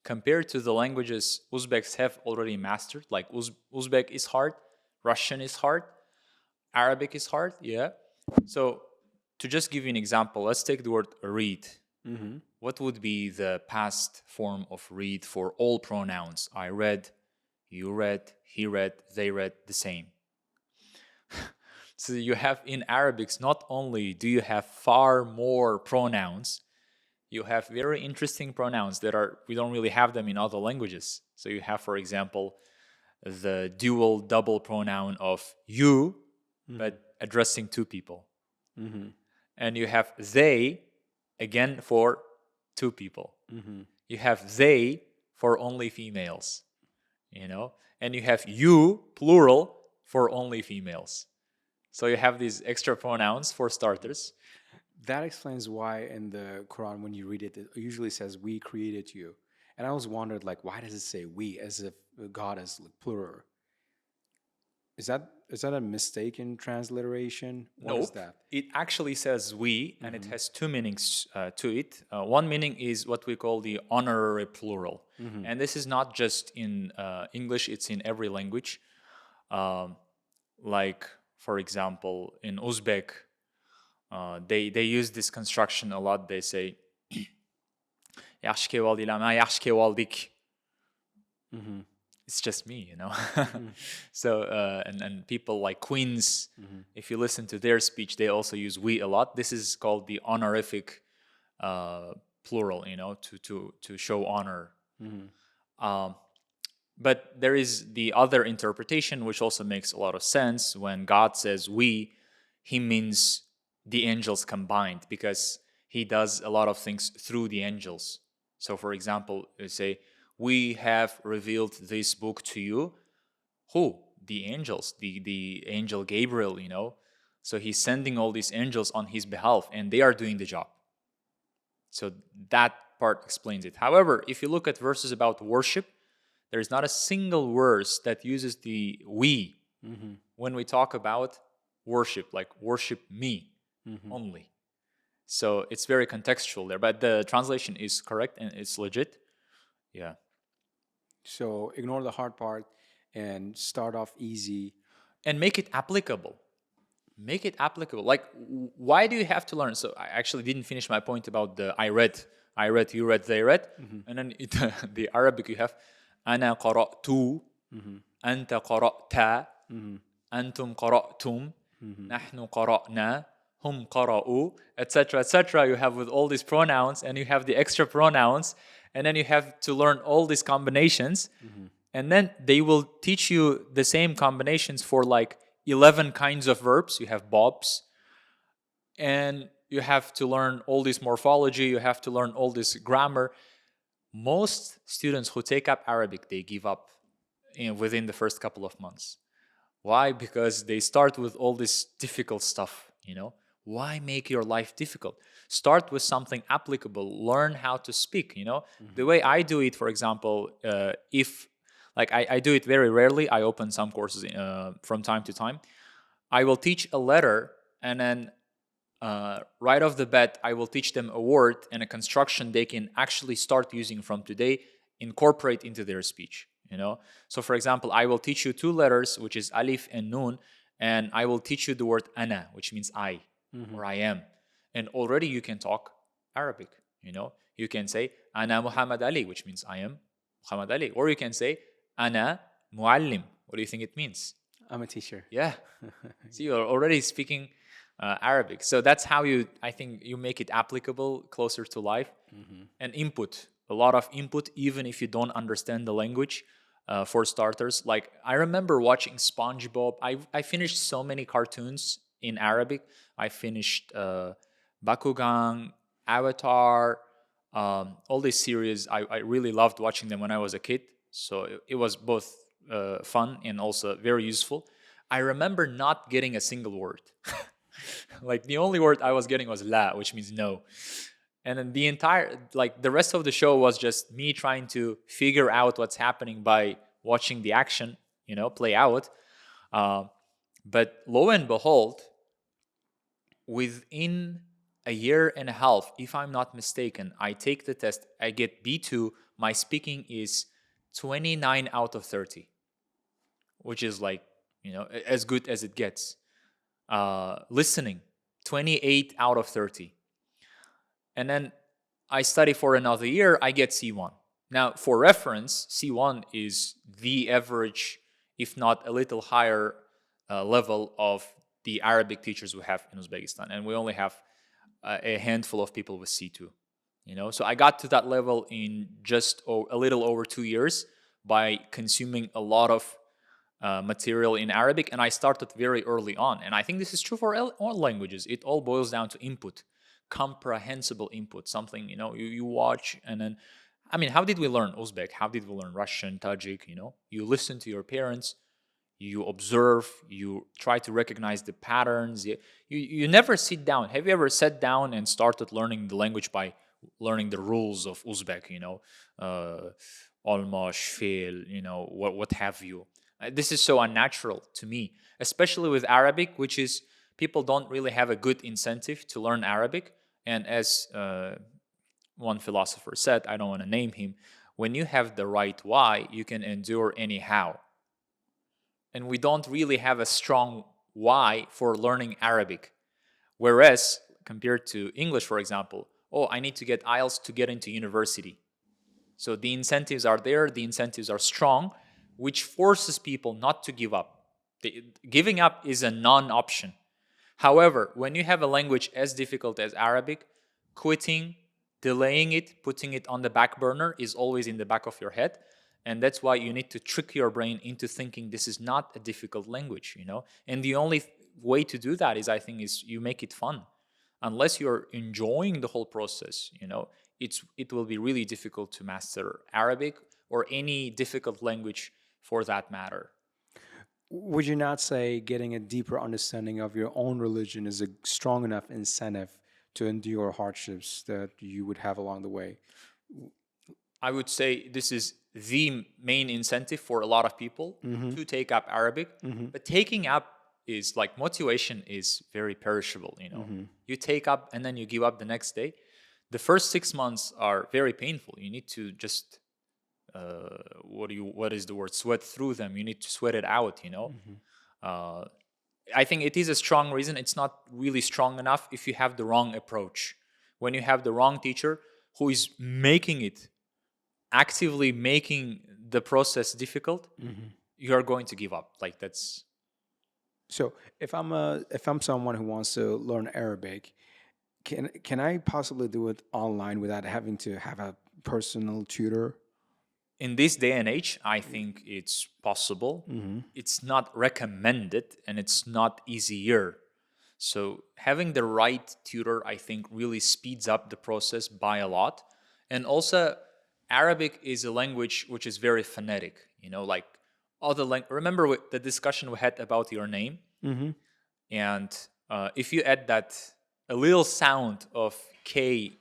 [SPEAKER 2] Compared to the languages Uzbeks have already mastered, like Uzbek is hard, Russian is hard, Arabic is hard, yeah. So to just give you an example, let's take the word read. What would be the past form of read for all pronouns? I read, you read, he read, they read, the same. So you have in Arabic, not only do you have far more pronouns, you have very interesting pronouns we don't really have them in other languages. So you have, for example, the dual double pronoun of you, but addressing two people. And you have they, again, for two people. You have they for only females, and you have you, plural, for only females. So you have these extra pronouns for starters.
[SPEAKER 1] That explains why in the Quran, when you read it, it usually says, "We created you." And I always wondered, like, why does it say "we" as if God is like, plural? Is that a mistaken transliteration? What is
[SPEAKER 2] Nope.
[SPEAKER 1] that?
[SPEAKER 2] It actually says we, and it has two meanings to it. One meaning is what we call the honorary plural. And this is not just in English, it's in every language. Like, for example, in Uzbek, they use this construction a lot. They say, "Yaxshi ke valdi lama, yaxshi ke valdik." It's just me, So and people like Queens, if you listen to their speech, they also use we a lot. This is called the honorific plural, to show honor. But there is the other interpretation, which also makes a lot of sense. When God says we, he means the angels combined, because he does a lot of things through the angels. So, for example, you say, "We have revealed this book to you." Who? The angels, the angel Gabriel, So he's sending all these angels on his behalf, and they are doing the job. So that part explains it. However, if you look at verses about worship, there is not a single verse that uses the "we" when we talk about worship, like "worship me" only. So it's very contextual there, but the translation is correct and it's legit. Yeah.
[SPEAKER 1] So ignore the hard part and start off easy.
[SPEAKER 2] And make it applicable. Make it applicable. Like, why do you have to learn? So I actually didn't finish my point about the I read, you read, they read. And then the Arabic you have أنا قرأت, أنت قرأت, أنتم قرأتم, نحن قرأنا, هم قرأوا, etc., etc. You have with all these pronouns, and you have the extra pronouns, and then you have to learn all these combinations. And then they will teach you the same combinations for like 11 kinds of verbs. You have bobs, and you have to learn all this morphology, you have to learn all this grammar. Most students who take up Arabic, they give up within the first couple of months. Why? Because they start with all this difficult stuff, Why make your life difficult? Start with something applicable. Learn how to speak, The way I do it, for example, I do it very rarely. I open some courses from time to time. I will teach a letter, and then right off the bat, I will teach them a word and a construction they can actually start using from today, incorporate into their speech, So, for example, I will teach you two letters, which is alif and nun, and I will teach you the word ana, which means I, or I am. And already you can talk Arabic, You can say, ana Muhammad Ali, which means I am Muhammad Ali. Or you can say, ana muallim. What do you think it means?
[SPEAKER 1] I'm a teacher.
[SPEAKER 2] Yeah. So you're already speaking Arabic. So that's how I think you make it applicable, closer to life. And input, a lot of input, even if you don't understand the language, for starters. Like, I remember watching SpongeBob. I finished so many cartoons in Arabic. I finished Bakugan, Avatar, all these series. I really loved watching them when I was a kid. So it was both fun and also very useful. I remember not getting a single word. Like, the only word I was getting was la, which means no. And then the rest of the show was just me trying to figure out what's happening by watching the action, play out. But lo and behold, within a year and a half, if I'm not mistaken, I take the test, I get B2, my speaking is 29 out of 30, which is like, as good as it gets. Listening, 28 out of 30. And then I study for another year, I get C1. Now, for reference, C1 is the average, if not a little higher level of the Arabic teachers we have in Uzbekistan. And we only have a handful of people with C2. So I got to that level in just a little over 2 years by consuming a lot of material in Arabic. And I started very early on. And I think this is true for all languages. It all boils down to input. Comprehensible input, something you watch. And then, how did we learn Uzbek? How did we learn Russian, Tajik? You listen to your parents, you observe, you try to recognize the patterns. You never sit down. Have you ever sat down and started learning the language by learning the rules of Uzbek, almost fail, what have you? This is so unnatural to me, especially with Arabic, which is people don't really have a good incentive to learn Arabic. And as one philosopher said, I don't want to name him, when you have the right why, you can endure anyhow. And we don't really have a strong why for learning Arabic. Whereas, compared to English, for example, I need to get IELTS to get into university. So the incentives are there, the incentives are strong, which forces people not to give up. Giving up is a non-option. However, when you have a language as difficult as Arabic, quitting, delaying it, putting it on the back burner is always in the back of your head. And that's why you need to trick your brain into thinking this is not a difficult language, And the only way to do that is you make it fun. Unless you're enjoying the whole process, it will be really difficult to master Arabic or any difficult language for that matter.
[SPEAKER 1] Would you not say getting a deeper understanding of your own religion is a strong enough incentive to endure hardships that you would have along the way?
[SPEAKER 2] I would say this is the main incentive for a lot of people to take up Arabic. But taking up is like motivation is very perishable, You take up and then you give up the next day. The first 6 months are very painful. You need to just what is the word? Sweat through them. You need to sweat it out, I think it is a strong reason. It's not really strong enough if you have the wrong approach. When you have the wrong teacher who is actively making the process difficult, you are going to give up. Like that's.
[SPEAKER 1] So if I'm someone who wants to learn Arabic, can I possibly do it online without having to have a personal tutor?
[SPEAKER 2] In this day and age, I think it's possible. It's not recommended and it's not easier. So having the right tutor, I think, really speeds up the process by a lot. And also, Arabic is a language which is very phonetic. Like other remember the discussion we had about your name? And if you add a little sound of K,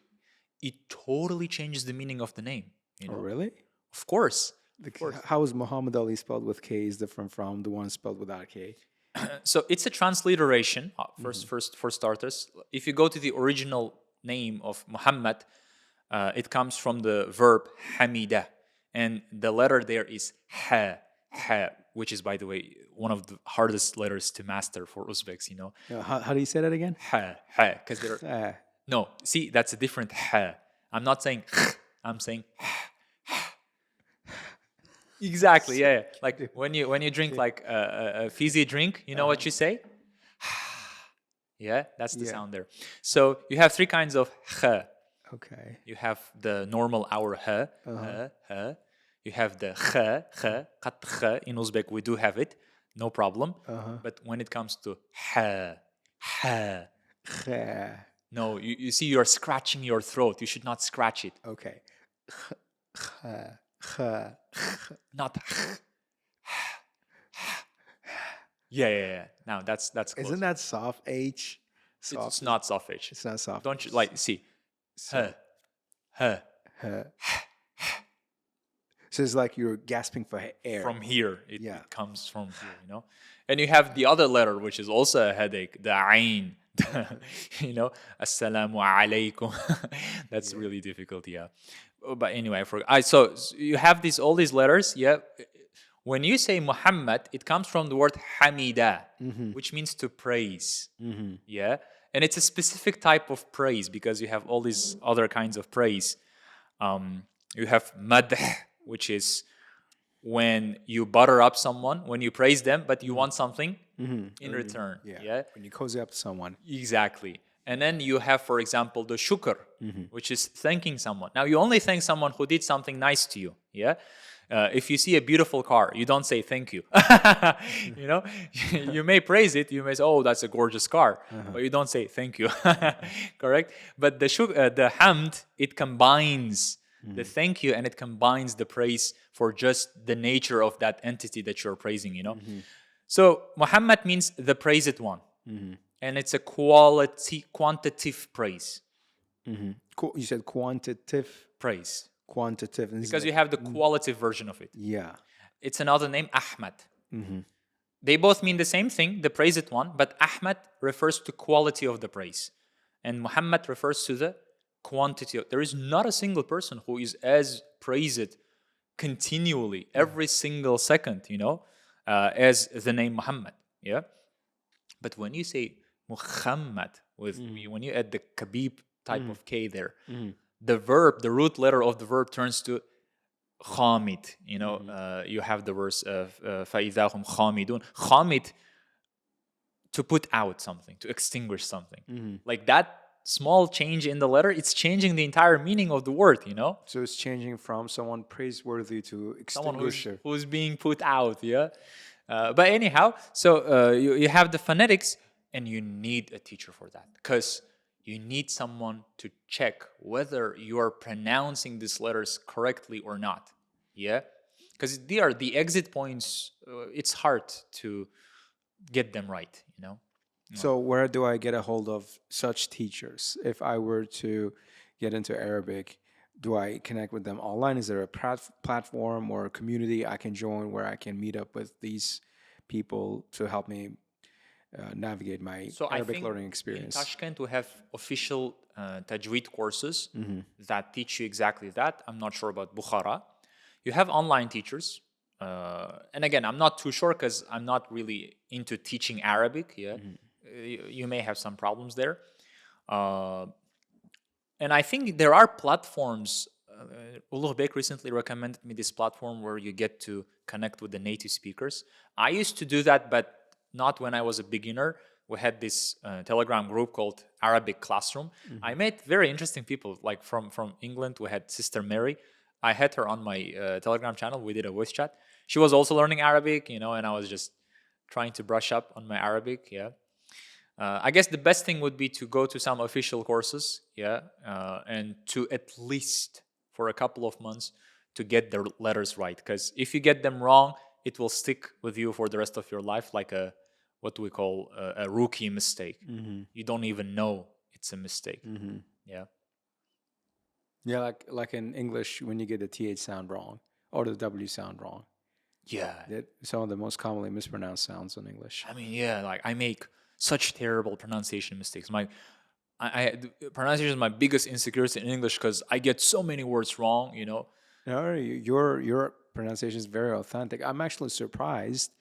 [SPEAKER 2] it totally changes the meaning of the name.
[SPEAKER 1] Oh, really?
[SPEAKER 2] Of course.
[SPEAKER 1] How is Muhammad Ali spelled with K is different from the one spelled without K?
[SPEAKER 2] So it's a transliteration, for starters. If you go to the original name of Muhammad, it comes from the verb hamida. And the letter there is ha, which is, by the way, one of the hardest letters to master for Uzbeks,
[SPEAKER 1] How do you say that again?
[SPEAKER 2] Ha, because they're... No, see, that's a different ha. I'm not saying I'm saying exactly, yeah. Like when you drink like a fizzy drink, you know what you say? Yeah, that's the sound there. So you have 3 kinds of ha.
[SPEAKER 1] Okay.
[SPEAKER 2] You have the normal our ha, ha. You have the kha, qat kha. In Uzbek, we do have it, no problem. But when it comes to ha, no, you see, you're scratching your throat. You should not scratch it.
[SPEAKER 1] Okay.
[SPEAKER 2] Not. Yeah. Now that's close.
[SPEAKER 1] Isn't that soft H? Soft.
[SPEAKER 2] It's not soft H.
[SPEAKER 1] It's not soft.
[SPEAKER 2] Don't you see?
[SPEAKER 1] So it's like you're gasping for air.
[SPEAKER 2] From here, it comes from here, And you have the other letter, which is also a headache, the ain. Assalamu alaikum. That's really difficult, yeah. But anyway, so you have all these letters, yeah. When you say Muhammad, it comes from the word hamida, which means to praise, yeah. And it's a specific type of praise because you have all these other kinds of praise. You have madh, which is when you butter up someone, when you praise them, but you want something in return. Yeah.
[SPEAKER 1] When you cozy up to someone.
[SPEAKER 2] Exactly. And then you have, for example, the shukr, which is thanking someone. Now, you only thank someone who did something nice to you. Yeah. If you see a beautiful car, you don't say thank you. You may praise it. You may say, "Oh, that's a gorgeous car," but you don't say thank you. Correct? But the hamd, it combines the thank you and it combines the praise for just the nature of that entity that you're praising. So Muhammad means the praised one. And it's a quantitative praise.
[SPEAKER 1] You said quantitative,
[SPEAKER 2] Praise.
[SPEAKER 1] quantitative. And this is
[SPEAKER 2] Because you
[SPEAKER 1] like-
[SPEAKER 2] have the qualitative version of it.
[SPEAKER 1] yeah.
[SPEAKER 2] It's another name, Ahmad. They both mean the same thing, the praised one, but Ahmad refers to quality of the praise. And Muhammad refers to the quantity. There is not a single person who is as praised continually, every single second, as the name Muhammad. Yeah. But when you say Muhammad, when you add the Kabib type of K there, the verb, the root letter of the verb turns to Khamid. You have the verse of فَإِذَا هُمْ خَامِدُونَ. Khamid, to put out something, to extinguish something. Like that small change in the letter, it's changing the entire meaning of the word,
[SPEAKER 1] So it's changing from someone praiseworthy to
[SPEAKER 2] Someone
[SPEAKER 1] extinguisher.
[SPEAKER 2] who's being put out, yeah. But anyhow, so you have the phonetics, and you need a teacher for that, because you need someone to check whether you are pronouncing these letters correctly or not. Yeah, because they are the exit points. It's hard to get them right.
[SPEAKER 1] So where do I get a hold of such teachers? If I were to get into Arabic, do I connect with them online? Is there a platform or a community I can join where I can meet up with these people to help me navigate my
[SPEAKER 2] So I
[SPEAKER 1] Arabic
[SPEAKER 2] think
[SPEAKER 1] learning
[SPEAKER 2] in
[SPEAKER 1] experience?
[SPEAKER 2] Tashkent we have official Tajweed courses that teach you exactly that. I'm not sure about Bukhara. You have online teachers. And again, I'm not too sure because I'm not really into teaching Arabic. Yeah, you may have some problems there. And I think there are platforms. Ozodbek recently recommended me this platform where you get to connect with the native speakers. I used to do that, but not when I was a beginner. We had this Telegram group called Arabic Classroom. I met very interesting people, like from England. We had Sister Mary. I had her on my Telegram channel. We did a voice chat. She was also learning Arabic, and I was just trying to brush up on my Arabic. Yeah. I guess the best thing would be to go to some official courses, and to at least for a couple of months to get their letters right. Because if you get them wrong, it will stick with you for the rest of your life, like what we call a rookie mistake. You don't even know it's a mistake. Yeah.
[SPEAKER 1] Yeah, like in English, when you get the TH sound wrong or the W sound wrong.
[SPEAKER 2] Yeah.
[SPEAKER 1] Some of the most commonly mispronounced sounds in English.
[SPEAKER 2] I mean, yeah, like I make such terrible pronunciation mistakes. Pronunciation is my biggest insecurity in English because I get so many words wrong,
[SPEAKER 1] No, your pronunciation is very authentic. I'm actually surprised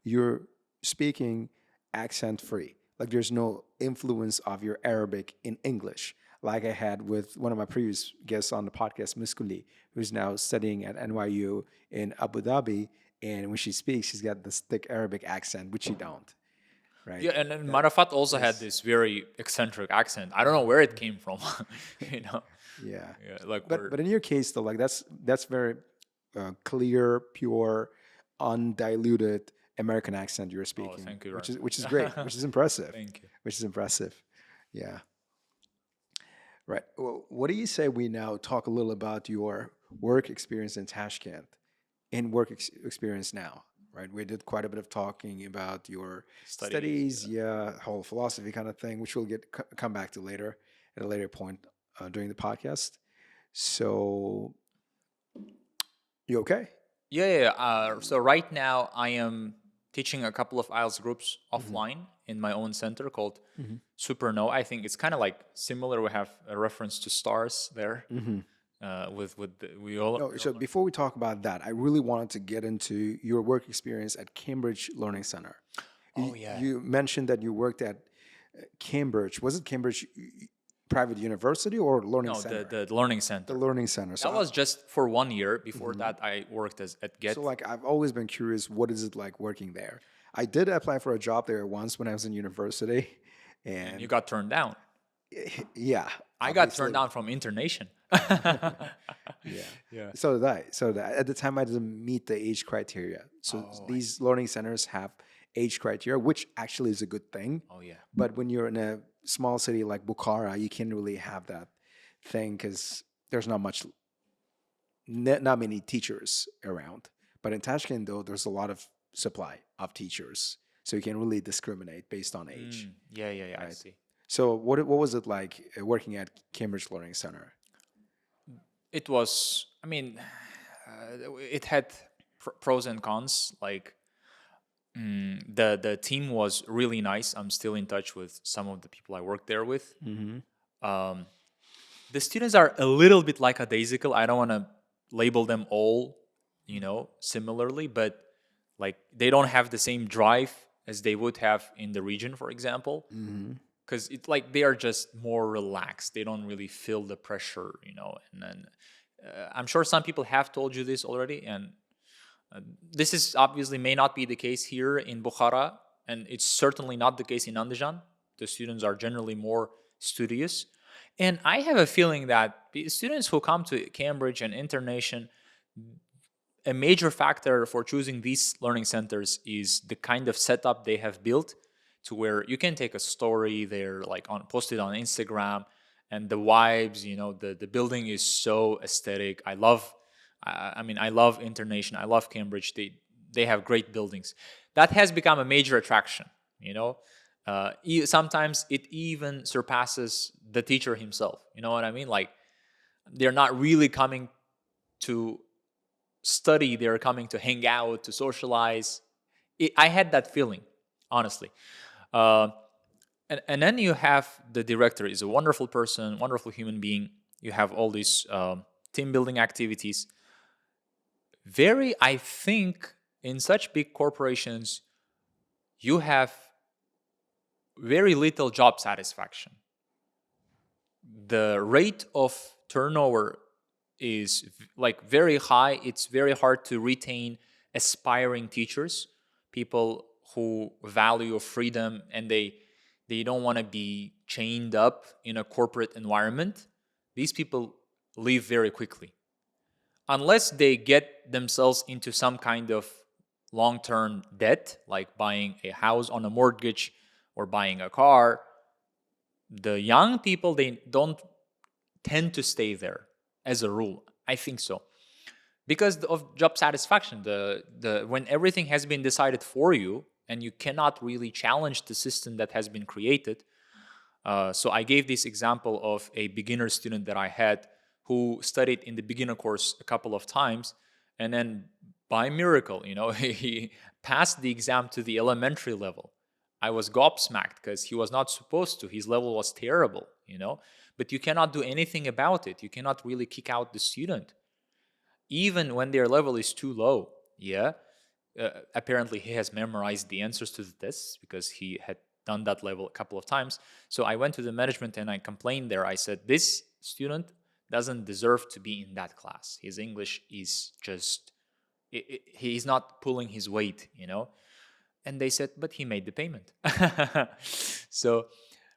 [SPEAKER 1] you're speaking accent free. Like there's no influence of your Arabic in English. Like I had with one of my previous guests on the podcast, Miss Kuli, who's now studying at NYU in Abu Dhabi. And when she speaks, she's got this thick Arabic accent, which you don't. Right?
[SPEAKER 2] Yeah, and Marafat also had this very eccentric accent. I don't know where it came from,
[SPEAKER 1] Yeah.
[SPEAKER 2] Yeah, like
[SPEAKER 1] But in your case, though, like that's very clear, pure, undiluted American accent you're speaking.
[SPEAKER 2] thank you,
[SPEAKER 1] which is great, which is impressive.
[SPEAKER 2] Thank you.
[SPEAKER 1] Which is impressive. Yeah. Right. Well, what do you say we now talk a little about your work experience in Tashkent and work experience now? Right. We did quite a bit of talking about your studies, whole philosophy kind of thing, which we'll come back to later at a later point during the podcast. So, you okay?
[SPEAKER 2] Yeah. So right now I am teaching a couple of IELTS groups offline in my own center called Supernova. I think it's kind of like similar. We have a reference to stars there.
[SPEAKER 1] So before we talk about that, I really wanted to get into your work experience at Cambridge Learning Center. You mentioned that you worked at Cambridge. Was it Cambridge Private University or Learning Center?
[SPEAKER 2] The Learning Center.
[SPEAKER 1] The Learning Center.
[SPEAKER 2] So that was just for 1 year. Before that, I worked at GET.
[SPEAKER 1] So like I've always been curious, what is it like working there? I did apply for a job there once when I was in university, and
[SPEAKER 2] you got turned down.
[SPEAKER 1] Yeah,
[SPEAKER 2] I got turned down from internation.
[SPEAKER 1] Yeah. So did I. At the time, I didn't meet the age criteria. So these learning centers have age criteria, which actually is a good thing.
[SPEAKER 2] Oh yeah.
[SPEAKER 1] But when you're in a small city like Bukhara, you can't really have that thing because there's not many teachers around. But in Tashkent, though, there's a lot of supply of teachers, so you can really discriminate based on age.
[SPEAKER 2] Yeah, I
[SPEAKER 1] Right.
[SPEAKER 2] see.
[SPEAKER 1] So what was it like working at Cambridge Learning Center?
[SPEAKER 2] It was, I mean, it had pros and cons. Like, the team was really nice. I'm still in touch with some of the people I worked there with. Um, the students are a little bit like a daisical. I don't want to label them all, similarly, but like they don't have the same drive as they would have in the region, for example. Because it's like they are just more relaxed. They don't really feel the pressure, And then I'm sure some people have told you this already, and this is obviously may not be the case here in Bukhara, and it's certainly not the case in Andijan. The students are generally more studious. And I have a feeling that the students who come to Cambridge and Internation, a major factor for choosing these learning centers is the kind of setup they have built, to where you can take a story there, like posted on Instagram, and the vibes, the building is so aesthetic. I love Internation. I love Cambridge. They have great buildings. That has become a major attraction. Sometimes it even surpasses the teacher himself. You know what I mean? Like, they're not really coming to study. They're coming to hang out, to socialize. I had that feeling, honestly. And then you have the director. Is a wonderful person, wonderful human being. You have all these team building activities. I think in such big corporations, you have very little job satisfaction. The rate of turnover is like very high. It's very hard to retain aspiring teachers, people who value freedom, and they don't want to be chained up in a corporate environment. These people leave very quickly. Unless they get themselves into some kind of long-term debt, like buying a house on a mortgage or buying a car, the young people, they don't tend to stay there as a rule. I think so. Because of job satisfaction, when everything has been decided for you and you cannot really challenge the system that has been created. So I gave this example of a beginner student that I had who studied in the beginner course a couple of times, and then by miracle, he passed the exam to the elementary level. I was gobsmacked because he was not supposed to. His level was terrible, But you cannot do anything about it. You cannot really kick out the student, even when their level is too low. Apparently he has memorized the answers to the tests because he had done that level a couple of times. So I went to the management and I complained there. I said, this student doesn't deserve to be in that class. His English is just, he's not pulling his weight, And they said, but he made the payment. So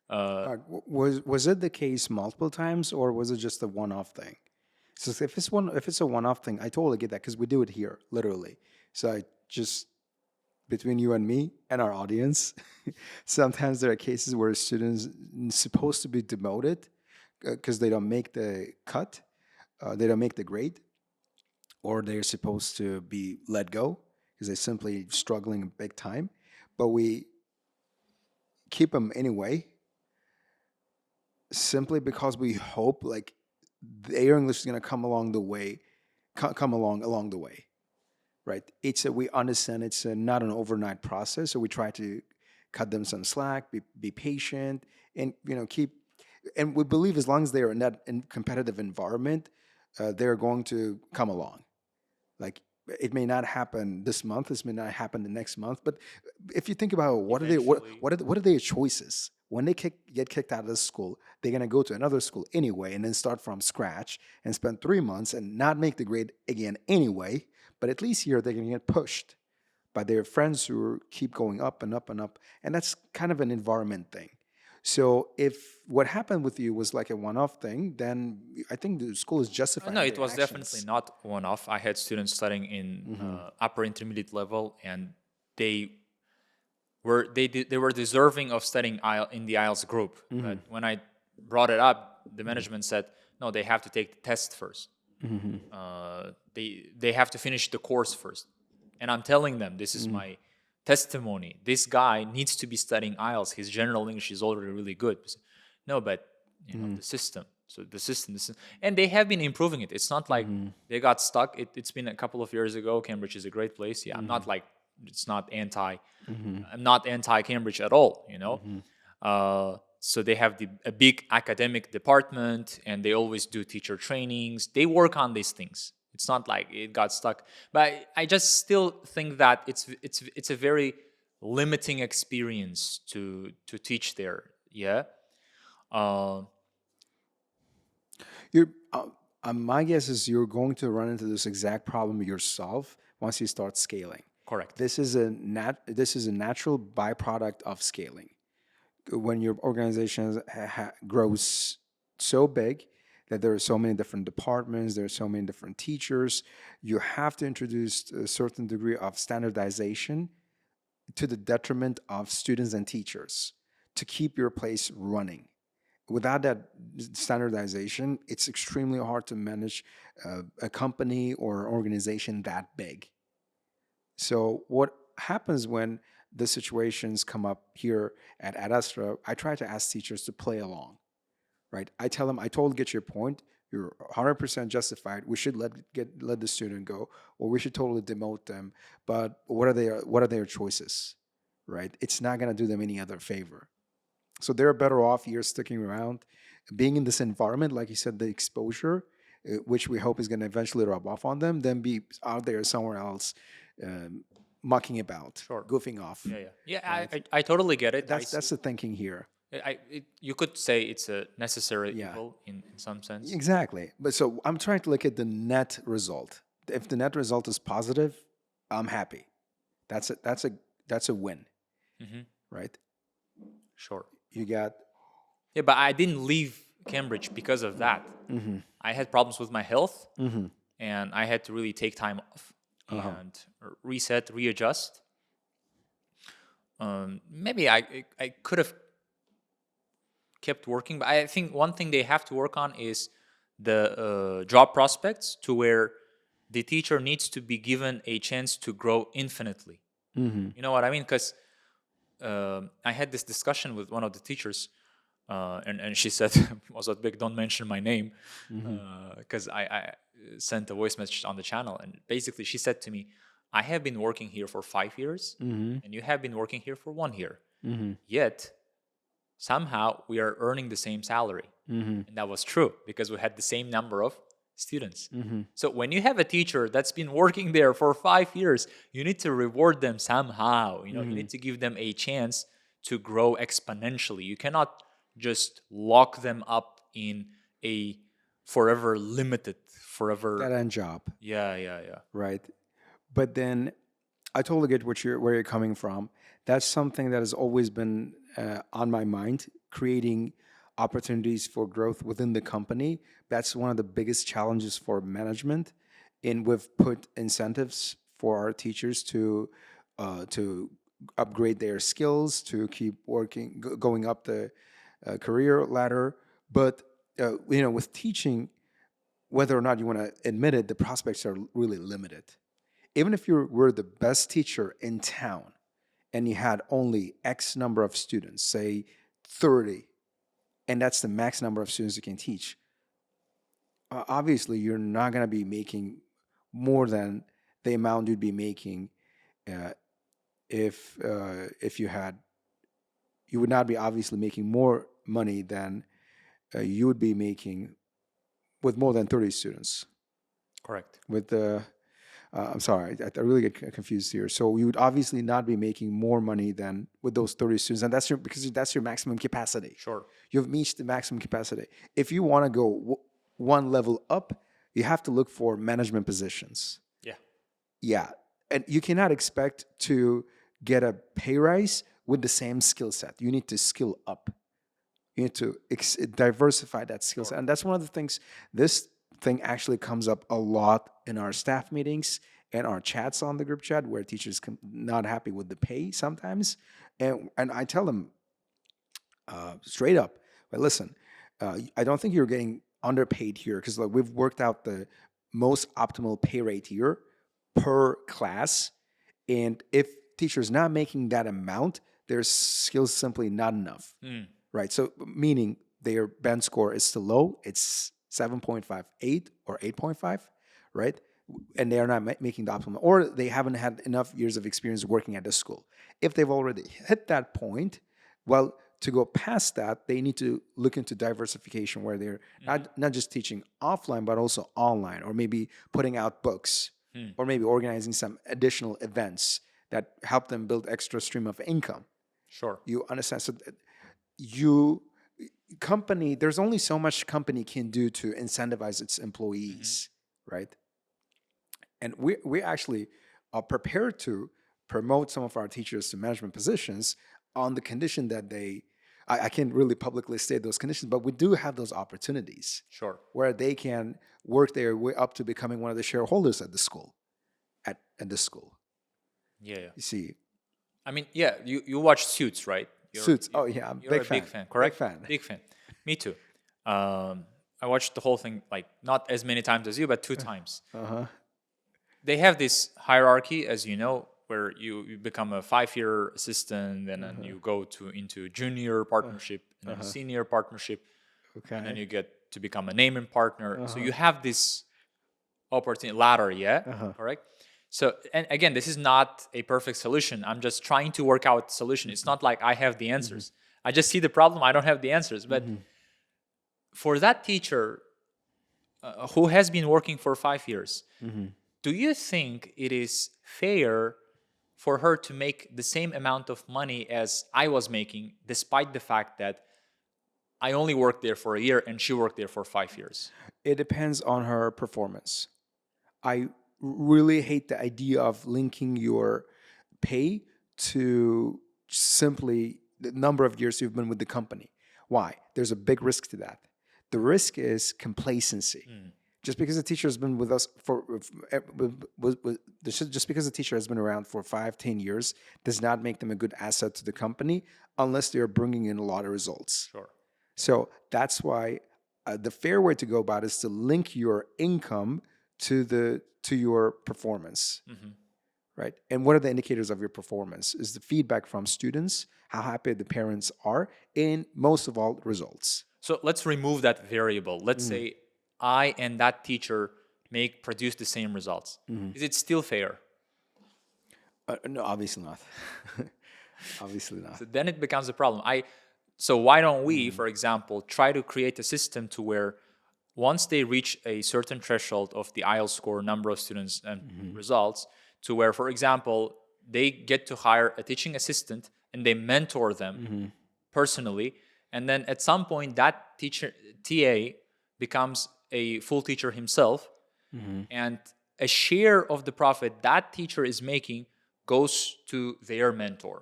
[SPEAKER 1] Was it the case multiple times, or was it just a one-off thing? So if it's a one-off thing, I totally get that, because we do it here, literally. So I just, between you and me and our audience, sometimes there are cases where students supposed to be demoted because they don't make the cut, they don't make the grade, or they're supposed to be let go because they're simply struggling big time. But we keep them anyway, simply because we hope like their English is going to come along the way, along the way, right? We understand it's not an overnight process, so we try to cut them some slack, be patient, and keep. And we believe as long as they are in that competitive environment, they're going to come along. Like, it may not happen this month, this may not happen the next month, but if you think about it, what are their choices? When they get kicked out of the school, they're going to go to another school anyway and then start from scratch and spend 3 months and not make the grade again anyway. But at least here they're going to get pushed by their friends who keep going up and up and up. And that's kind of an environment thing. So if what happened with you was like a one-off thing, then I think the school is justified.
[SPEAKER 2] No, it was definitely not one-off. I had students studying in upper intermediate level, and they were deserving of studying in the IELTS group. But when I brought it up, the management said, no, they have to take the test first. They have to finish the course first. And I'm telling them, this is my testimony. This guy needs to be studying IELTS. His general English is already really good. No, but the system. So the system, and they have been improving it. It's not like they got stuck. It's been a couple of years ago. Cambridge is a great place. Yeah, I'm not like, it's not I'm not anti Cambridge at all. So they have a big academic department, and they always do teacher trainings. They work on these things. It's not like it got stuck. But I just still think that it's a very limiting experience to teach there. Yeah.
[SPEAKER 1] My guess is you're going to run into this exact problem yourself once you start scaling.
[SPEAKER 2] Correct.
[SPEAKER 1] This is a natural byproduct of scaling. When your organization grows so big that there are so many different departments, there are so many different teachers, you have to introduce a certain degree of standardization to the detriment of students and teachers to keep your place running. Without that standardization, it's extremely hard to manage a company or organization that big. So what happens when the situations come up here at Astra, I try to ask teachers to play along, right? I tell them, I totally get your point. You're 100% justified. We should let the student go, or we should totally demote them. But what are their choices, right? It's not going to do them any other favor. So they're better off here sticking around, being in this environment, like you said, the exposure, which we hope is going to eventually rub off on them, than be out there somewhere else mucking about, goofing off.
[SPEAKER 2] Yeah. Right? I totally get it.
[SPEAKER 1] That's the thinking here.
[SPEAKER 2] You could say it's a necessary evil in some sense.
[SPEAKER 1] Exactly. But so I'm trying to look at the net result. If the net result is positive, I'm happy. That's a win, right?
[SPEAKER 2] Sure.
[SPEAKER 1] You got...
[SPEAKER 2] Yeah, but I didn't leave Cambridge because of that. I had problems with my health, and I had to really take time off and reset, readjust. Maybe I could have kept working, but I think one thing they have to work on is the job prospects, to where the teacher needs to be given a chance to grow infinitely. You know what I mean? Because I had this discussion with one of the teachers, and she said, Ozodbek, don't mention my name, because I sent a voice message on the channel, and basically she said to me, I have been working here for 5 years, and you have been working here for 1 year. Yet, somehow, we are earning the same salary. And that was true, because we had the same number of students. So when you have a teacher that's been working there for 5 years, you need to reward them somehow. You need to give them a chance to grow exponentially. You cannot just lock them up in a forever
[SPEAKER 1] dead-end job.
[SPEAKER 2] Yeah.
[SPEAKER 1] Right. But then I totally get where you're coming from. That's something that has always been on my mind, creating opportunities for growth within the company. That's one of the biggest challenges for management. And we've put incentives for our teachers to upgrade their skills, to keep working, going up the career ladder. But with teaching, whether or not you want to admit it, the prospects are really limited. Even if you were the best teacher in town and you had only X number of students, say 30, and that's the max number of students you can teach, obviously you're not going to be making more than the amount you'd be making if you would not be obviously making more money than you would be making with more than 30 students.
[SPEAKER 2] Correct.
[SPEAKER 1] With the I'm sorry, I really get confused here. So you would obviously not be making more money than with those 30 students, and because that's your maximum capacity.
[SPEAKER 2] Sure.
[SPEAKER 1] You've reached the maximum capacity. If you want to go one level up, you have to look for management positions. Yeah. And you cannot expect to get a pay rise with the same skill set. You need to skill up. You need to diversify that skill set. And that's one of the things, this thing actually comes up a lot in our staff meetings and our chats on the group chat, where teachers not happy with the pay sometimes. And I tell them straight up, but listen, I don't think you're getting underpaid here, because we've worked out the most optimal pay rate here per class, And if teachers not making that amount, their skills simply not enough, right? So meaning their band score is still low. It's 7.58 or 8.5, right? And they are not making the optimal, or they haven't had enough years of experience working at the school. If they've already hit that point, well, to go past that, they need to look into diversification where they're not just teaching offline, but also online, or maybe putting out books, or maybe organizing some additional events that help them build extra stream of income.
[SPEAKER 2] Sure.
[SPEAKER 1] You understand? So company, there's only so much company can do to incentivize its employees, right? And we actually are prepared to promote some of our teachers to management positions on the condition that I can't really publicly state those conditions, but we do have those opportunities.
[SPEAKER 2] Sure.
[SPEAKER 1] Where they can work their way up to becoming one of the shareholders at the school, at the school.
[SPEAKER 2] Yeah.
[SPEAKER 1] You see.
[SPEAKER 2] I mean, yeah, you watch Suits, right?
[SPEAKER 1] Suits. Oh yeah, I'm
[SPEAKER 2] you're
[SPEAKER 1] big
[SPEAKER 2] a
[SPEAKER 1] fan.
[SPEAKER 2] big fan, correct?
[SPEAKER 1] Big fan.
[SPEAKER 2] Big fan. Me too. I watched the whole thing, like, not as many times as you, but 2 times. They have this hierarchy, as you know, where you become a 5-year assistant, and then you go into junior partnership, and then senior partnership, and then you get to become a naming partner. So you have this opportunity ladder, correct? So, and again, this is not a perfect solution. I'm just trying to work out the solution. It's not like I have the answers. I just see the problem. I don't have the answers. But for that teacher who has been working for 5 years, do you think it is fair for her to make the same amount of money as I was making, despite the fact that I only worked there for a year and she worked there for 5 years?
[SPEAKER 1] It depends on her performance. I really hate the idea of linking your pay to simply the number of years you've been with the company. Why? There's a big risk to that. The risk is complacency. Just because a teacher has been with us just because a teacher has been around for 5-10 years does not make them a good asset to the company unless they are bringing in a lot of results.
[SPEAKER 2] Sure.
[SPEAKER 1] So that's why the fair way to go about it is to link your income to your performance, right? And what are the indicators of your performance? Is the feedback from students, how happy the parents are, and most of all, results.
[SPEAKER 2] So let's remove that variable. Let's say I and that teacher produce the same results. Is it still fair?
[SPEAKER 1] No, obviously not. Obviously not.
[SPEAKER 2] So then it becomes a problem. So why don't we, for example, try to create a system to where once they reach a certain threshold of the IELTS score, number of students and results, to where, for example, they get to hire a teaching assistant and they mentor them personally, and then at some point that teacher, TA, becomes a full teacher himself, and a share of the profit that teacher is making goes to their mentor.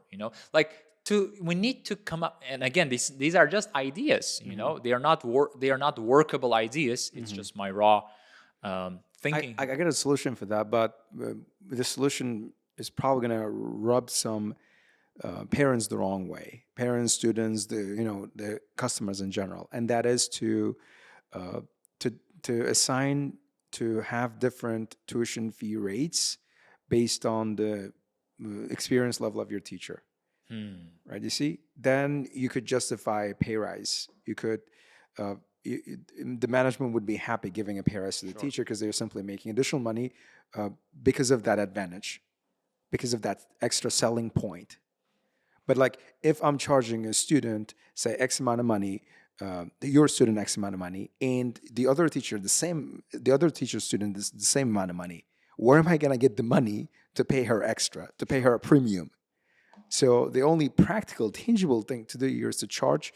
[SPEAKER 2] We need to come up, and again, these are just ideas. They are not workable ideas. It's just my raw thinking.
[SPEAKER 1] I got a solution for that, but the solution is probably going to rub some parents the wrong way. Parents, students, the customers in general, and that is to assign to have different tuition fee rates based on the experience level of your teacher. Right? You see, then you could justify a pay rise. You could, the management would be happy giving a pay rise to the teacher because they're simply making additional money because of that advantage, because of that extra selling point. But like, if I'm charging a student, say X amount of money, your student X amount of money, and the other teacher's student is the same amount of money, where am I gonna get the money to pay her extra, to pay her a premium? So the only practical, tangible thing to do here is to charge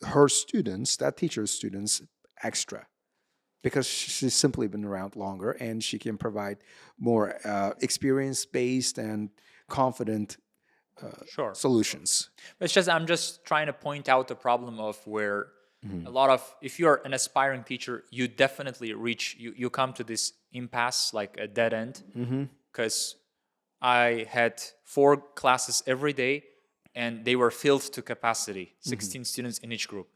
[SPEAKER 1] her students, that teacher's students, extra, because she's simply been around longer and she can provide more experience-based and confident solutions.
[SPEAKER 2] It's just, I'm just trying to point out the problem of where a lot of, if you're an aspiring teacher, you definitely you come to this impasse, like a dead end, because I had 4 classes every day and they were filled to capacity, 16 students in each group.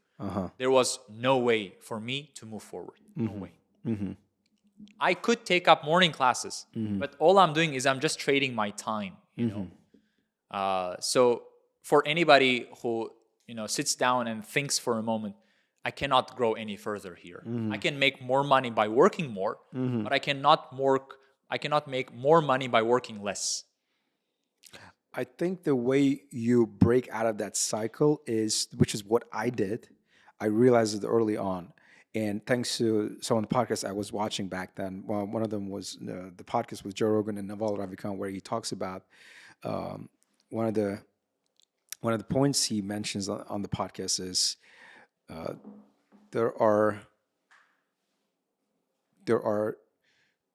[SPEAKER 2] There was no way for me to move forward. No way. I could take up morning classes, but all I'm doing is I'm just trading my time. you know. So for anybody who, you know, sits down and thinks for a moment, I cannot grow any further here. I can make more money by working more, but I cannot make more money by working less.
[SPEAKER 1] I think the way you break out of that cycle is, which is what I did. I realized it early on. And thanks to some of the podcasts I was watching back then, well, one of them was the podcast with Joe Rogan and Naval Ravikant, where he talks about um, one of the points he mentions on the podcast is uh, there are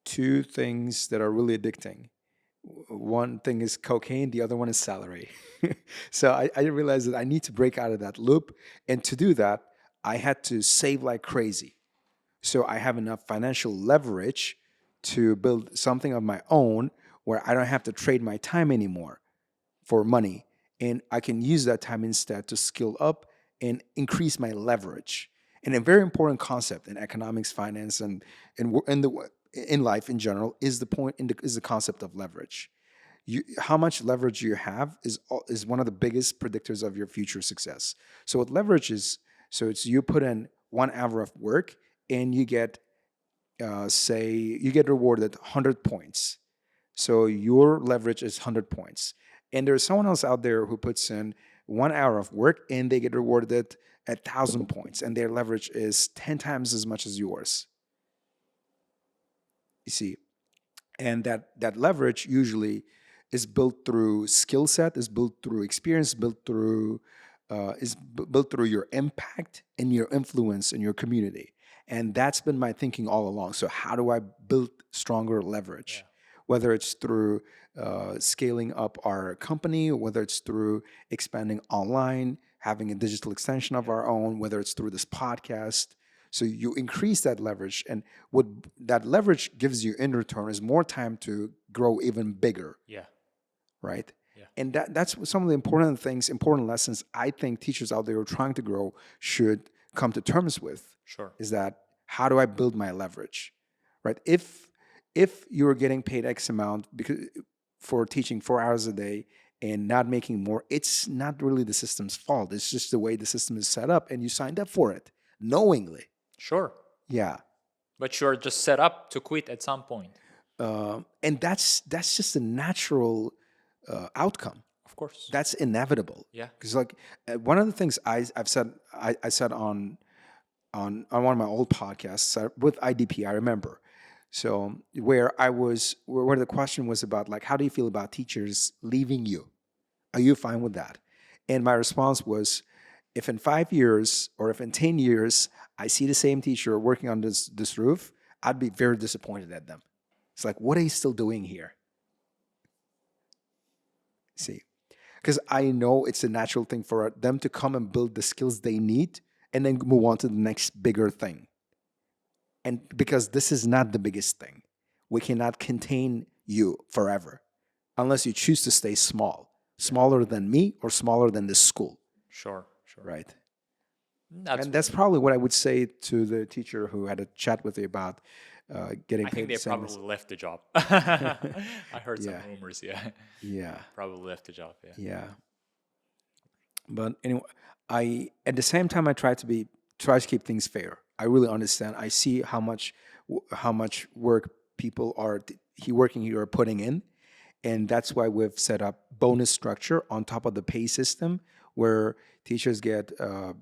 [SPEAKER 1] two things that are really addicting. One thing is cocaine, the other one is salary. So I realized that I need to break out of that loop. And to do that, I had to save like crazy. So I have enough financial leverage to build something of my own where I don't have to trade my time anymore for money. And I can use that time instead to skill up and increase my leverage. And a very important concept in economics, finance, and in life in general is the concept of leverage. How much leverage you have is one of the biggest predictors of your future success. So what leverage is, so it's you put in 1 hour of work and you get, say, you get rewarded 100 points. So your leverage is 100 points. And there's someone else out there who puts in 1 hour of work and they get rewarded 1,000 points, and their leverage is 10 times as much as yours. You see, and that leverage usually is built through skill set, is built through experience, built through your impact and your influence in your community. And that's been my thinking all along. So how do I build stronger leverage? Whether it's through scaling up our company, whether it's through expanding online, having a digital extension of our own, whether it's through this podcast. So you increase that leverage, and what that leverage gives you in return is more time to grow even bigger.
[SPEAKER 2] Yeah.
[SPEAKER 1] Right?
[SPEAKER 2] Yeah.
[SPEAKER 1] And that's some of the important things, important lessons I think teachers out there who are trying to grow should come to terms with.
[SPEAKER 2] Sure.
[SPEAKER 1] Is that, how do I build my leverage? Right? If you're getting paid X amount for teaching 4 hours a day and not making more, it's not really the system's fault. It's just the way the system is set up, and you signed up for it knowingly.
[SPEAKER 2] Sure.
[SPEAKER 1] Yeah.
[SPEAKER 2] But you're just set up to quit at some point.
[SPEAKER 1] And that's just a natural outcome.
[SPEAKER 2] Of course.
[SPEAKER 1] That's inevitable.
[SPEAKER 2] Yeah.
[SPEAKER 1] Because like one of the things I said on one of my old podcasts with IDP, I remember. So where the question was about, like, how do you feel about teachers leaving you? Are you fine with that? And my response was, if in 5 years or if in 10 years I see the same teacher working on this roof, I'd be very disappointed at them. It's like, what are you still doing here? See, because I know it's a natural thing for them to come and build the skills they need and then move on to the next bigger thing. And because this is not the biggest thing, we cannot contain you forever unless you choose to stay smaller than me or smaller than this school.
[SPEAKER 2] Sure.
[SPEAKER 1] Right. And that's probably what I would say to the teacher who had a chat with you about getting paid.
[SPEAKER 2] I think they
[SPEAKER 1] the same
[SPEAKER 2] probably left the job. I heard some rumors. Yeah.
[SPEAKER 1] Yeah.
[SPEAKER 2] Probably left the job. Yeah.
[SPEAKER 1] Yeah. But anyway, at the same time, I try to keep things fair. I really understand. I see how much work people are working here are putting in, and that's why we've set up bonus structure on top of the pay system, where teachers get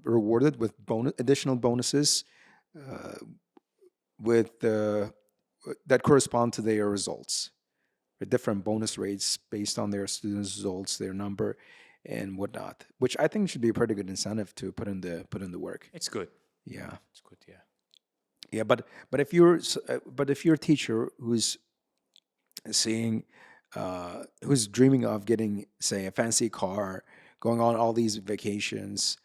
[SPEAKER 1] rewarded with additional bonuses that correspond to their results. Different bonus rates based on their students' results, their number, and whatnot. Which I think should be a pretty good incentive to put in the work.
[SPEAKER 2] It's good.
[SPEAKER 1] Yeah,
[SPEAKER 2] it's good. Yeah.
[SPEAKER 1] Yeah, but if you're a teacher who's who's dreaming of getting, say, a fancy car, going on all these vacations,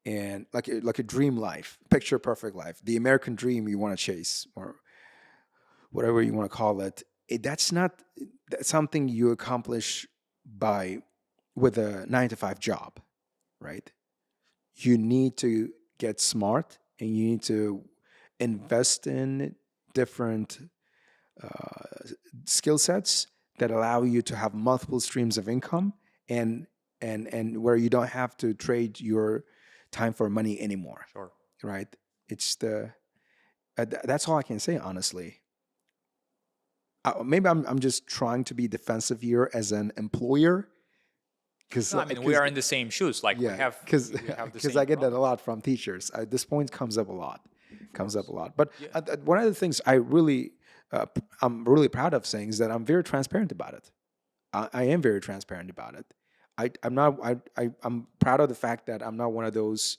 [SPEAKER 1] and like a dream life, picture perfect life, the American dream you want to chase, or whatever you want to call it, that's something you accomplish with a 9-to-5 job, right? You need to get smart, and you need to invest in different skill sets that allow you to have multiple streams of income, and where you don't have to trade your time for money anymore,
[SPEAKER 2] Sure.
[SPEAKER 1] right? It's the that's all I can say, honestly. Maybe I'm just trying to be defensive here as an employer, because
[SPEAKER 2] No, I mean, we are in the same shoes. Like we
[SPEAKER 1] yeah,
[SPEAKER 2] have,
[SPEAKER 1] because
[SPEAKER 2] we have the
[SPEAKER 1] because
[SPEAKER 2] same
[SPEAKER 1] I get that a
[SPEAKER 2] problem.
[SPEAKER 1] lot from teachers. This point comes up a lot, But
[SPEAKER 2] Yeah.
[SPEAKER 1] one of the things I'm really proud of saying is that I'm very transparent about it. I am very transparent about it. I'm not. I'm proud of the fact that I'm not one of those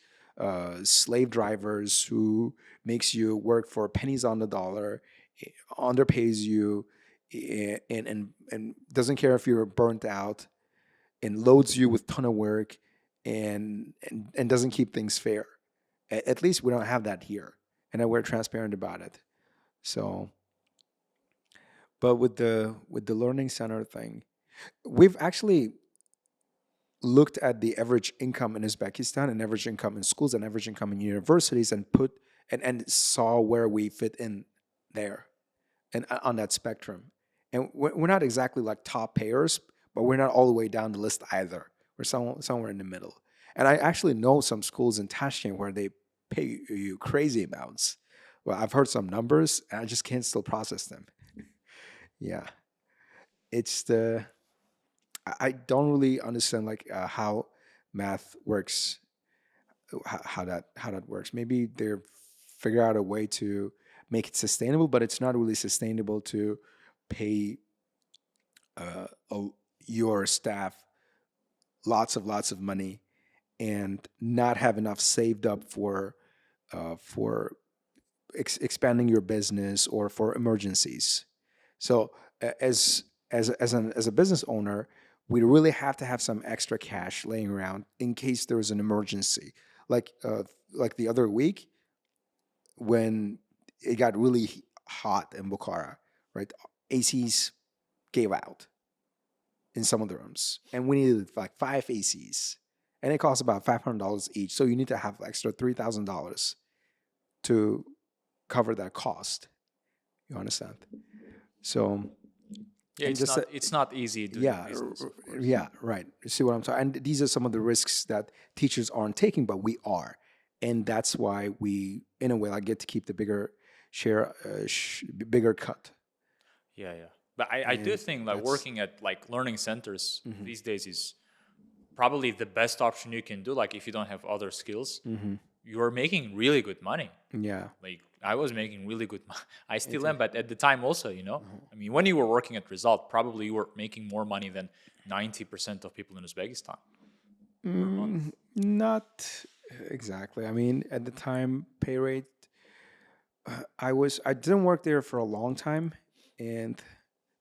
[SPEAKER 1] slave drivers who makes you work for pennies on the dollar, underpays you, and doesn't care if you're burnt out, and loads you with ton of work, and doesn't keep things fair. At least we don't have that here, and we're transparent about it. So, but with the learning center thing, we've actually looked at the average income in Uzbekistan and average income in schools and average income in universities, and and saw where we fit in there and on that spectrum. And we're not exactly like top payers, but we're not all the way down the list either. We're somewhere in the middle. And I actually know some schools in Tashkent where they pay you crazy amounts. Well, I've heard some numbers, and I just can't still process them. Yeah, it's the I don't really understand like how math works, how that works. Maybe they're figure out a way to make it sustainable, but it's not really sustainable to pay uh, a, your staff lots of money and not have enough saved up for expanding your business or for emergencies. So as a business owner, we really have to have some extra cash laying around in case there is an emergency. Like like the other week when it got really hot in Bukhara, right? ACs gave out in some of the rooms, and we needed like 5 ACs, and it costs about $500 each. So you need to have extra $3,000 to cover that cost. You understand? So
[SPEAKER 2] Yeah,
[SPEAKER 1] and
[SPEAKER 2] it's not easy doing
[SPEAKER 1] yeah,
[SPEAKER 2] business, of course.
[SPEAKER 1] yeah, right. You see what I'm talking? And these are some of the risks that teachers aren't taking, but we are, and that's why we, in a way, like get to keep the bigger share, bigger cut.
[SPEAKER 2] Yeah, yeah. But I do
[SPEAKER 1] And
[SPEAKER 2] think like
[SPEAKER 1] that's
[SPEAKER 2] working at like learning centers these days is probably the best option you can do. Like if you don't have other skills, you are making really good money.
[SPEAKER 1] yeah,
[SPEAKER 2] Like I was making really good money. I still am, but at the time also, I mean, when you were working at Result, probably you were making more money than 90% of people in Uzbekistan per month.
[SPEAKER 1] not exactly. I mean, at the time, pay rate. I didn't work there for a long time, and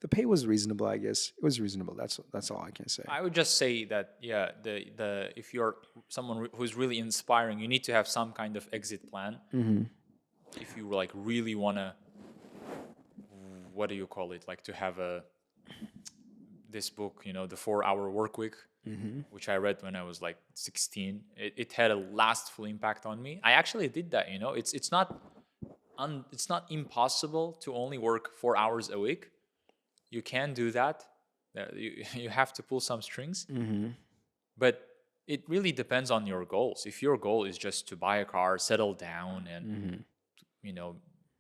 [SPEAKER 1] the pay was reasonable. I guess it was reasonable. That's all I can say.
[SPEAKER 2] I would just say that yeah, the if you're someone who's really inspiring, you need to have some kind of exit plan. If you like really wanna, what do you call it? Like to have this book, the 4-Hour Work Week, which I read when I was like 16. It had a lastful impact on me. I actually did that. It's not impossible to only work 4 hours a week. You can do that. You have to pull some strings, but it really depends on your goals. If your goal is just to buy a car, settle down, and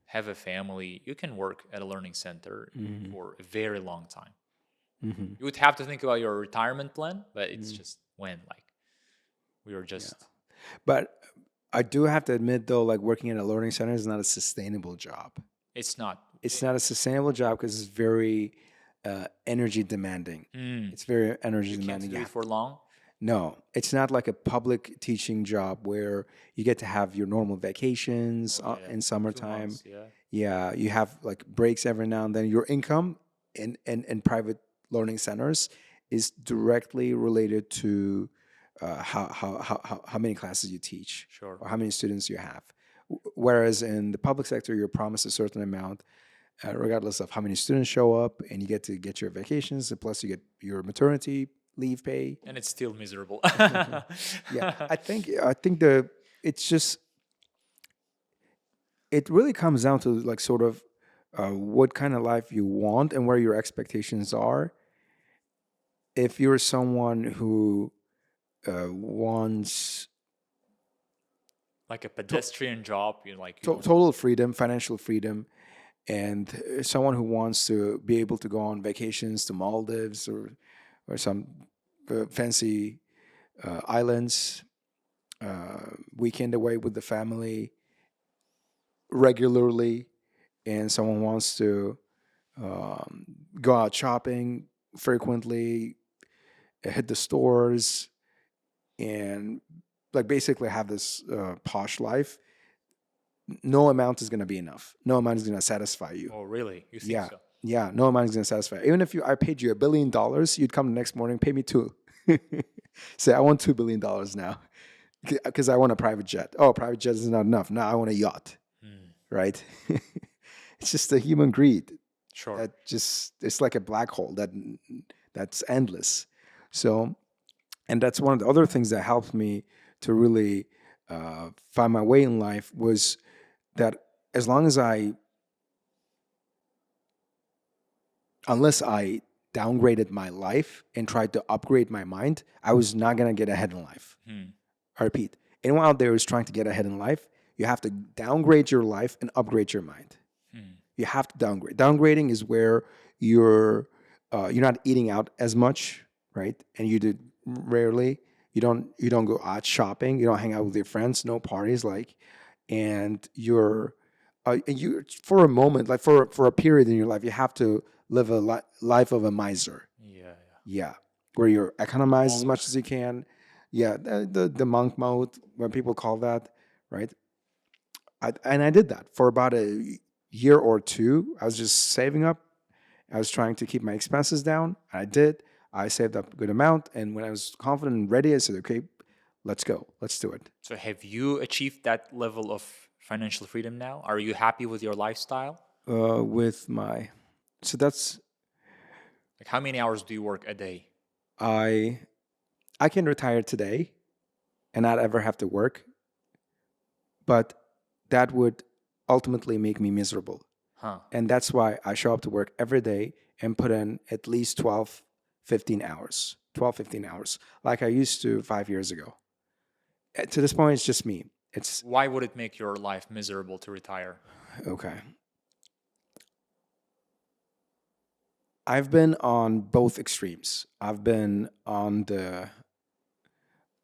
[SPEAKER 2] have a family, you can work at a learning center for a very long time. You would have to think about your retirement plan, but it's just when like we were just
[SPEAKER 1] But I do have to admit, though, like working in a learning center is not a sustainable job.
[SPEAKER 2] it's not.
[SPEAKER 1] It's not a sustainable job because it's very energy demanding. It's very energy
[SPEAKER 2] You can't
[SPEAKER 1] demanding.
[SPEAKER 2] do
[SPEAKER 1] You
[SPEAKER 2] it
[SPEAKER 1] have
[SPEAKER 2] for long.
[SPEAKER 1] No, it's not like a public teaching job where you get to have your normal vacations
[SPEAKER 2] Oh, yeah.
[SPEAKER 1] in
[SPEAKER 2] 2
[SPEAKER 1] summertime.
[SPEAKER 2] months, yeah.
[SPEAKER 1] Yeah, you have like breaks every now and then. Your income in private learning centers is directly related to how many classes you teach
[SPEAKER 2] Sure.
[SPEAKER 1] or how many students you have. Whereas in the public sector, you're promised a certain amount, regardless of how many students show up, and you get to get your vacations, and plus you get your maternity leave pay.
[SPEAKER 2] And it's still miserable.
[SPEAKER 1] Yeah, I think it's just it really comes down to like sort of what kind of life you want and where your expectations are. If you're someone who wants
[SPEAKER 2] Like a pedestrian job, you like you don't.
[SPEAKER 1] total freedom, financial freedom, and someone who wants to be able to go on vacations to Maldives or some fancy islands, weekend away with the family regularly, and someone wants to go out shopping frequently, hit the stores, and like basically have this posh life, no amount is going to be enough. No amount is going to satisfy you.
[SPEAKER 2] Oh, really? You think
[SPEAKER 1] Yeah.
[SPEAKER 2] so?
[SPEAKER 1] Yeah. No amount is going to satisfy. Even if I paid you $1 billion, you'd come the next morning, pay me two. Say, I want $2 billion now because I want a private jet. Oh, a private jet is not enough. Now I want a yacht. Right? It's just a human greed.
[SPEAKER 2] Sure.
[SPEAKER 1] That it's like a black hole that's endless. So, and that's one of the other things that helped me to really find my way in life was that as long as unless I downgraded my life and tried to upgrade my mind, I was not going to get ahead in life. I repeat, anyone out there who's trying to get ahead in life, you have to downgrade your life and upgrade your mind. You have to downgrade. Downgrading is where you're not eating out as much, right? And you do rarely. You don't go out shopping. You don't hang out with your friends. No parties, and you for a moment, like for a period in your life, you have to live a life of a miser. Yeah, where you economize as much as you can. Yeah, the monk mode, where people call that, right? And I did that for about a year or two. I was just saving up. I was trying to keep my expenses down. I did. I saved up a good amount, and when I was confident and ready, I said, "Okay, let's go. Let's do it."
[SPEAKER 2] So have you achieved that level of financial freedom now? Are you happy with your lifestyle?
[SPEAKER 1] With my, so that's
[SPEAKER 2] Like how many hours do you work a day?
[SPEAKER 1] I I can retire today and not ever have to work, but that would ultimately make me miserable.
[SPEAKER 2] Huh.
[SPEAKER 1] And that's why I show up to work every day and put in at least 12, 15 hours. 12, 15 hours, like I used to 5 years ago. To this point, it's just me. It's
[SPEAKER 2] Why would it make your life miserable to retire?
[SPEAKER 1] okay. I've been on both extremes. I've been on the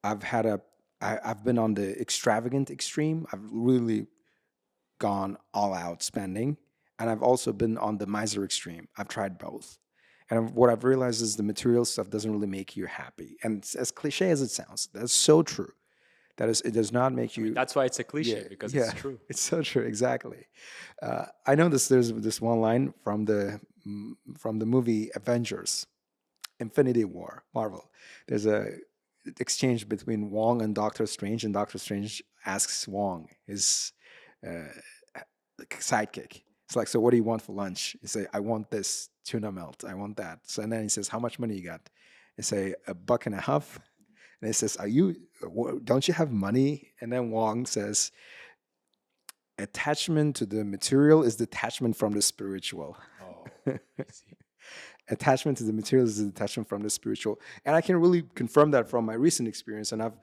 [SPEAKER 1] I've had a I've been on the extravagant extreme. I've really gone all out spending, and I've also been on the miser extreme. I've tried both. And what I've realized is the material stuff doesn't really make you happy. And it's, as cliche as it sounds, that's so true. That is, it does not make you.
[SPEAKER 2] That's why it's a cliche, because it's true.
[SPEAKER 1] It's so true. Exactly. I know this. There's this one line from the movie Avengers, Infinity War, Marvel. There's a exchange between Wong and Doctor Strange, and Doctor Strange asks Wong, his sidekick. It's like, so what do you want for lunch? He say, I want this tuna melt. I want that. So and then he says, how much money you got? He say, $1.50. And he says, don't you have money? And then Wong says, attachment to the material is detachment from the spiritual.
[SPEAKER 2] Oh, I see.
[SPEAKER 1] Attachment to the material is detachment from the spiritual. And I can really confirm that from my recent experience. And I've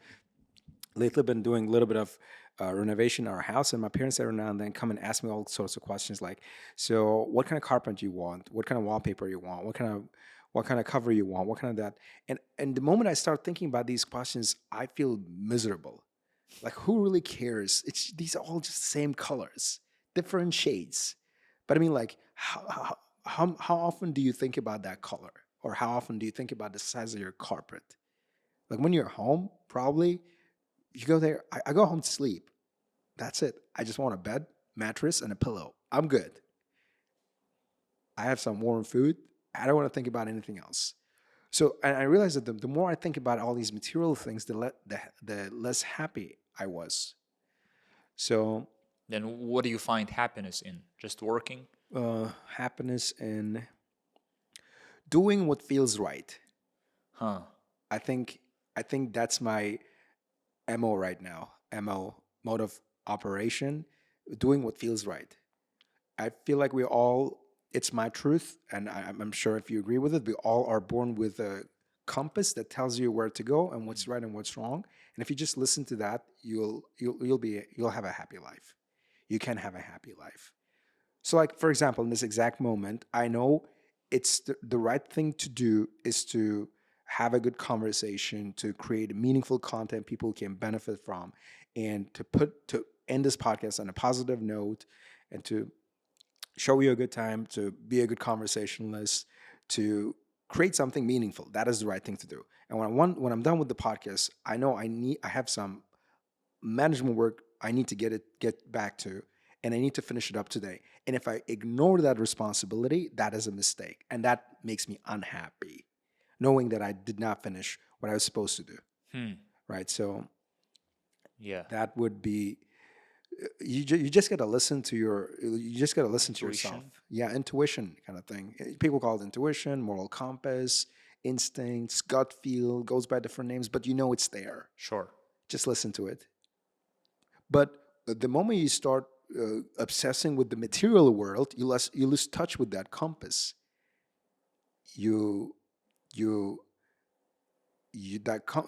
[SPEAKER 1] lately been doing a little bit of renovation in our house, and my parents every now and then come and ask me all sorts of questions like, so what kind of carpet you want? What kind of wallpaper you want? What kind of cover you want? What kind of that? And the moment I start thinking about these questions, I feel miserable. Like, who really cares? These are all just the same colors, different shades. But I mean, like, how often do you think about that color? Or how often do you think about the size of your carpet? Like when you're home, probably you go there. I go home to sleep. That's it. I just want a bed, mattress, and a pillow. I'm good. I have some warm food. I don't want to think about anything else. So and I realized that the more I think about all these material things, the less happy I was. So
[SPEAKER 2] Then what do you find happiness in? Just working?
[SPEAKER 1] happiness in doing what feels right.
[SPEAKER 2] Huh.
[SPEAKER 1] I think that's my MO right now. MO, mode of operation, doing what feels right. I feel like it's my truth, and I'm sure if you agree with it, we all are born with a compass that tells you where to go and what's right and what's wrong. And if you just listen to that, you'll have a happy life. You can have a happy life. So, like, for example, in this exact moment, I know it's the right thing to do is to have a good conversation, to create meaningful content people can benefit from, and to end this podcast on a positive note, and to show you a good time, to be a good conversationalist, to create something meaningful. That is the right thing to do. And when I'm done with the podcast, I know I have some management work I need to get back to, and I need to finish it up today. And if I ignore that responsibility, that is a mistake, and that makes me unhappy, knowing that I did not finish what I was supposed to do. Right? So
[SPEAKER 2] Yeah.
[SPEAKER 1] that would be you just got to listen to yourself.
[SPEAKER 2] Intuition.
[SPEAKER 1] Yeah, intuition kind of thing. People call it intuition, moral compass, instincts, gut feel, goes by different names, but you know it's there.
[SPEAKER 2] Sure.
[SPEAKER 1] Just listen to it. But the moment you start obsessing with the material world, you lose touch with that compass. The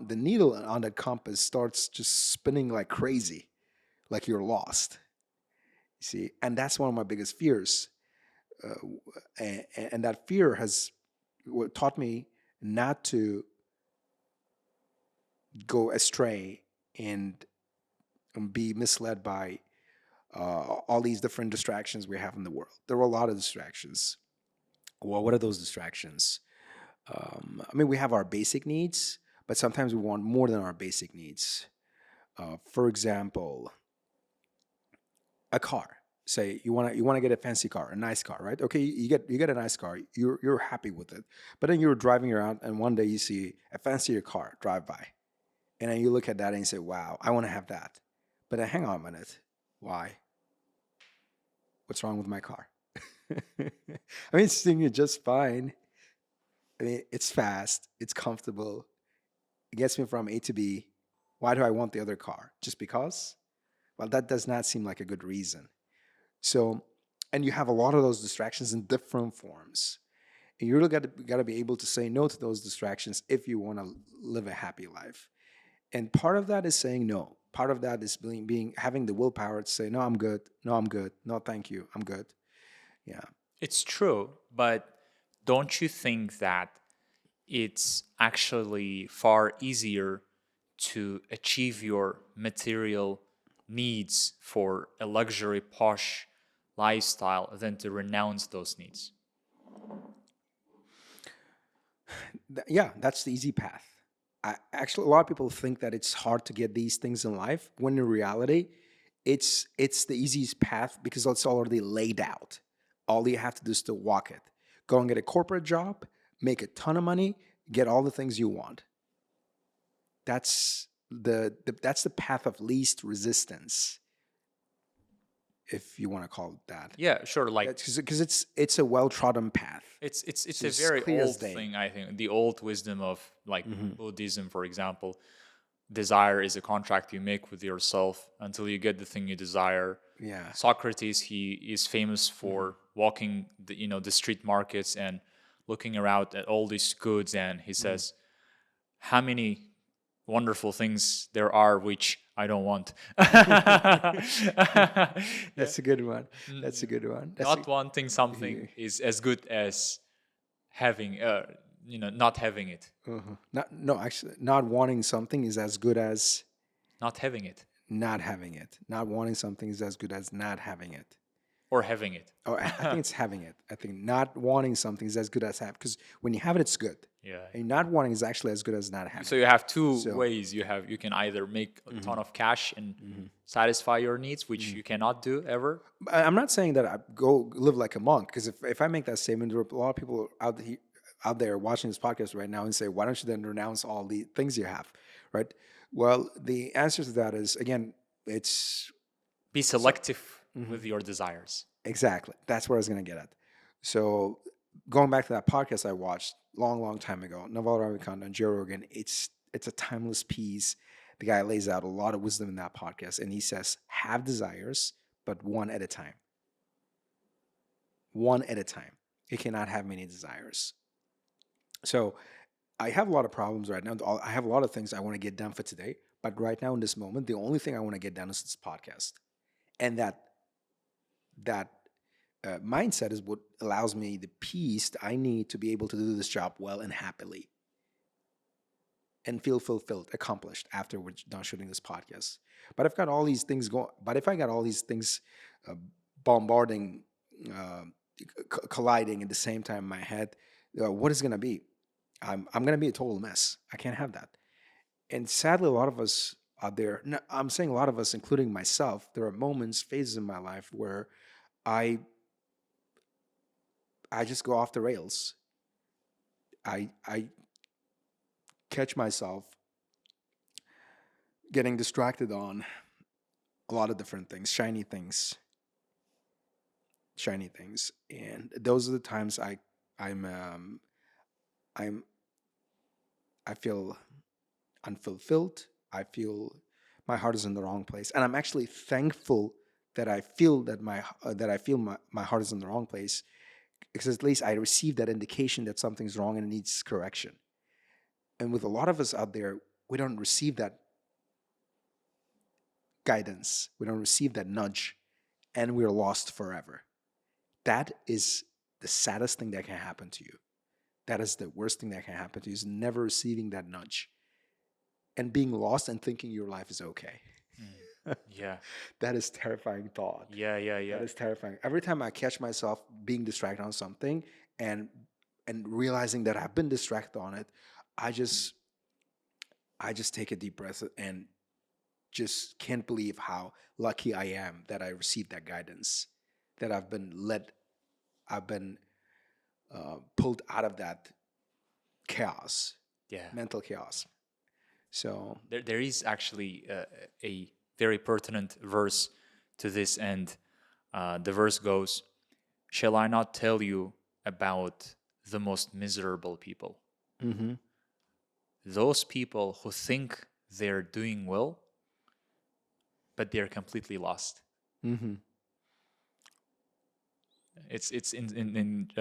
[SPEAKER 1] needle on that compass starts just spinning like crazy, like you're lost. You see, and that's one of my biggest fears, and that fear has taught me not to go astray and be misled by all these different distractions we have in the world. There are a lot of distractions. Well, what are those distractions? I mean, we have our basic needs, but sometimes we want more than our basic needs. For example, a car. Say you want to get a fancy car, a nice car, right? Okay, you get a nice car. You're happy with it, but then you're driving around, and one day you see a fancier car drive by, and then you look at that and you say, "Wow, I want to have that." But then hang on a minute, why? What's wrong with my car? I mean, it's doing it just fine. I mean, it's fast, it's comfortable, it gets me from A to B. Why do I want the other car? Just because? Well, that does not seem like a good reason. So, and you have a lot of those distractions in different forms. And you really got to be able to say no to those distractions if you want to live a happy life. And part of that is saying no. Part of that is having the willpower to say, no, I'm good. No, I'm good. No, thank you. I'm good. Yeah.
[SPEAKER 2] It's true, but don't you think that it's actually far easier to achieve your material needs for a luxury posh lifestyle than to renounce those needs?
[SPEAKER 1] Yeah, that's the easy path. Actually, a lot of people think that it's hard to get these things in life, when in reality, it's the easiest path because it's already laid out. All you have to do is to walk it. Go and get a corporate job, make a ton of money, get all the things you want. That's the path of least resistance, if you want to call it that.
[SPEAKER 2] Yeah, sure. Like,
[SPEAKER 1] because it's a well-trodden path.
[SPEAKER 2] it's
[SPEAKER 1] It's
[SPEAKER 2] a very
[SPEAKER 1] clear as
[SPEAKER 2] old
[SPEAKER 1] day.
[SPEAKER 2] thing, I think. The old wisdom of like Buddhism, for example. Desire is a contract you make with yourself until you get the thing you desire.
[SPEAKER 1] Yeah.
[SPEAKER 2] Socrates, he is famous for walking the street markets and looking around at all these goods, and he says, how many wonderful things there are which I don't want.
[SPEAKER 1] That's a good one. That's a good one.
[SPEAKER 2] Not wanting something is as good as having not having it.
[SPEAKER 1] Actually, not wanting something is as good as
[SPEAKER 2] Not having it.
[SPEAKER 1] not having it. Not wanting something is as good as not having it.
[SPEAKER 2] Or having it.
[SPEAKER 1] Or I think it's having it. I think not wanting something is as good as have, because when you have it, it's good.
[SPEAKER 2] Yeah.
[SPEAKER 1] And not wanting is actually as good as not having.
[SPEAKER 2] So you have two
[SPEAKER 1] So-
[SPEAKER 2] ways. You can either make a ton of cash and satisfy your needs, which you cannot do ever.
[SPEAKER 1] I'm not saying that I go live like a monk, because if I make that statement, there are a lot of people out there watching this podcast right now and say, why don't you then renounce all the things you have, right? Well, the answer to that is, again, it's
[SPEAKER 2] Be selective with your desires.
[SPEAKER 1] exactly. That's where I was going to get at. So going back to that podcast I watched long time ago, Naval Ravikant and Joe Rogan, it's a timeless piece. The guy lays out a lot of wisdom in that podcast, and he says, have desires, but one at a time. one at a time. You cannot have many desires. So I have a lot of problems right now. I have a lot of things I want to get done for today. But right now in this moment, the only thing I want to get done is this podcast. And that mindset is what allows me the peace that I need to be able to do this job well and happily and feel fulfilled, accomplished after we're done shooting this podcast. But I've got all these things going. But if I got all these things bombarding, uh, colliding at the same time in my head, what is going to be? I'm going to be a total mess. I can't have that. And sadly, a lot of us out there, no, I'm saying a lot of us, including myself, there are moments, phases in my life where I just go off the rails. I catch myself getting distracted on a lot of different things, shiny things, and those are the times I'm I feel unfulfilled. I feel my heart is in the wrong place, and I'm actually thankful that I feel my heart is in the wrong place, because at least I received that indication that something's wrong and it needs correction. And with a lot of us out there, we don't receive that guidance. We don't receive that nudge, and we're lost forever. That is the saddest thing that can happen to you. That is the worst thing that can happen to you, is never receiving that nudge and being lost and thinking your life is okay.
[SPEAKER 2] Yeah.
[SPEAKER 1] That is terrifying thought.
[SPEAKER 2] Yeah.
[SPEAKER 1] That is terrifying. Every time I catch myself being distracted on something and realizing that I've been distracted on it, I just take a deep breath and just can't believe how lucky I am that I received that guidance, that I've been pulled out of that chaos,
[SPEAKER 2] Yeah.
[SPEAKER 1] mental chaos. So
[SPEAKER 2] There is actually a very pertinent verse to this, and the verse goes, "Shall I not tell you about the most miserable people?
[SPEAKER 1] mm-hmm.
[SPEAKER 2] Those people who think they're doing well, but they're completely lost."
[SPEAKER 1] Mm-hmm.
[SPEAKER 2] It's in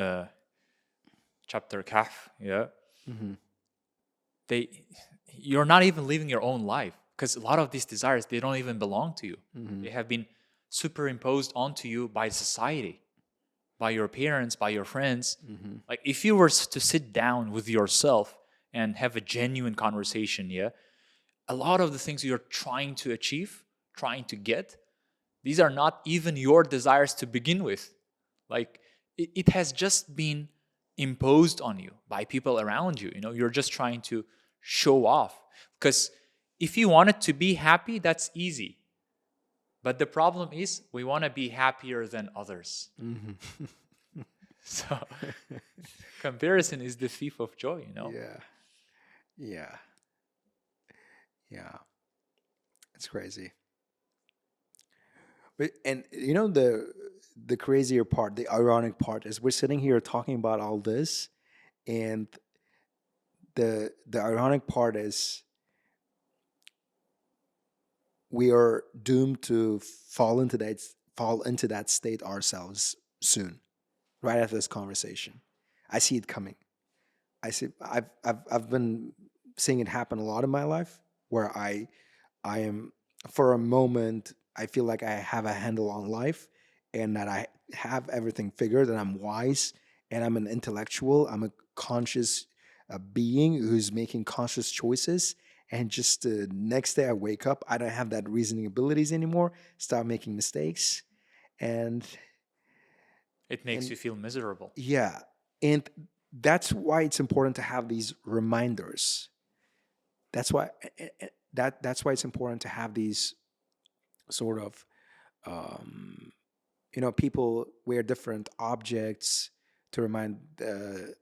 [SPEAKER 2] chapter Kahf. Yeah,
[SPEAKER 1] Mm-hmm.
[SPEAKER 2] you're not even living your own life, because a lot of these desires, they don't even belong to you.
[SPEAKER 1] Mm-hmm.
[SPEAKER 2] They have been superimposed onto you by society, by your parents, by your friends.
[SPEAKER 1] Mm-hmm.
[SPEAKER 2] Like, if you were to sit down with yourself and have a genuine conversation, yeah, a lot of the things you're trying to achieve, trying to get, these are not even your desires to begin with. Like, it has just been imposed on you by people around you. You're just trying to show off. Because if you wanted to be happy, that's easy. But the problem is, we want to be happier than others.
[SPEAKER 1] Mm-hmm.
[SPEAKER 2] So comparison is the thief of joy,
[SPEAKER 1] Yeah. It's crazy. But and the crazier part, the ironic part, is we're sitting here talking about all this, and the ironic part is we are doomed to fall into that state ourselves soon, right after this conversation. I see it coming. I've been seeing it happen a lot in my life, where I am, for a moment, I feel like I have a handle on life and that I have everything figured, and I'm wise and I'm an intellectual. I'm a conscious being who's making conscious choices. And just the next day I wake up, I don't have that reasoning abilities anymore, start making mistakes. And
[SPEAKER 2] it makes you feel miserable.
[SPEAKER 1] yeah. And that's why it's important to have these reminders. That's why it's important to have these sort of people wear different objects to remind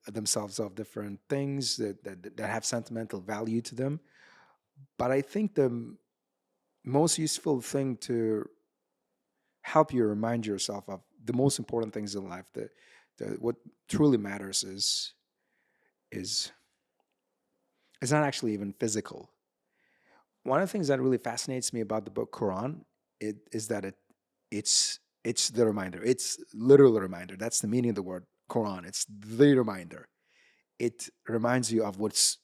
[SPEAKER 1] themselves of different things that have sentimental value to them. But I think the most useful thing to help you remind yourself of the most important things in life, what truly matters is not actually even physical. One of the things that really fascinates me about the book Quran is that It's the reminder. It's literal reminder. That's the meaning of the word Quran. It's the reminder. It reminds you of what's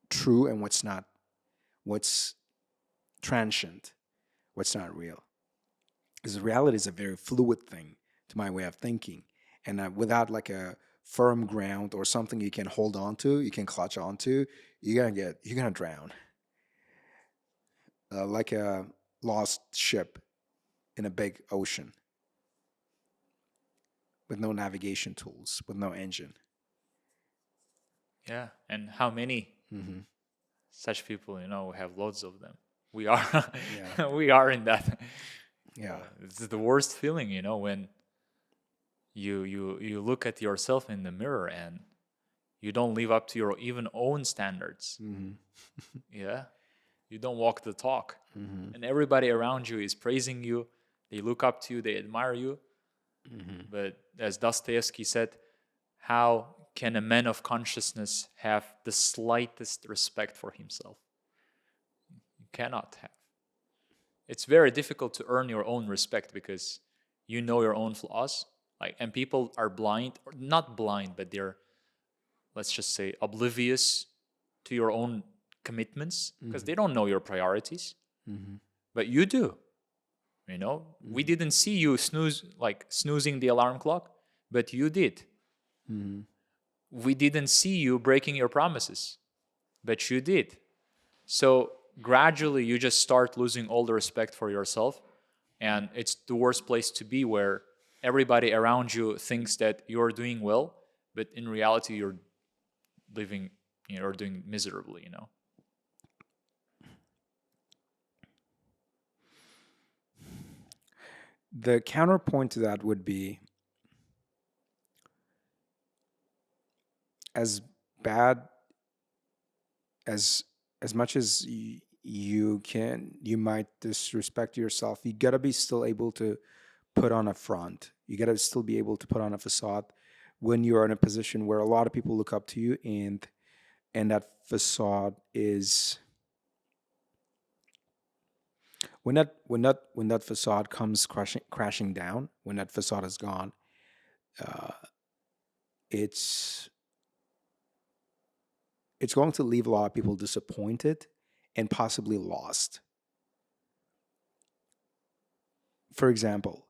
[SPEAKER 1] true and what's not, what's transient, what's not real. Because reality is a very fluid thing to my way of thinking. And without like a firm ground or something you can hold on to, you can clutch onto, you're gonna drown. Like a lost ship in a big ocean with no navigation tools, with no engine.
[SPEAKER 2] Yeah. And how many
[SPEAKER 1] Mm-hmm.
[SPEAKER 2] such people, we have loads of them. We are,
[SPEAKER 1] Yeah.
[SPEAKER 2] we are in that.
[SPEAKER 1] Yeah.
[SPEAKER 2] It's the worst feeling, when you look at yourself in the mirror and you don't live up to your even own standards.
[SPEAKER 1] Mm-hmm.
[SPEAKER 2] Yeah. You don't walk the talk.
[SPEAKER 1] Mm-hmm.
[SPEAKER 2] And everybody around you is praising you. They look up to you, they admire you.
[SPEAKER 1] Mm-hmm.
[SPEAKER 2] But as Dostoevsky said, how can a man of consciousness have the slightest respect for himself? You cannot have. It's very difficult to earn your own respect because you know your own flaws. And people are blind, or not blind, but they're, let's just say, oblivious to your own commitments because they don't know your priorities.
[SPEAKER 1] Mm-hmm.
[SPEAKER 2] But you do. We didn't see you snoozing the alarm clock, but you did.
[SPEAKER 1] Mm-hmm.
[SPEAKER 2] We didn't see you breaking your promises, but you did. So gradually you just start losing all the respect for yourself, and it's the worst place to be, where everybody around you thinks that you're doing well, but in reality you're living, you're doing miserably.
[SPEAKER 1] The counterpoint to that would be, as bad as much as you might disrespect yourself, you gotta be still able to put on a front. You gotta still be able to put on a facade when you're in a position where a lot of people look up to you, and that facade is, when that facade comes crashing down, when that facade is gone, uh, it's it's going to leave a lot of people disappointed and possibly lost. For example,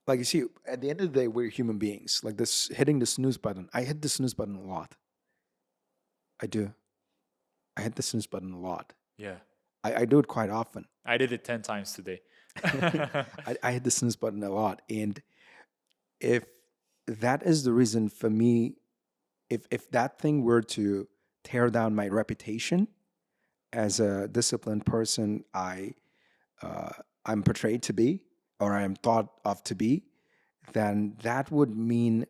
[SPEAKER 1] like, you see, at the end of the day, we're human beings. Like, this hitting the snooze button, I hit the snooze button a lot. I do. I hit the snooze button a lot.
[SPEAKER 2] Yeah.
[SPEAKER 1] I do it quite often.
[SPEAKER 2] I did it 10 times today.
[SPEAKER 1] I hit the snooze button a lot. And if that is the reason for me, if that thing were to tear down my reputation as a disciplined person, I'm portrayed to be, or I am thought of to be, then that would mean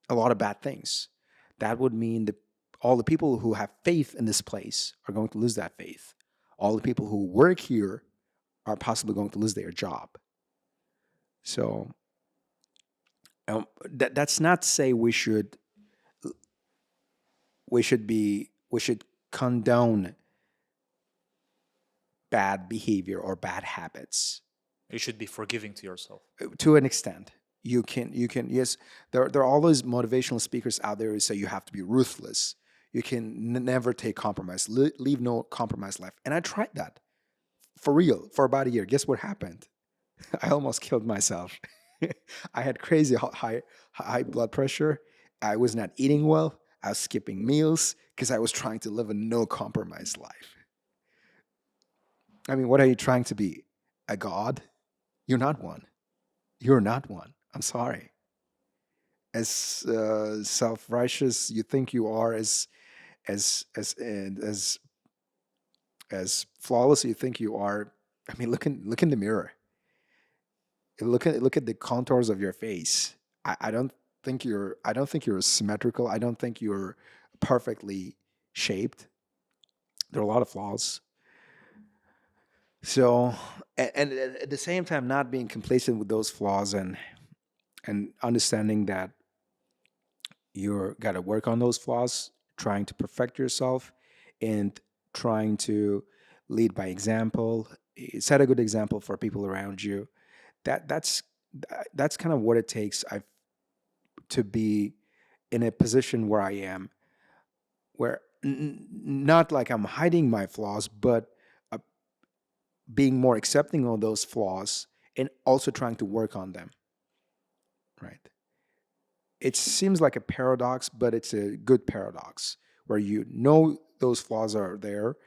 [SPEAKER 1] a lot of bad things. That would mean that all the people who have faith in this place are going to lose that faith. All the people who work here are possibly going to lose their job. So that's not to say we should condone bad behavior or bad habits.
[SPEAKER 2] You should be forgiving to yourself.
[SPEAKER 1] To an extent, you can yes. There are all those motivational speakers out there who say you have to be ruthless. You can never take compromise. Leave no compromise left. And I tried that for real for about a year. Guess what happened? I almost killed myself. I had crazy high blood pressure. I was not eating well. I was skipping meals because I was trying to live a no compromise life. I mean, what are you trying to be? A god? You're not one. You're not one. I'm sorry. As self-righteous you think you are, as flawless you think you are. I mean, look in the mirror. Look at the contours of your face. I don't think you're symmetrical. I don't think you're perfectly shaped. There are a lot of flaws. So, and at the same time, not being complacent with those flaws, and understanding that you're got to work on those flaws, trying to perfect yourself, and trying to lead by example, set a good example for people around you. That's kind of what it takes to be in a position where I am, where not like I'm hiding my flaws, but uh, being more accepting of those flaws and also trying to work on them. Right. It seems like a paradox, but it's a good paradox where you know those flaws are there,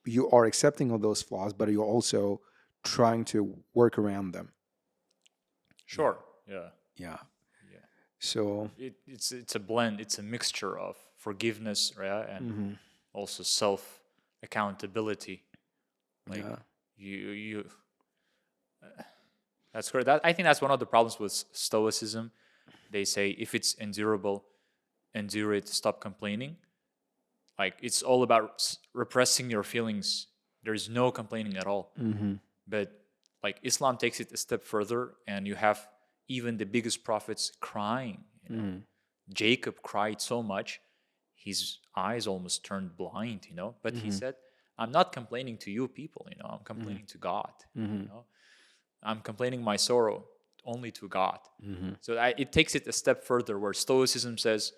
[SPEAKER 1] you are accepting of those flaws, but you're also trying to work around them.
[SPEAKER 2] Sure. Yeah.
[SPEAKER 1] Yeah.
[SPEAKER 2] Yeah.
[SPEAKER 1] So
[SPEAKER 2] It's a blend. It's a mixture of forgiveness, right, and also self accountability. Like
[SPEAKER 1] yeah.
[SPEAKER 2] you. That's correct. I think that's one of the problems with Stoicism. They say if it's endurable, endure it. Stop complaining. Like it's all about repressing your feelings. There's no complaining at all. But like Islam takes it a step further, and you have even the biggest prophets crying. You know? Jacob cried so much, his eyes almost turned blind. You know, but he said, "I'm not complaining to you people. You know, I'm complaining to God. You know, I'm complaining my sorrow only to God." So it takes it a step further, where Stoicism says,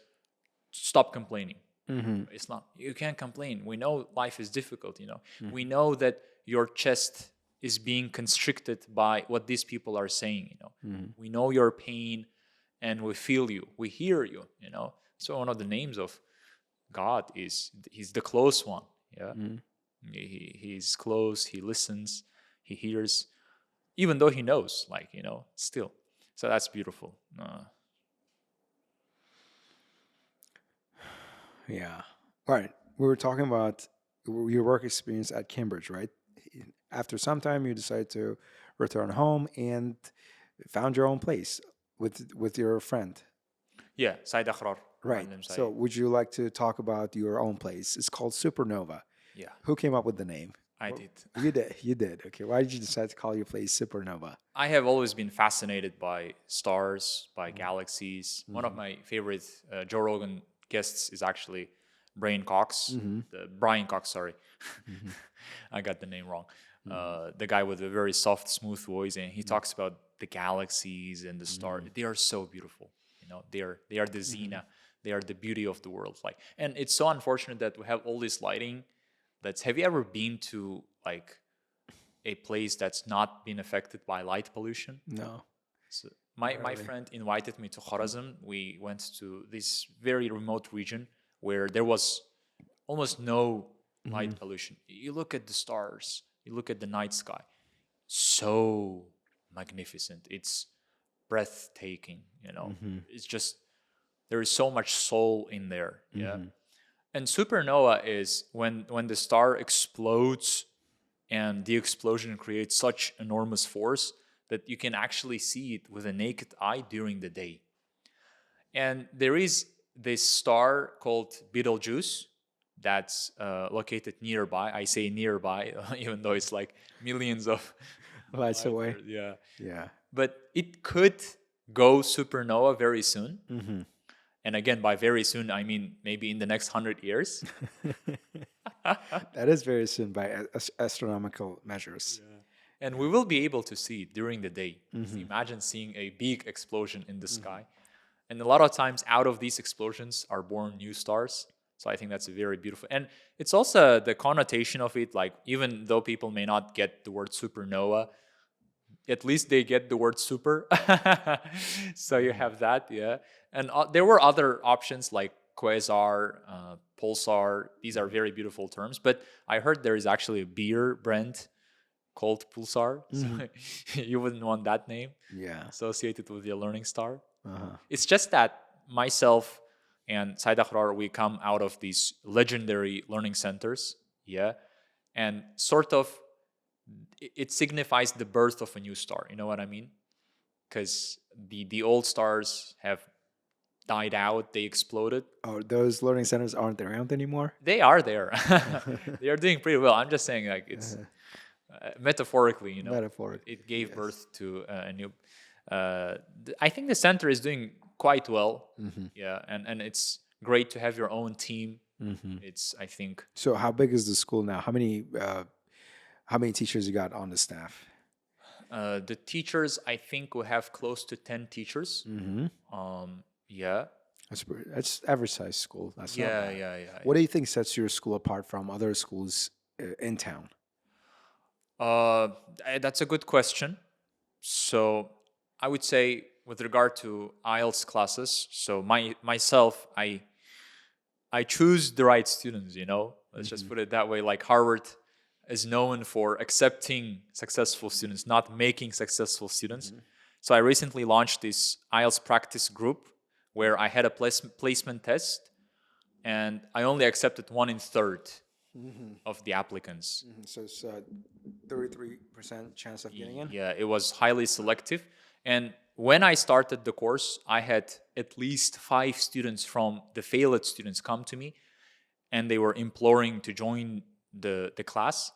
[SPEAKER 2] "Stop complaining." Islam, you can't complain. We know life is difficult. You know, we know that your chest is being constricted by what these people are saying. You know, we know your pain, and we feel you. We hear you. You know, so one of the names of God is He's the close one. Yeah, he's close. He listens. He hears, even though He knows. Like you know, still. So that's beautiful.
[SPEAKER 1] Yeah. All right. We were talking about your work experience at Cambridge, right? After some time, you decided to return home and found your own place with your friend.
[SPEAKER 2] Yeah, Said Akhrar.
[SPEAKER 1] Right.
[SPEAKER 2] Random
[SPEAKER 1] So,
[SPEAKER 2] Said.
[SPEAKER 1] would you like to talk about your own place? It's called Supernova.
[SPEAKER 2] Yeah,
[SPEAKER 1] Who came up with the name?
[SPEAKER 2] I did.
[SPEAKER 1] You did. You did. Okay. Why did you decide to call your place Supernova?
[SPEAKER 2] I have always been fascinated by stars, by galaxies. One of my favorite Joe Rogan guests is actually Brian Cox, sorry. I got the name wrong. The guy with a very soft, smooth voice, and he talks about the galaxies and the stars. They are so beautiful. You know, they are the Zena. They are the beauty of the world. Like, and it's so unfortunate that we have all this lighting. Have you ever been to like a place that's not been affected by light pollution?
[SPEAKER 1] No.
[SPEAKER 2] So my friend invited me to Khorazm. We went to this very remote region where there was almost no light pollution. You look at the stars, you look at the night sky, so magnificent. It's breathtaking, you know. It's just there is so much soul in there. Yeah. And supernova is when the star explodes and the explosion creates such enormous force that you can actually see it with a naked eye during the day. And there is this star called Betelgeuse that's located nearby. I say nearby, even though it's like millions of
[SPEAKER 1] Lights away.
[SPEAKER 2] Yeah.
[SPEAKER 1] Yeah.
[SPEAKER 2] But it could go supernova very soon. And again, by very soon, I mean maybe in the next 100 years.
[SPEAKER 1] That is very soon by astronomical measures.
[SPEAKER 2] And we will be able to see it during the day. So imagine seeing a big explosion in the sky. And a lot of times out of these explosions are born new stars. So I think that's very beautiful. And it's also the connotation of it, like even though people may not get the word supernova, at least they get the word super. So you have that, yeah. And there were other options like quasar, pulsar. These are very beautiful terms. But I heard there is actually a beer brand called Pulsar. So you wouldn't want that name associated with your learning star. It's just that myself and Said Akhrar, we come out of these legendary learning centers, yeah, and sort of it signifies the birth of a new star. You know what I mean? Because the old stars have died out, they exploded.
[SPEAKER 1] Oh, those learning centers aren't around anymore?
[SPEAKER 2] They are there. They are doing pretty well. I'm just saying, like, it's metaphorically, you know,
[SPEAKER 1] Metaphorically,
[SPEAKER 2] it gave birth to a new. I think the center is doing quite well. Yeah, and it's great to have your own team It's, I think,
[SPEAKER 1] So how big is the school now? How many teachers you got on the staff?
[SPEAKER 2] the teachers, I think we have close to 10 teachers. Yeah.
[SPEAKER 1] That's average size school. That's not bad.
[SPEAKER 2] Yeah.
[SPEAKER 1] What do you think sets your school apart from other schools in town?
[SPEAKER 2] That's a good question. So I would say with regard to IELTS classes, so myself, I choose the right students, you know? Let's just put it that way. Like Harvard is known for accepting successful students, not making successful students. So I recently launched this IELTS practice group where I had a placement test and I only accepted 1/3 of the applicants.
[SPEAKER 1] So it's 33% chance of getting in.
[SPEAKER 2] Yeah, it was highly selective. And when I started the course, I had at least 5 students from the failed students come to me, and they were imploring to join the class.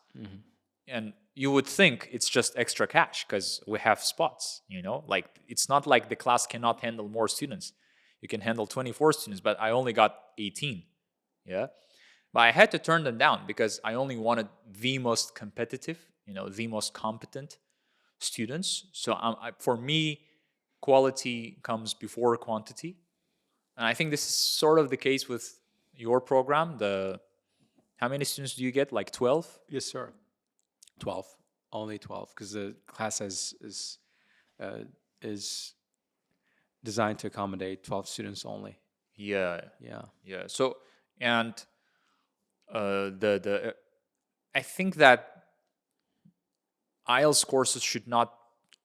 [SPEAKER 2] And you would think it's just extra cash because we have spots, you know? Like, it's not like the class cannot handle more students. You can handle 24 students, but I only got 18. Yeah. But I had to turn them down because I only wanted the most competitive, you know, the most competent students. So for me, quality comes before quantity. And I think this is sort of the case with your program. How many students do you get? Like 12?
[SPEAKER 1] Yes, sir. 12. Only 12 because the class is designed to accommodate 12 students only.
[SPEAKER 2] Yeah.
[SPEAKER 1] Yeah.
[SPEAKER 2] So, and I think that IELTS courses should not.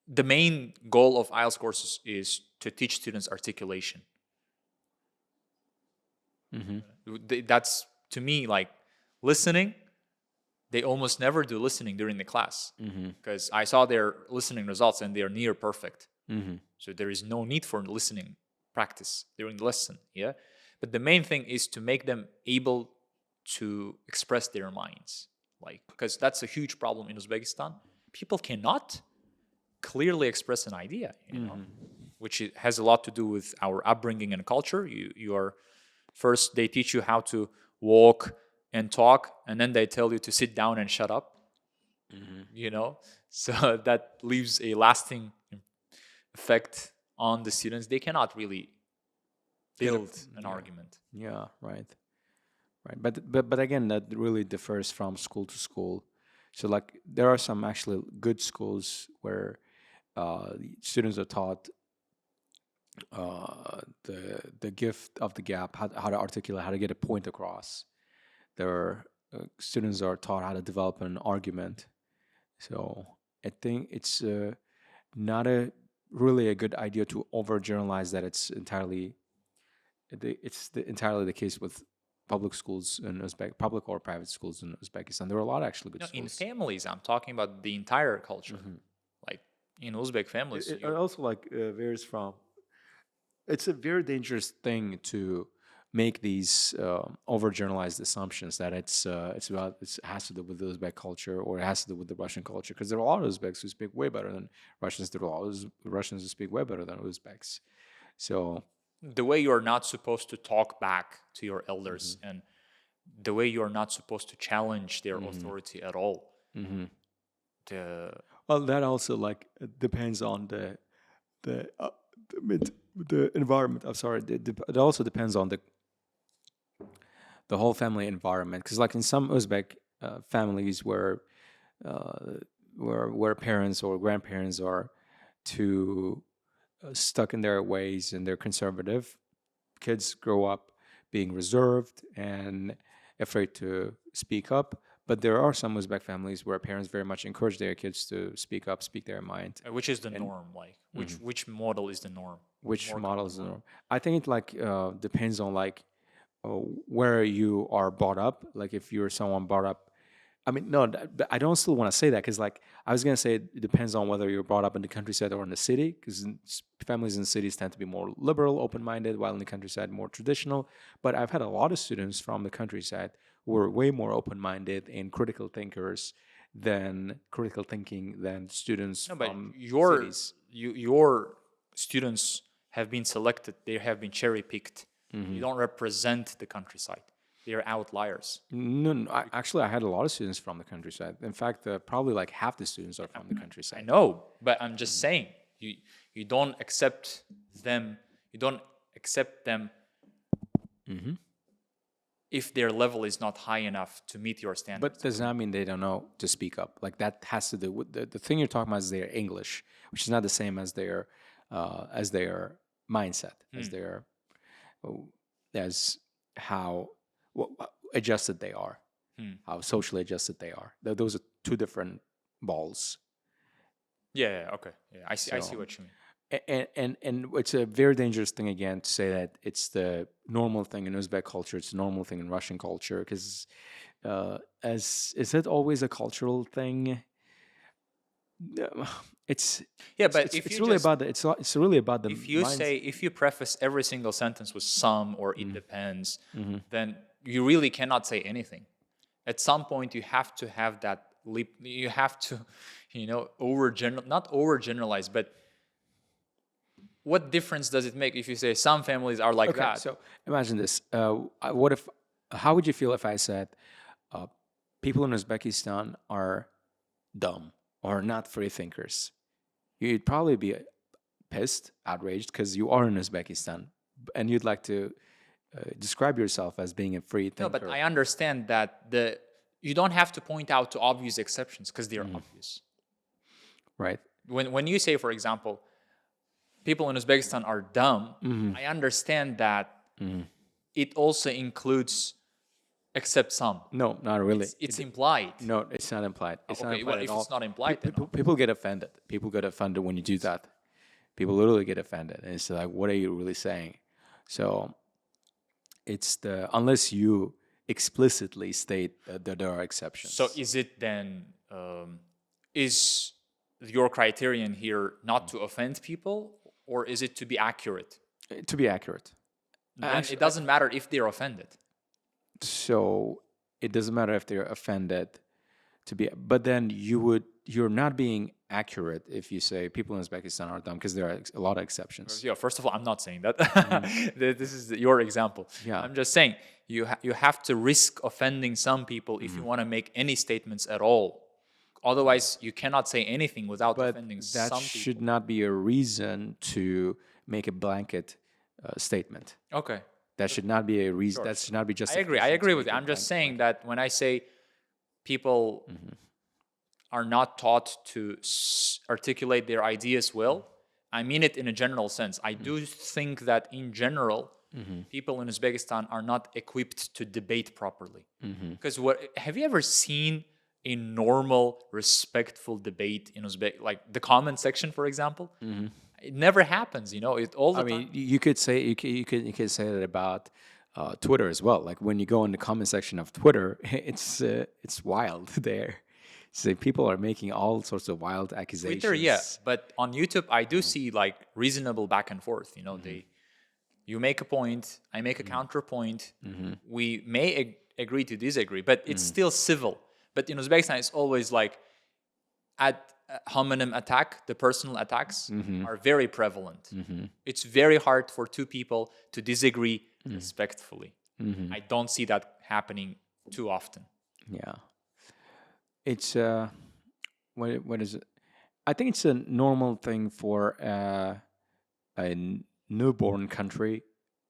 [SPEAKER 2] The main goal of IELTS courses is to teach students articulation. That's, to me, like listening. They almost never do listening during the class because I saw their listening results and they are near perfect. So there is no need for listening practice during the lesson. Yeah, but the main thing is to make them able to express their minds, like, because that's a huge problem in Uzbekistan. People cannot clearly express an idea, you know, which has a lot to do with our upbringing and culture. You are first, they teach you how to walk and talk, and then they tell you to sit down and shut up. You know, so that leaves a lasting effect on the students. They cannot really build an argument.
[SPEAKER 1] Yeah, right. But again, that really differs from school to school. So like there are some actually good schools where students are taught the gift of the gap, how to articulate, how to get a point across. There are students are taught how to develop an argument. So I think it's not really a good idea to overgeneralize that it's entirely the case with public schools in public or private schools in Uzbekistan. There are a lot of actually good
[SPEAKER 2] In
[SPEAKER 1] schools.
[SPEAKER 2] families, I'm talking about the entire culture. Like in Uzbek families,
[SPEAKER 1] It also like varies from. It's a very dangerous thing to make these overgeneralized assumptions that it has to do with the Uzbek culture or it has to do with the Russian culture, because there are a lot of Uzbeks who speak way better than Russians. There are a lot of Russians who speak way better than Uzbeks. So
[SPEAKER 2] the way you're not supposed to talk back to your elders and the way you're not supposed to challenge their authority at all.
[SPEAKER 1] Well, that also like depends on the environment. I'm sorry. It also depends on the whole family environment, because like in some Uzbek families where parents or grandparents are too stuck in their ways and they're conservative, kids grow up being reserved and afraid to speak up. But there are some Uzbek families where parents very much encourage their kids to speak up, speak their mind.
[SPEAKER 2] Which is the norm? Like which model is the norm?
[SPEAKER 1] Which model is the norm? I think it like depends on like where you are brought up. Like if you're someone brought up, I mean, no, I don't still want to say that, because like I was gonna say it depends on whether you're brought up in the countryside or in the city, because families in cities tend to be more liberal, open-minded, while in the countryside more traditional. But I've had a lot of students from the countryside who are way more open-minded and critical thinkers than students from cities.
[SPEAKER 2] Your students have been selected; they have been cherry-picked. You don't represent the countryside. They're outliers.
[SPEAKER 1] No, no, actually, I had a lot of students from the countryside. In fact, probably like half the students are from the
[SPEAKER 2] I
[SPEAKER 1] countryside.
[SPEAKER 2] know, but I'm just saying you don't accept them. You don't accept them if their level is not high enough to meet your standards.
[SPEAKER 1] But does not mean they don't know to speak up. Like that has to do with the thing you're talking about is their English, which is not the same as their mindset, as their as how adjusted they are, how socially adjusted they are. Those are two different balls.
[SPEAKER 2] Yeah. Okay. Yeah. I see what you mean.
[SPEAKER 1] And it's a very dangerous thing again to say that it's the normal thing in Uzbek culture. It's a normal thing in Russian culture because as is it always a cultural thing? It's
[SPEAKER 2] but
[SPEAKER 1] it's really about the it's really about the
[SPEAKER 2] if you preface every single sentence with some or it depends, then you really cannot say anything. At some point, you have to have that leap. You have to, not overgeneralize, but what difference does it make if you say some families are like that?
[SPEAKER 1] So imagine this. How would you feel if I said people in Uzbekistan are dumb or not free thinkers? You'd probably be pissed, outraged, because you are in Uzbekistan and you'd like to describe yourself as being a free thinker.
[SPEAKER 2] No, but I understand that you don't have to point out to obvious exceptions because they're obvious.
[SPEAKER 1] Right.
[SPEAKER 2] When you say, for example, people in Uzbekistan are dumb, I understand that it also includes except some.
[SPEAKER 1] No, not really.
[SPEAKER 2] It's implied.
[SPEAKER 1] No, it's not implied. It's not implied
[SPEAKER 2] if
[SPEAKER 1] at all.
[SPEAKER 2] it's not implied, then
[SPEAKER 1] People get offended. People get offended when you do that. People literally get offended. And it's like, what are you really saying? So it's unless you explicitly state that there are exceptions.
[SPEAKER 2] So is it then, is your criterion here not to offend people, or is it to be accurate?
[SPEAKER 1] To be accurate.
[SPEAKER 2] Then it doesn't matter if they're offended.
[SPEAKER 1] So it doesn't matter if they're offended but then you're not being accurate if you say people in Uzbekistan are dumb, because there are a lot of exceptions.
[SPEAKER 2] Yeah, first of all, I'm not saying that. This is your example.
[SPEAKER 1] Yeah.
[SPEAKER 2] I'm just saying you have to risk offending some people if you want to make any statements at all. Otherwise, you cannot say anything without offending some people.
[SPEAKER 1] That should not be a reason to make a blanket statement.
[SPEAKER 2] Okay.
[SPEAKER 1] That should not be a reason. That should not be just.
[SPEAKER 2] I agree with you. I'm just saying that when I say people are not taught to articulate their ideas well, I mean it in a general sense. I do think that in general, people in Uzbekistan are not equipped to debate properly. Because have you ever seen a normal, respectful debate in Uzbek, like the comment section, for example? It never happens, It all the time.
[SPEAKER 1] I mean, you could say say that about Twitter as well. Like when you go in the comment section of Twitter, it's wild there. So people are making all sorts of wild accusations.
[SPEAKER 2] Twitter, yeah, but on YouTube, I do see like reasonable back and forth. You make a point, I make a counterpoint. We may agree to disagree, but it's still civil. But in Uzbekistan, it's always like at hominem attack, the personal attacks are very prevalent. It's very hard for two people to disagree respectfully. I don't see that happening too often.
[SPEAKER 1] Yeah. It's what is it? I think it's a normal thing for a newborn country.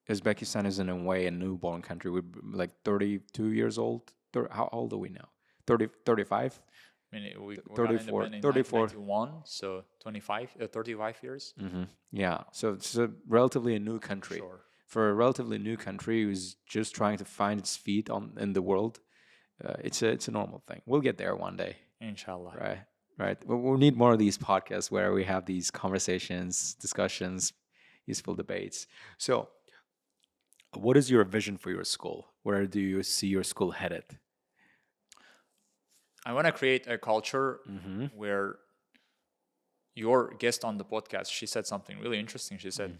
[SPEAKER 1] Uzbekistan is in a way a newborn country. We're like 32 years old. How old are we now? 30, 35?
[SPEAKER 2] I mean, we
[SPEAKER 1] 34,
[SPEAKER 2] got
[SPEAKER 1] 34.
[SPEAKER 2] 1991, so 35 years.
[SPEAKER 1] Yeah, so it's a relatively new country.
[SPEAKER 2] Sure.
[SPEAKER 1] For a relatively new country who's just trying to find its feet in the world, it's a normal thing. We'll get there one day.
[SPEAKER 2] Inshallah.
[SPEAKER 1] Right. But we'll need more of these podcasts where we have these conversations, discussions, useful debates. So, what is your vision for your school? Where do you see your school headed?
[SPEAKER 2] I want to create a culture where your guest on the podcast, she said something really interesting. She said,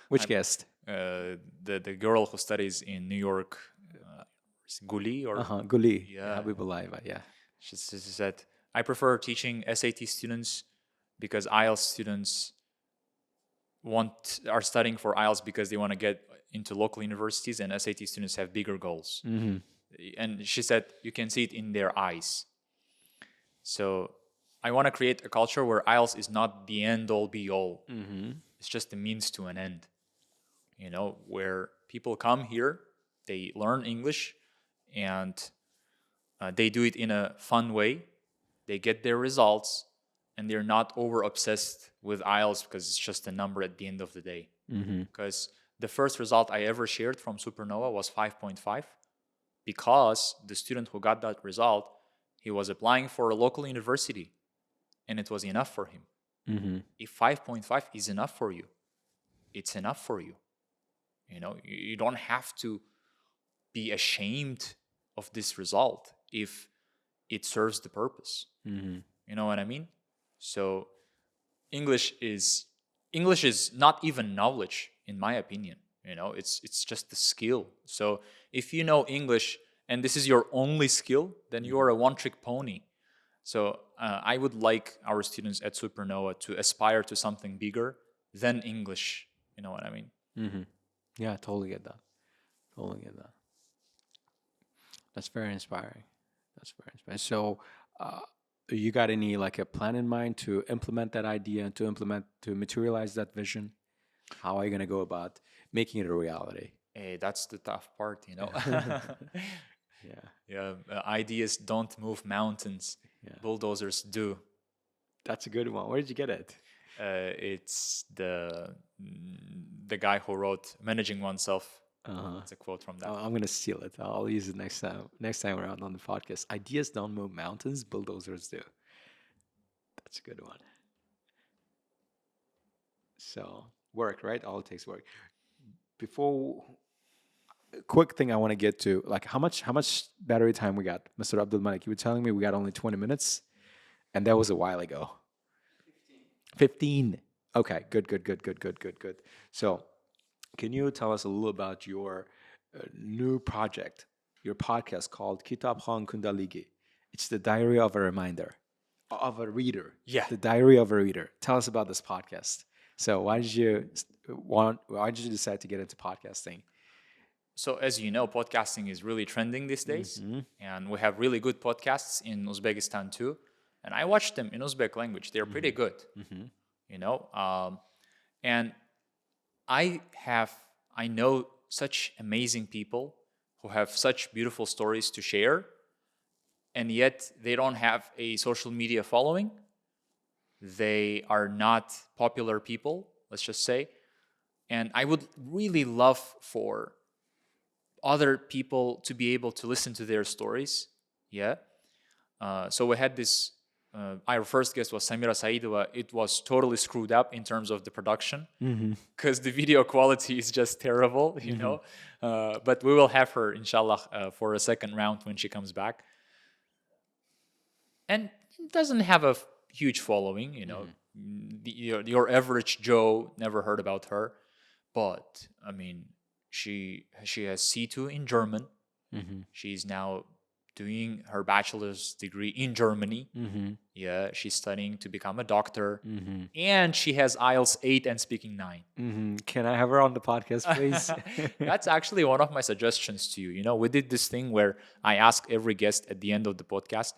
[SPEAKER 1] Which guest?
[SPEAKER 2] The girl who studies in New York, Guli or
[SPEAKER 1] Guli.
[SPEAKER 2] Yeah.
[SPEAKER 1] Habibullaeva, yeah.
[SPEAKER 2] She said, I prefer teaching SAT students because IELTS students are studying for IELTS because they want to get into local universities, and SAT students have bigger goals. And she said you can see it in their eyes. So I want to create a culture where IELTS is not the end all be all. It's just a means to an end. You know, where people come here, they learn English, and they do it in a fun way. They get their results, and they're not over obsessed with IELTS because it's just a number at the end of the day. Because the first result I ever shared from Supernova was 5.5, because the student who got that result, he was applying for a local university, and it was enough for him. If 5.5 is enough for you, it's enough for you. You know, you don't have to be ashamed of this result if it serves the purpose. You know what I mean? So English is not even knowledge, in my opinion. You know, it's just a skill. So if you know English and this is your only skill, then you are a one-trick pony. So I would like our students at Supernova to aspire to something bigger than English. You know what I mean?
[SPEAKER 1] Yeah, I totally get that. Totally get that. That's very inspiring. That's very inspiring. So, you got any like a plan in mind to implement that idea and to materialize that vision? How are you gonna go about making it a reality?
[SPEAKER 2] Hey, that's the tough part, you know.
[SPEAKER 1] Yeah.
[SPEAKER 2] Ideas don't move mountains.
[SPEAKER 1] Yeah.
[SPEAKER 2] Bulldozers do.
[SPEAKER 1] That's a good one. Where did you get it?
[SPEAKER 2] It's the guy who wrote "Managing Oneself." It's a quote from that.
[SPEAKER 1] I'm gonna steal it. I'll use it next time around on the podcast. Ideas don't move mountains, bulldozers do. That's a good one. So work, right? All it takes work. Before, quick thing I want to get to, like how much battery time we got, Mr. Abdul Malik? You were telling me we got only 20 minutes, and that was a while ago. 15. Okay, good. So, can you tell us a little about your new project, your podcast called Kitab Khan Kundaligi? It's the diary of a reader.
[SPEAKER 2] Yeah.
[SPEAKER 1] The diary of a reader. Tell us about this podcast. So, why did you decide to get into podcasting?
[SPEAKER 2] So as you know, podcasting is really trending these days, and we have really good podcasts in Uzbekistan too. And I watch them in Uzbek language; they're pretty good, you know. And I know such amazing people who have such beautiful stories to share, and yet they don't have a social media following. They are not popular people, let's just say. And I would really love for other people to be able to listen to their stories. Yeah. So we had this, our first guest was Samira Saidova. It was totally screwed up in terms of the production because the video quality is just terrible, you know. But we will have her, inshallah, for a second round when she comes back. And it doesn't have a huge following, you know. Your average Joe never heard about her. But, I mean, she has C2 in German. She's now doing her bachelor's degree in Germany. Yeah, she's studying to become a doctor. And she has IELTS 8 and speaking 9.
[SPEAKER 1] Can I have her on the podcast, please?
[SPEAKER 2] That's actually one of my suggestions to you. You know, we did this thing where I ask every guest at the end of the podcast,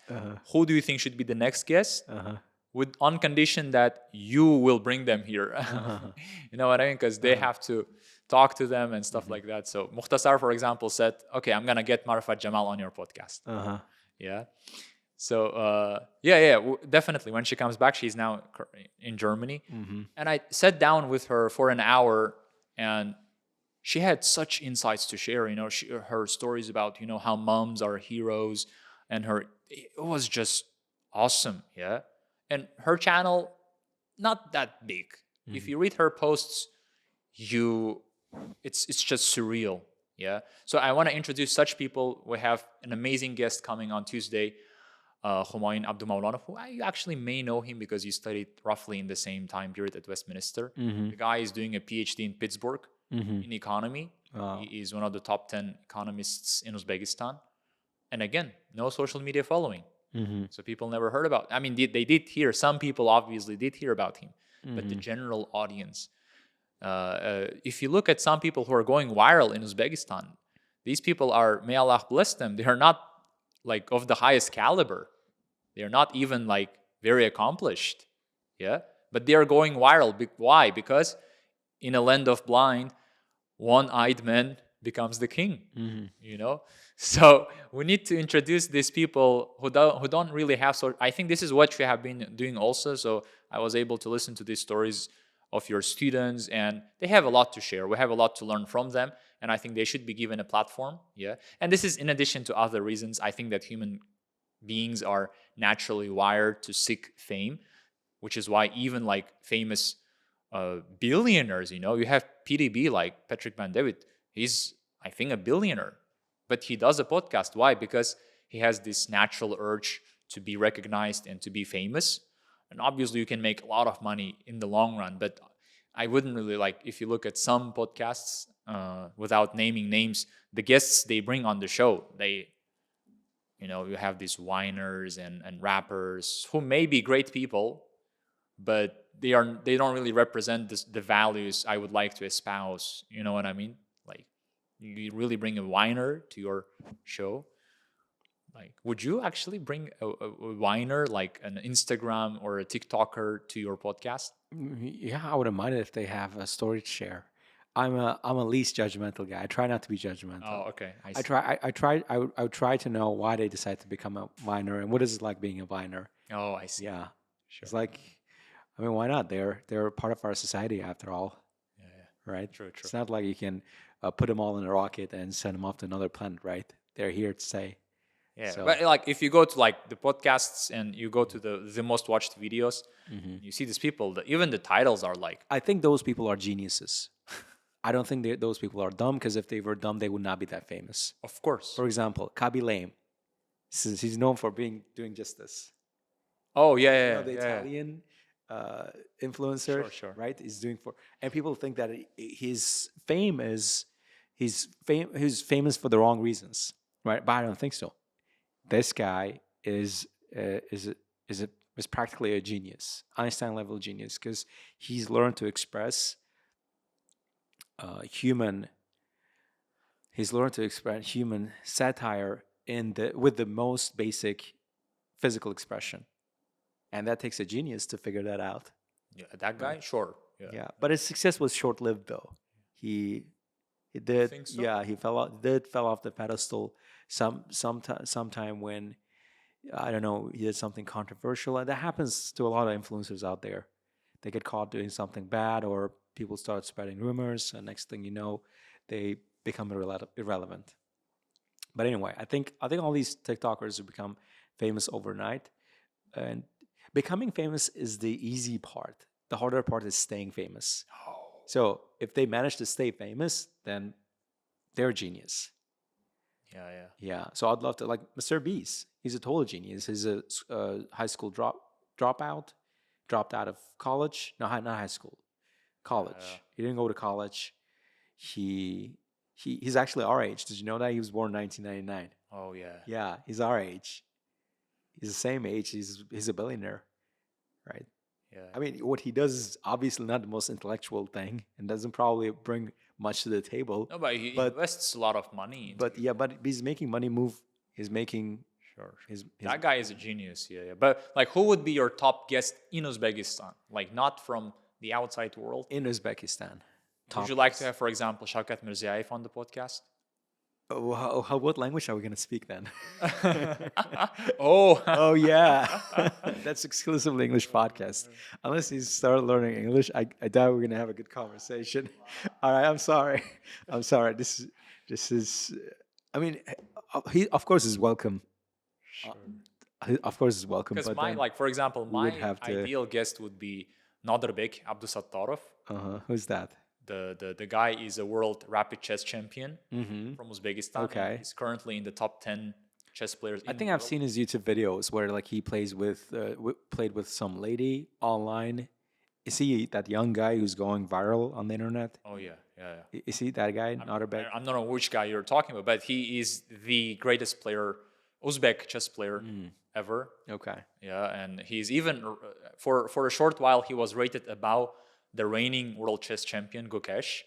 [SPEAKER 2] who do you think should be the next guest? On condition that you will bring them here. You know what I mean? Because they have to talk to them and stuff like that. So Mukhtasar, for example, said, okay, I'm going to get Marifat Jamal on your podcast. Yeah. So, definitely. When she comes back, she's now in Germany. And I sat down with her for an hour, and she had such insights to share, you know, her stories about, you know, how moms are heroes, and it was just awesome. Yeah. And her channel, not that big. If you read her posts, it's just surreal. Yeah. So I want to introduce such people. We have an amazing guest coming on Tuesday, Humayun Abdulmaulanov, who I actually may know him because he studied roughly in the same time period at Westminster. The guy is doing a PhD in Pittsburgh in economy. He is one of the top 10 economists in Uzbekistan. And again, no social media following. So people never heard about. I mean, they did hear. Some people obviously did hear about him, but the general audience. If you look at some people who are going viral in Uzbekistan, these people are, may Allah bless them, they are not like of the highest caliber. They are not even like very accomplished. Yeah. But they are going viral. Why? Because in a land of blind, one-eyed man becomes the king. You know, so we need to introduce these people who don't really have. So I think this is what we have been doing also. So I was able to listen to these stories of your students, and they have a lot to share. We have a lot to learn from them, and I think they should be given a platform. Yeah, and this is in addition to other reasons. I think that human beings are naturally wired to seek fame, which is why even like famous billionaires, you know, you have PDB like Patrick Van David. He's, I think, a billionaire, but he does a podcast. Why? Because he has this natural urge to be recognized and to be famous. And obviously, you can make a lot of money in the long run, but I wouldn't really like, if you look at some podcasts, without naming names, the guests they bring on the show, they, you know, you have these whiners and rappers who may be great people, but they don't really represent the values I would like to espouse. You know what I mean? Like, you really bring a whiner to your show. Like, would you actually bring a whiner, like an Instagram or a TikToker, to your podcast?
[SPEAKER 1] Yeah, I wouldn't mind it if they have a storage share. I'm a least judgmental guy. I try not to be judgmental.
[SPEAKER 2] Oh, okay. I see.
[SPEAKER 1] I would try to know why they decide to become a miner and what is it like being a miner.
[SPEAKER 2] Oh, I see.
[SPEAKER 1] Yeah,
[SPEAKER 2] Sure.
[SPEAKER 1] it's like, I mean, why not? They're part of our society after all,
[SPEAKER 2] Yeah,
[SPEAKER 1] right?
[SPEAKER 2] True.
[SPEAKER 1] It's not like you can put them all in a rocket and send them off to another planet, right? They're here to stay.
[SPEAKER 2] Yeah,
[SPEAKER 1] So-
[SPEAKER 2] but like if you go to like the podcasts and you go to the most watched videos, you see these people. Even the titles are like,
[SPEAKER 1] I think those people are geniuses. I don't think those people are dumb, because if they were dumb, they would not be that famous.
[SPEAKER 2] of course.
[SPEAKER 1] For example, Kaby Lame, since he's known for doing just this.
[SPEAKER 2] Oh yeah,
[SPEAKER 1] You
[SPEAKER 2] yeah,
[SPEAKER 1] know, the
[SPEAKER 2] yeah.
[SPEAKER 1] Italian influencer,
[SPEAKER 2] Sure.
[SPEAKER 1] right? Is doing for, and people think that his fame is he's famous for the wrong reasons, right? But I don't think so. This guy is practically a genius, Einstein level genius, because he's learned to express human. He's learned to express human satire with the most basic physical expression, and that takes a genius to figure that out.
[SPEAKER 2] Yeah, that guy, sure. Yeah.
[SPEAKER 1] Yeah, but his success was short lived, though. He did.
[SPEAKER 2] think so?
[SPEAKER 1] Yeah, he fell off the pedestal sometime when, I don't know, he did something controversial, and that happens to a lot of influencers out there. They get caught doing something bad, or people start spreading rumors, and next thing you know, they become irrelevant. But anyway, I think all these TikTokers have become famous overnight, and becoming famous is the easy part. The harder part is staying famous. So if they manage to stay famous, then they're a genius.
[SPEAKER 2] Yeah.
[SPEAKER 1] Yeah. So I'd love to, like Mr. Beast. He's a total genius. He's a high school dropout, dropped out of college. No, not high school, college.
[SPEAKER 2] Yeah.
[SPEAKER 1] He didn't go to college. He's actually our age. Did you know that he was born in 1999?
[SPEAKER 2] Oh yeah.
[SPEAKER 1] Yeah, he's our age. He's the same age. He's a billionaire, right?
[SPEAKER 2] Yeah.
[SPEAKER 1] I mean, what he does is obviously not the most intellectual thing, and doesn't probably bring much to the table.
[SPEAKER 2] No, but he
[SPEAKER 1] but-
[SPEAKER 2] invests a lot of money. Into
[SPEAKER 1] But he's making money move. He's making
[SPEAKER 2] sure.
[SPEAKER 1] his
[SPEAKER 2] That guy is a genius. Yeah. But like, who would be your top guest in Uzbekistan? Like, not from the outside world.
[SPEAKER 1] in Uzbekistan.
[SPEAKER 2] Would you like to have, for example, Shavkat Mirziyoyev on the podcast?
[SPEAKER 1] What language are we going to speak then?
[SPEAKER 2] Oh.
[SPEAKER 1] Oh yeah, that's exclusively English podcast. Unless he started learning English, I doubt we're going to have a good conversation. All right, I'm sorry. This is. I mean, he of course is welcome. Of course is welcome.
[SPEAKER 2] Because
[SPEAKER 1] But then,
[SPEAKER 2] like, for example,
[SPEAKER 1] we
[SPEAKER 2] my
[SPEAKER 1] would have to-
[SPEAKER 2] ideal guest would be Ozodbek Botiraliev.
[SPEAKER 1] who's that?
[SPEAKER 2] The guy is a world rapid chess champion from Uzbekistan.
[SPEAKER 1] Okay.
[SPEAKER 2] He's currently in the top 10 chess players.
[SPEAKER 1] I think I've seen his YouTube videos where like he plays played with some lady online. Is he that young guy who's going viral on the internet?
[SPEAKER 2] Oh yeah.
[SPEAKER 1] Is he that guy? Ozodbek?
[SPEAKER 2] I don't know which guy you're talking about, but he is the greatest player, Uzbek chess player ever.
[SPEAKER 1] Okay.
[SPEAKER 2] Yeah, and he's even for a short while he was rated above the reigning world chess champion Gukesh.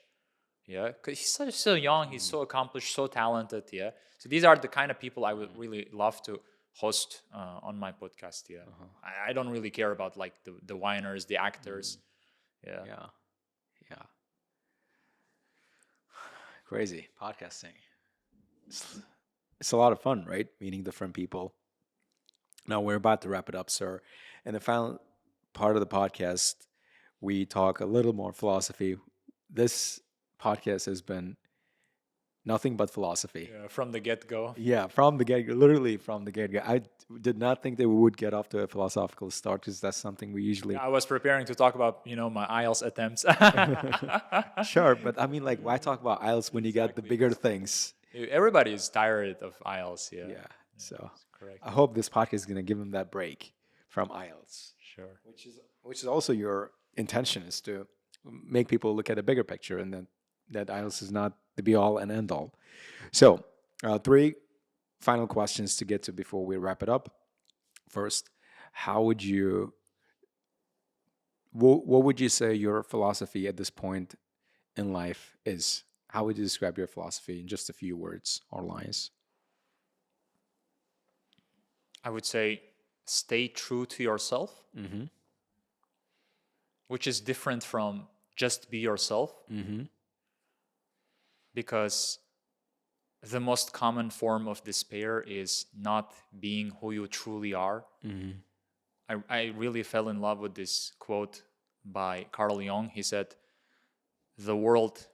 [SPEAKER 2] Yeah, because he's so young, he's so accomplished, so talented. Yeah, so these are the kind of people I would really love to host on my podcast. Yeah, I don't really care about like the whiners, the actors. Yeah.
[SPEAKER 1] Yeah. Yeah. Crazy podcasting. It's a lot of fun, right? Meeting different people. Now we're about to wrap it up, sir. In the final part of the podcast, we talk a little more philosophy. This podcast has been nothing but philosophy.
[SPEAKER 2] Yeah, from the get-go.
[SPEAKER 1] Yeah, from the get, literally from the get go. I did not think that we would get off to a philosophical start because that's something we usually.
[SPEAKER 2] I was preparing to talk about, my IELTS attempts.
[SPEAKER 1] Sure, but I mean, like, why talk about IELTS when you got the bigger things?
[SPEAKER 2] Everybody is tired of IELTS. Yeah.
[SPEAKER 1] Yeah. So
[SPEAKER 2] Correct.
[SPEAKER 1] I hope this podcast is gonna give them that break from IELTS,
[SPEAKER 2] Sure.
[SPEAKER 1] which is also your intention, is to make people look at a bigger picture, and then that IELTS is not the be all and end all. So, three final questions to get to before we wrap it up. First, how would you, what would you say your philosophy at this point in life is? How would you describe your philosophy in just a few words or lines?
[SPEAKER 2] I would say stay true to yourself,
[SPEAKER 1] Mm-hmm.
[SPEAKER 2] which is different from just be yourself,
[SPEAKER 1] Mm-hmm.
[SPEAKER 2] because the most common form of despair is not being who you truly are.
[SPEAKER 1] Mm-hmm.
[SPEAKER 2] I really fell in love with this quote by Carl Jung. He said, "The world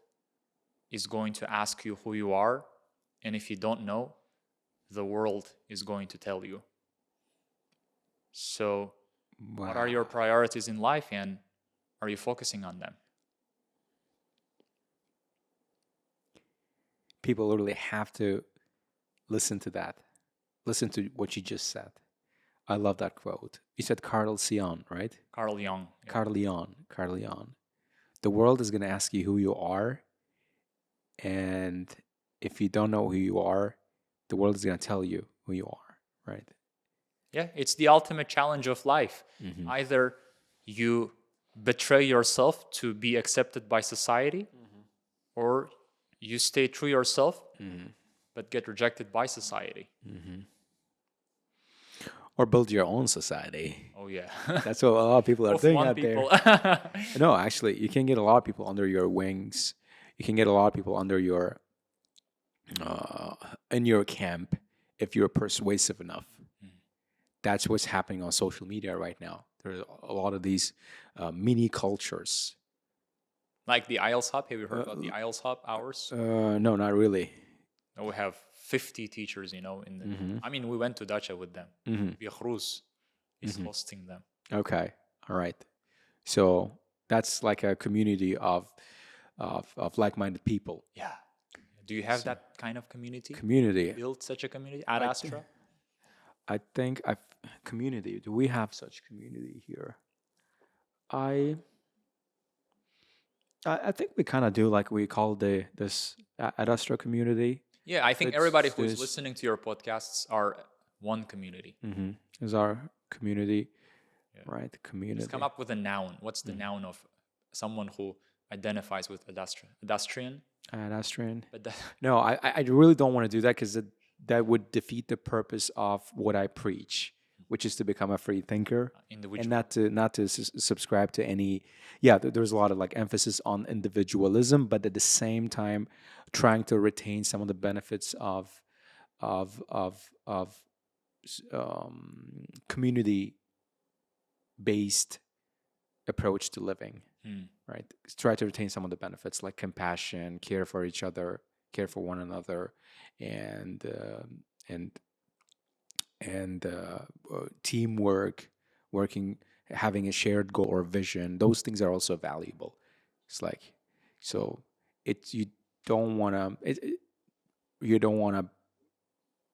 [SPEAKER 2] is going to ask you who you are, and if you don't know, the world is going to tell you." So, what are your priorities in life, and are you focusing on them?
[SPEAKER 1] People literally have to listen to that. Listen to what you just said. I love that quote. You said Carl Sion, right?
[SPEAKER 2] Carl Jung. Yeah.
[SPEAKER 1] Carl Leon. The world is going to ask you who you are. And if you don't know who you are, the world is going to tell you who you are, right?
[SPEAKER 2] Yeah, it's the ultimate challenge of life.
[SPEAKER 1] Mm-hmm.
[SPEAKER 2] Either you betray yourself to be accepted by society, or you stay true yourself, but get rejected by society.
[SPEAKER 1] Or build your own society.
[SPEAKER 2] Oh, yeah.
[SPEAKER 1] That's what a lot of people are
[SPEAKER 2] Of
[SPEAKER 1] doing
[SPEAKER 2] one
[SPEAKER 1] out
[SPEAKER 2] people.
[SPEAKER 1] there. No, actually, you can get a lot of people under your wings. You can get a lot of people under your in your camp if you're persuasive enough. That's what's happening on social media right now. There's a lot of these mini cultures.
[SPEAKER 2] Like the IELTS Hub. Have you heard about the IELTS Hub hours?
[SPEAKER 1] No, not really.
[SPEAKER 2] We have 50 teachers, in the... I mean, we went to Dacia with them. Behruz is hosting them.
[SPEAKER 1] Okay, all right. So that's like a community of like-minded people.
[SPEAKER 2] Yeah. Do you have that kind of community?
[SPEAKER 1] Community.
[SPEAKER 2] Build such a community at Astra?
[SPEAKER 1] I think community. Do we have such community here? I think we kind of do, like we call this at Astra community.
[SPEAKER 2] Yeah, I think
[SPEAKER 1] It's
[SPEAKER 2] everybody who's
[SPEAKER 1] this-
[SPEAKER 2] listening to your podcasts are one community.
[SPEAKER 1] Is our community, right? Community.
[SPEAKER 2] Just come up with a noun. What's the noun of someone who identifies with pedestrian?
[SPEAKER 1] Pedestrian.
[SPEAKER 2] But that,
[SPEAKER 1] No, I really don't want to do that because that would defeat the purpose of what I preach, which is to become a free thinker
[SPEAKER 2] individual.
[SPEAKER 1] and not to subscribe to any. Yeah, there's a lot of like emphasis on individualism, but at the same time, trying to retain some of the benefits of community-based approach to living. Right? Try to retain some of the benefits like compassion, care for each other, care for one another, and teamwork, having a shared goal or vision. Those things are also valuable. It's like, so you don't want to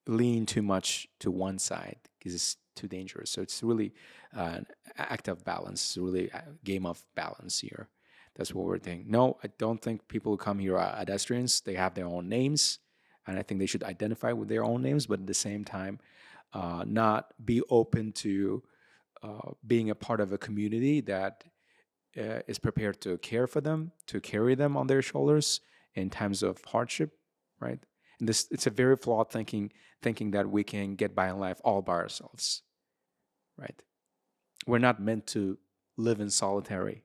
[SPEAKER 1] lean too much to one side because it's too dangerous. So it's really an act of balance. It's really a game of balance here. That's what we're thinking. No, I don't think people who come here are pedestrians. They have their own names, and I think they should identify with their own names, but at the same time, not be open to being a part of a community that is prepared to care for them, to carry them on their shoulders in times of hardship, right? And this it's a very flawed thinking that we can get by in life all by ourselves, right? We're not meant to live in solitary.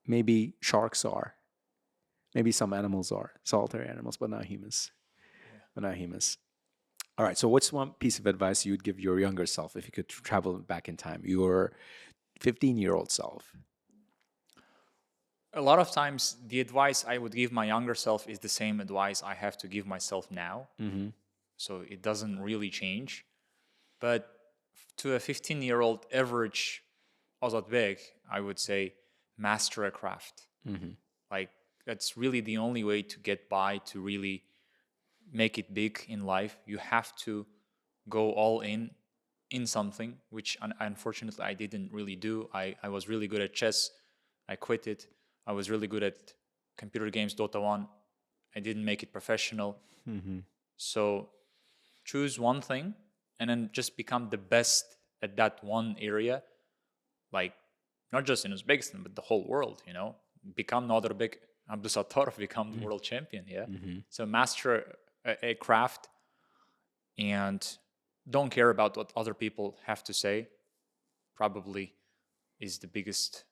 [SPEAKER 1] Maybe sharks are. Maybe some animals are solitary animals, but not humans. But not humans. All right. So, what's one piece of advice you would give your younger self if you could travel back in time? Your 15-year-old self.
[SPEAKER 2] A lot of times, the advice I would give my younger self is the same advice I have to give myself now. So it doesn't really change. But to a 15-year-old average Ozodbek, I would say master a craft. Like, that's really the only way to get by, to really make it big in life. You have to go all in something, which unfortunately I didn't really do. I was really good at chess. I quit it. I was really good at computer games, Dota 1. I didn't make it professional. So choose one thing and then just become the best at that one area. Like, not just in Uzbekistan, but the whole world, you know. Become Ozodbek Abdusattorov, become the world champion, yeah? So master a craft and don't care about what other people have to say. Probably is the biggest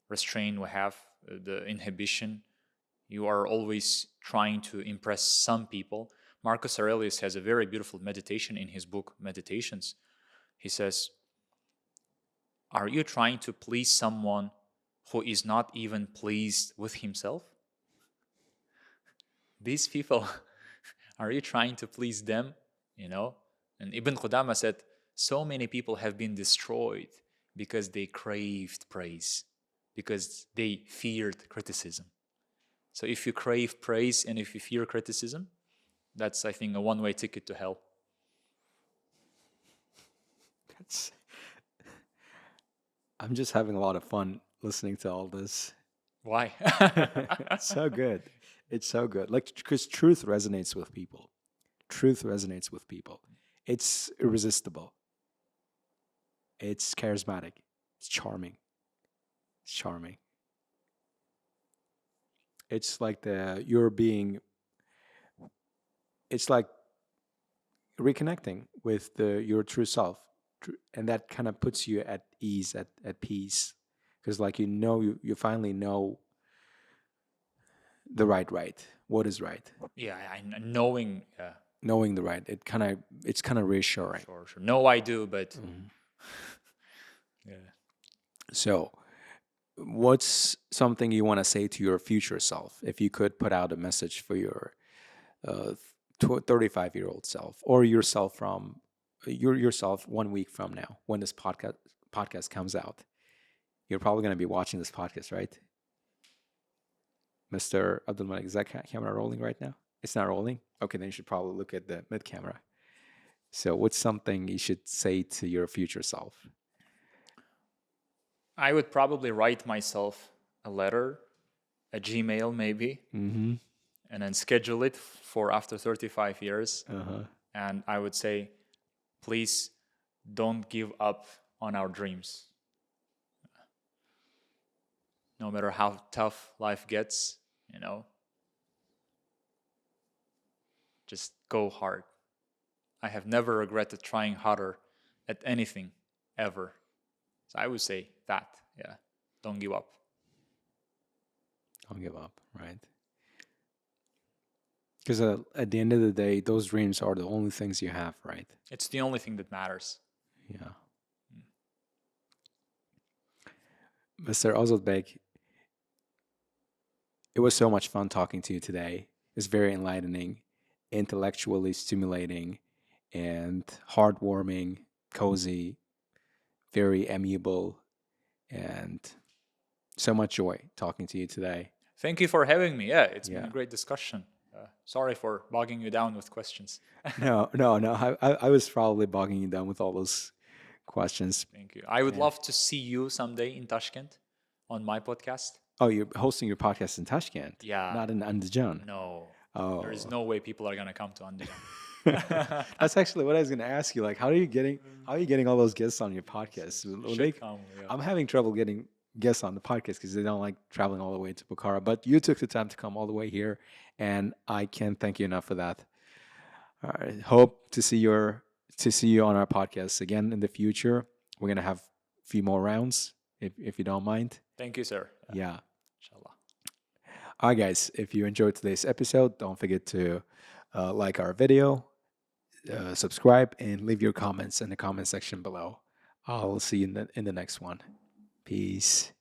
[SPEAKER 2] restraint we have, the inhibition. You are always trying to impress some people. Marcus Aurelius has a very beautiful meditation in his book, Meditations. He says, are you trying to please someone who is not even pleased with himself? These people, are you trying to please them? You know? And Ibn Qudama said, so many people have been destroyed because they craved praise, because they feared criticism. So if you crave praise and if you fear criticism, that's, I think, a one-way ticket to hell.
[SPEAKER 1] I'm just having a lot of fun listening to all this.
[SPEAKER 2] Why?
[SPEAKER 1] It's so good. It's so good. Like, because truth resonates with people. Truth resonates with people. It's irresistible. It's charismatic. It's charming. It's charming. It's like it's like reconnecting with your true self. And that kind of puts you at ease, at peace. Because like, you finally know the right, what is right.
[SPEAKER 2] Yeah, knowing.
[SPEAKER 1] Knowing the right, it's kind of reassuring.
[SPEAKER 2] Sure. No, I do, but yeah.
[SPEAKER 1] So, what's something you want to say to your future self? If you could put out a message for your 35-year-old self, or yourself from yourself 1 week from now, when this podcast comes out, you're probably going to be watching this podcast, right? Mr. Abdulmalik, is that camera rolling right now? It's not rolling? Okay, then you should probably look at the mid camera. So what's something you should say to your future self?
[SPEAKER 2] I would probably write myself a letter, a Gmail maybe, and then schedule it for after 35 years. And I would say, please don't give up on our dreams. No matter how tough life gets, you know, just go hard. I have never regretted trying harder at anything, ever. So I would say that, yeah. Don't give up.
[SPEAKER 1] Don't give up, right? Because at the end of the day, those dreams are the only things you have, right?
[SPEAKER 2] It's the only thing that matters.
[SPEAKER 1] Yeah. Mr. Ozodbek, it was so much fun talking to you today. It's very enlightening, intellectually stimulating, and heartwarming, cozy, very amiable, and so much joy talking to you today.
[SPEAKER 2] Thank you for having me. Yeah, it's been a great discussion. Sorry for bogging you down with questions.
[SPEAKER 1] No. I was probably bogging you down with all those questions.
[SPEAKER 2] Thank you. I would love to see you someday in Tashkent on my podcast.
[SPEAKER 1] Oh, you're hosting your podcast in Tashkent?
[SPEAKER 2] Yeah.
[SPEAKER 1] Not in Andijan?
[SPEAKER 2] No.
[SPEAKER 1] Oh.
[SPEAKER 2] There is no way people are going to come to Andijan.
[SPEAKER 1] That's actually what I was going to ask you. Like, how are you getting all those guests on your podcast?
[SPEAKER 2] Come, yeah.
[SPEAKER 1] I'm having trouble getting guests on the podcast because they don't like traveling all the way to Bukhara. But you took the time to come all the way here, and I can't thank you enough for that. All right. Hope to see you on our podcast again in the future. We're gonna have a few more rounds if you don't mind.
[SPEAKER 2] Thank you, sir.
[SPEAKER 1] Yeah.
[SPEAKER 2] Inshallah.
[SPEAKER 1] All right, guys. If you enjoyed today's episode, don't forget to like our video, subscribe, and leave your comments in the comment section below. I'll see you in the next one. Peace.